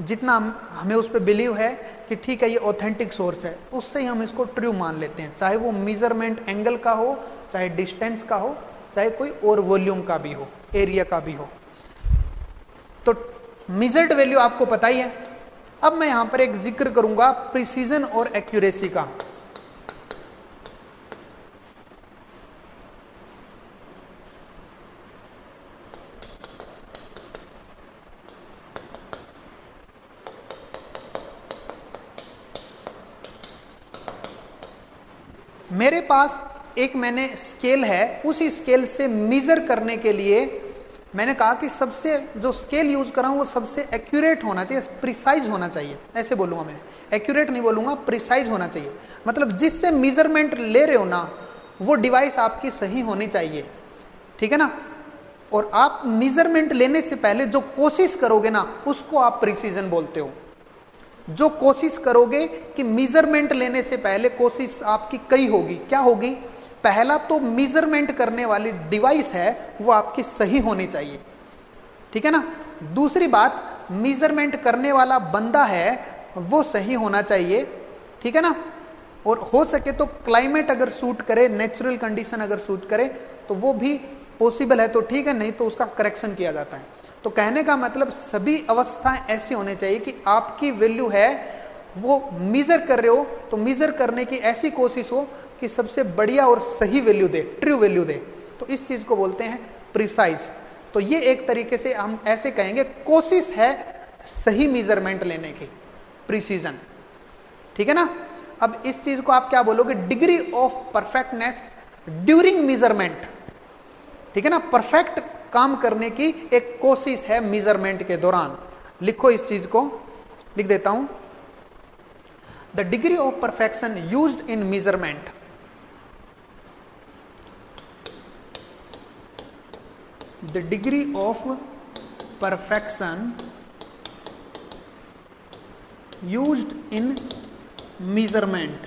जितना हमें उस पर बिलीव है कि ठीक है ये ऑथेंटिक सोर्स है, उससे ही हम इसको ट्रू मान लेते हैं, चाहे वो मेजरमेंट एंगल का हो, चाहे डिस्टेंस का हो, चाहे कोई और वॉल्यूम का भी हो, एरिया का भी हो। तो मेजर्ड वैल्यू आपको पता ही है। अब मैं यहां पर एक जिक्र करूंगा प्रिसीजन और एक्यूरेसी का। मेरे पास एक मैंने स्केल है, उसी स्केल से मेजर करने के लिए मैंने कहा कि सबसे जो स्केल यूज कर रहा हूं वो सबसे एक्यूरेट होना चाहिए, प्रिसाइज होना चाहिए, ऐसे बोलूंगा मैं। एक्यूरेट नहीं बोलूंगा, प्रिसाइज होना चाहिए। मतलब जिससे मेजरमेंट ले रहे हो ना, वो डिवाइस आपकी सही होनी चाहिए, ठीक है ना? और आप मेजरमेंट लेने से पहले जो कोशिश करोगे ना, उसको आप प्रिसीजन बोलते हो। जो कोशिश करोगे कि मेजरमेंट लेने से पहले कोशिश आपकी कई होगी। क्या होगी? पहला तो मेजरमेंट करने वाली डिवाइस है वो आपकी सही होनी चाहिए, ठीक है ना? दूसरी बात, मेजरमेंट करने वाला बंदा है वो सही होना चाहिए, ठीक है ना? और हो सके तो क्लाइमेट अगर सूट करे, नेचुरल कंडीशन अगर सूट करे, तो वो भी पॉसिबल है तो ठीक है, नहीं तो उसका करेक्शन किया जाता है। तो कहने का मतलब सभी अवस्थाएं ऐसी होनी चाहिए कि आपकी वैल्यू है वो मेजर कर रहे हो तो मेजर करने की ऐसी कोशिश हो कि सबसे बढ़िया और सही वैल्यू दे, ट्रू वैल्यू दे। तो इस चीज को बोलते हैं प्रिसाइज। तो ये एक तरीके से हम ऐसे कहेंगे कोशिश है सही मेजरमेंट लेने की, प्रिसीजन। ठीक है ना। अब इस चीज को आप क्या बोलोगे, degree of perfectness during measurement. ठीक है ना, परफेक्ट काम करने की एक कोशिश है मेजरमेंट के दौरान। लिखो इस चीज को, लिख देता हूं, the degree of perfection used in measurement the degree of perfection used in measurement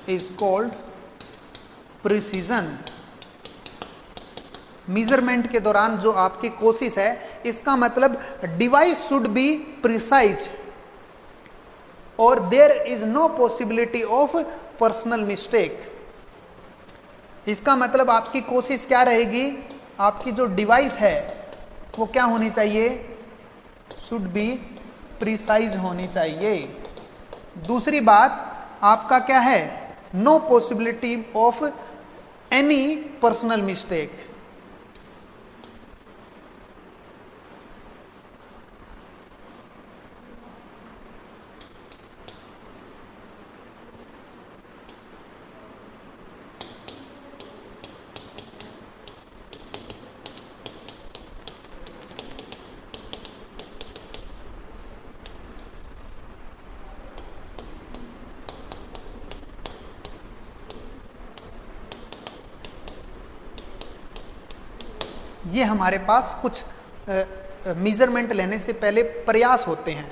is called precision। Measurement के दौरान जो आपकी कोशिश है, इसका मतलब डिवाइस शुड बी प्रिसाइज और there is no possibility of personal mistake. इसका मतलब आपकी कोशिश क्या रहेगी, आपकी जो डिवाइस है वो क्या होनी चाहिए, शुड बी प्रिसाइज होनी चाहिए। दूसरी बात आपका क्या है, no possibility of any personal mistake. ये हमारे पास कुछ मेजरमेंट लेने से पहले प्रयास होते हैं।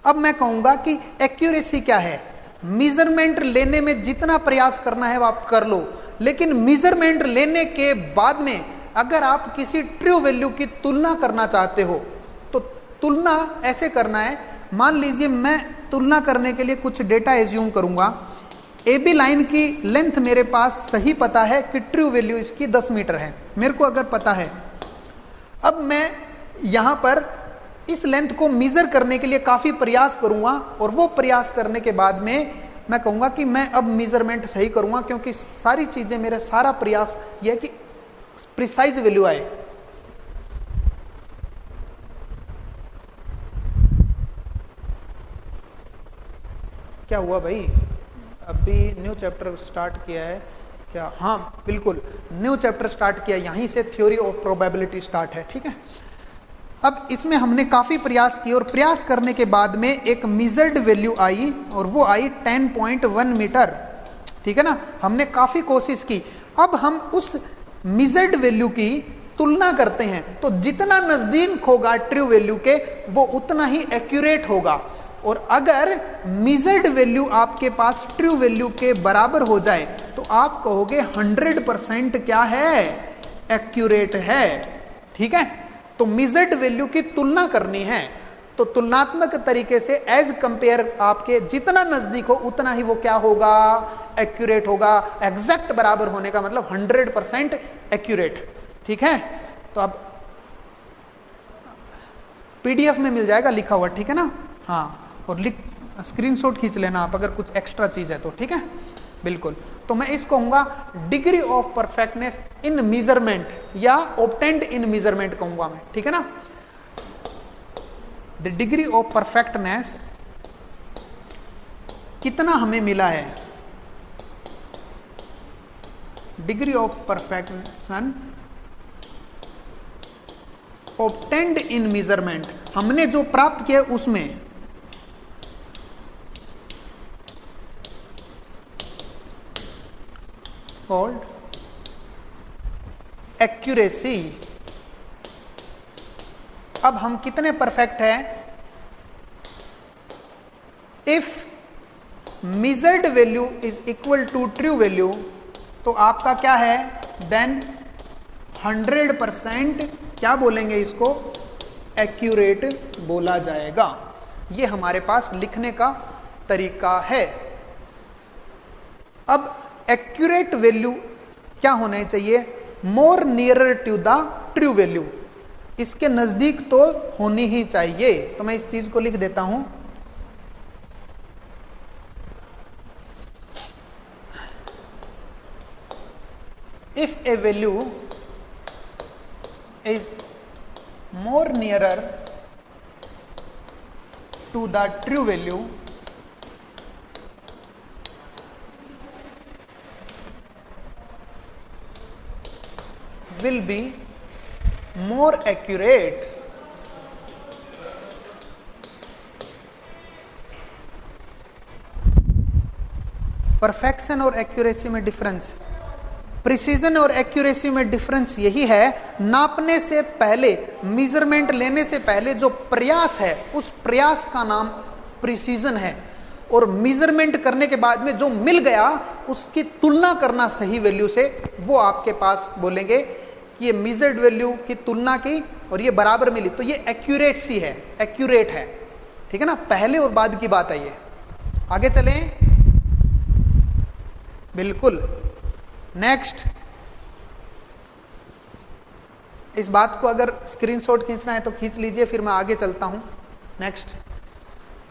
अब मैं कहूंगा कि एक्यूरेसी क्या है, मेजरमेंट लेने में जितना प्रयास करना है वो आप कर लो, लेकिन मेजरमेंट लेने के बाद में अगर आप किसी ट्रू वैल्यू की तुलना करना चाहते हो तो तुलना ऐसे करना है, मान लीजिए मैं तुलना करने के लिए कुछ डेटा एज्यूम करूंगा। ए बी लाइन की लेंथ मेरे पास सही पता है कि ट्रू वैल्यू इसकी 10 मीटर है, मेरे को अगर पता है। अब मैं यहां पर इस लेंथ को मेजर करने के लिए काफी प्रयास करूंगा और वो प्रयास करने के बाद में मैं कहूंगा कि मैं अब मेजरमेंट सही करूंगा, क्योंकि सारी चीजें, मेरा सारा प्रयास यह है कि प्रिसाइज वैल्यू आए। क्या हुआ भाई, अभी न्यू चैप्टर स्टार्ट किया है क्या? हाँ बिल्कुल, न्यू चैप्टर स्टार्ट किया, यहीं से थ्योरी ऑफ प्रोबेबिलिटी स्टार्ट है। ठीक है, अब इसमें हमने काफी प्रयास किए और प्रयास करने के बाद में एक मेजर्ड वैल्यू आई और वो आई 10.1 मीटर। ठीक है ना, हमने काफी कोशिश की। अब हम उस मेजर्ड वैल्यू की तुलना करते हैं तो जितना नजदीक होगा ट्रू वैल्यू के वो उतना ही एक्यूरेट होगा। और अगर मेजर्ड वैल्यू आपके पास ट्रू वैल्यू के बराबर हो जाए तो आप कहोगे 100% क्या है, एक्यूरेट है। ठीक है, तो मेजर्ड वैल्यू की तुलना करनी है तो तुलनात्मक तरीके से एज कंपेयर आपके जितना नजदीक हो उतना ही वो क्या होगा, एक्यूरेट होगा। एग्जैक्ट बराबर होने का मतलब 100% एक्यूरेट। ठीक है, तो अब पीडीएफ में मिल जाएगा लिखा हुआ। ठीक है ना, हाँ, और स्क्रीनशॉट खींच लेना आप अगर कुछ एक्स्ट्रा चीज है तो। ठीक है, बिल्कुल। तो मैं इसको कहूंगा degree of perfectness in measurement या ऑब्टेन्ड इन मेजरमेंट कहूंगा मैं। ठीक है ना, द डिग्री ऑफ परफेक्टनेस कितना हमें मिला है, degree of perfection obtained in measurement, हमने जो प्राप्त किया उसमें कॉल्ड एक्यूरेसी। अब हम कितने परफेक्ट हैं, if measured value is equal to true value तो आपका क्या है, देन 100% क्या बोलेंगे इसको, एक्यूरेट बोला जाएगा। ये हमारे पास लिखने का तरीका है। अब एक्यूरेट वैल्यू क्या होना चाहिए? More nearer to the true value, इसके नजदीक तो होनी ही चाहिए। तो मैं इस चीज को लिख देता हूं, if a value is more nearer to the true value will be more accurate perfection और एक्यूरेसी में डिफरेंस, प्रिसीजन और एक्यूरेसी में डिफरेंस यही है, नापने से पहले, मेजरमेंट लेने से पहले जो प्रयास है उस प्रयास का नाम प्रिसीजन है, और मेजरमेंट करने के बाद में जो मिल गया उसकी तुलना करना सही वैल्यू से, वो आपके पास बोलेंगे कि ये मेजर्ड वैल्यू की तुलना की और ये बराबर मिली, तो ये एक्यूरेसी है, एक्यूरेट है। ठीक है ना, पहले और बाद की बात है ये। आगे चलें, बिल्कुल। नेक्स्ट, इस बात को अगर स्क्रीनशॉट खींचना है तो खींच लीजिए, फिर मैं आगे चलता हूं। नेक्स्ट,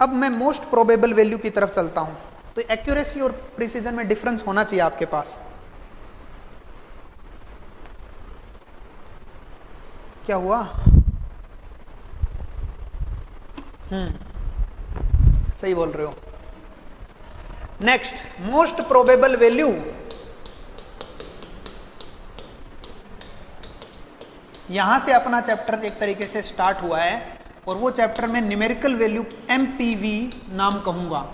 अब मैं मोस्ट प्रोबेबल वैल्यू की तरफ चलता हूं। तो एक्यूरेसी और प्रिसीजन में डिफरेंस होना चाहिए आपके पास। क्या हुआ? सही बोल रहे हो। नेक्स्ट, मोस्ट प्रोबेबल वैल्यू, यहां से अपना चैप्टर एक तरीके से स्टार्ट हुआ है, और वो चैप्टर में न्यूमेरिकल वैल्यू एमपीवी नाम कहूंगा,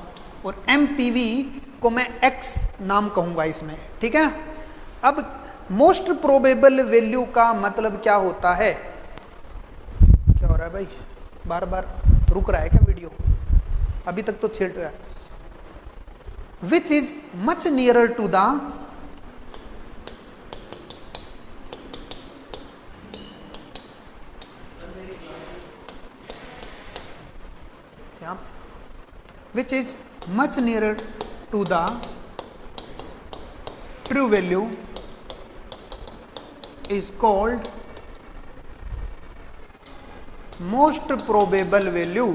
और एमपीवी को मैं एक्स नाम कहूंगा इसमें। ठीक है ना। अब मोस्ट प्रोबेबल वैल्यू का मतलब क्या होता है? क्या हो रहा है भाई? बार बार रुक रहा है क्या वीडियो? अभी तक तो छेड़ रहा है। Which is much nearer to the which is much nearer to the true value is called most probable value।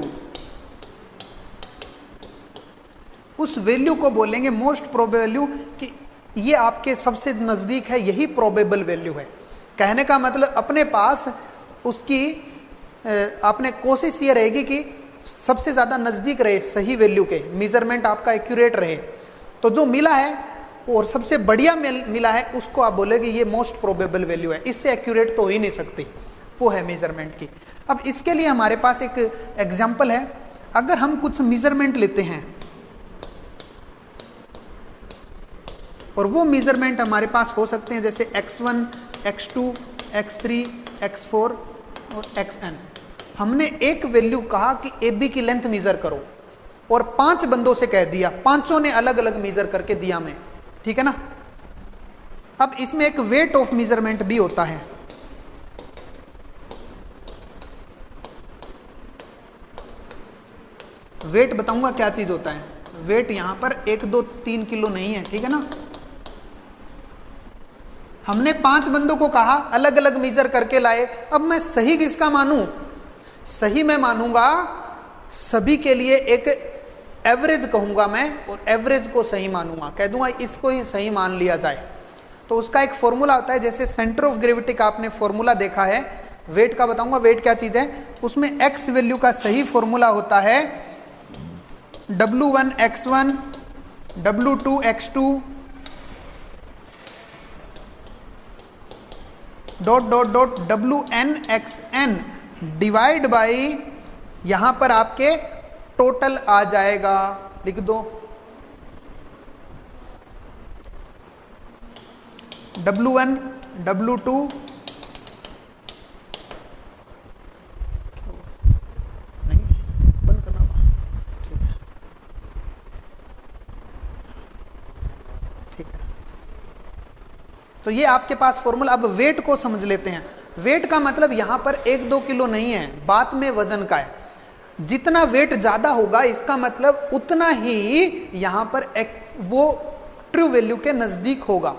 उस वैल्यू को बोलेंगे मोस्ट प्रोबेबल वैल्यू, कि ये आपके सबसे नजदीक है, यही प्रोबेबल वैल्यू है। कहने का मतलब अपने पास उसकी आपने कोशिश ये रहेगी कि सबसे ज्यादा नजदीक रहे सही वैल्यू के, मेजरमेंट आपका एक्यूरेट रहे। तो जो मिला है और सबसे बढ़िया मिला है उसको आप बोलेगे ये मोस्ट प्रोबेबल वैल्यू है, इससे एक्यूरेट तो हो ही नहीं सकती, वो है मेजरमेंट की। अब इसके लिए हमारे पास एक एग्जांपल है। अगर हम कुछ मेजरमेंट लेते हैं और वो मेजरमेंट हमारे पास हो सकते हैं जैसे x1, x2, x3, x4 और xn। हमने एक वैल्यू कहा कि AB की लेंथ मेजर करो, और 5 बंदों से कह दिया, पांचों ने अलग अलग मेजर करके दिया मैं। ठीक है ना। अब इसमें एक वेट ऑफ मेजरमेंट भी होता है। वेट बताऊंगा क्या चीज होता है। वेट यहां पर 1, 2, 3 किलो नहीं है। ठीक है ना। हमने 5 बंदों को कहा, अलग अलग मेजर करके लाए। अब मैं सही किसका मानूं? सही मैं मानूंगा सभी के लिए एक एवरेज कहूंगा मैं, और एवरेज को सही मानूंगा, कह दूंगा इसको ही सही मान लिया जाए। तो उसका एक फॉर्मूला होता है, जैसे सेंटर ऑफ ग्रेविटी का आपने फॉर्मूला देखा है। वेट का बताऊंगा, वेट क्या चीज है। उसमें एक्स वैल्यू का सही फॉर्मूला होता है W1 x1, W2 x2 dot dot dot WN xn divide by, यहां पर आपके टोटल आ जाएगा, लिख दो W1, W2 नहीं बंद करना, ठीक है। तो ये आपके पास फॉर्मूला। अब वेट को समझ लेते हैं। वेट का मतलब यहां पर 1-2 किलो नहीं है, बात में वजन का है। जितना वेट ज्यादा होगा इसका मतलब उतना ही यहां पर वो ट्रू वैल्यू के नजदीक होगा।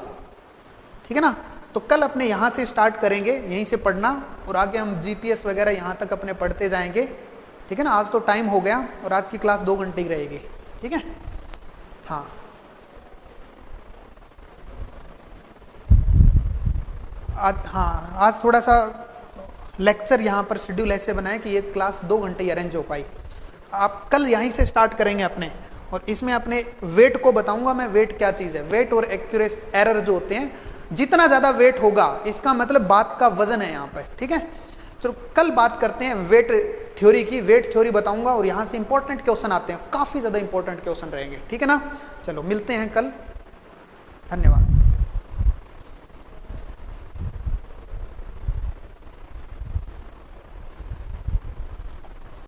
ठीक है ना। तो कल अपने यहां से स्टार्ट करेंगे, यहीं से पढ़ना, और आगे हम जीपीएस वगैरह यहां तक अपने पढ़ते जाएंगे। ठीक है ना। आज तो टाइम हो गया और आज की क्लास 2 घंटे की रहेगी। ठीक है। हाँ, आज थोड़ा सा लेक्चर यहाँ पर शेड्यूल ऐसे बनाए कि ये क्लास 2 घंटे ही अरेंज हो पाई। आप कल यहीं से स्टार्ट करेंगे अपने, और इसमें अपने वेट को बताऊंगा मैं, वेट क्या चीज है। वेट और एक्यूरेस एरर जो होते हैं, जितना ज्यादा वेट होगा इसका मतलब बात का वजन है यहाँ पे। ठीक है। चलो कल बात करते हैं वेट थ्योरी की, वेट थ्योरी बताऊंगा, और यहां से इंपॉर्टेंट क्वेश्चन आते हैं, काफी ज्यादा इंपॉर्टेंट क्वेश्चन रहेंगे। ठीक है ना। चलो मिलते हैं कल, धन्यवाद।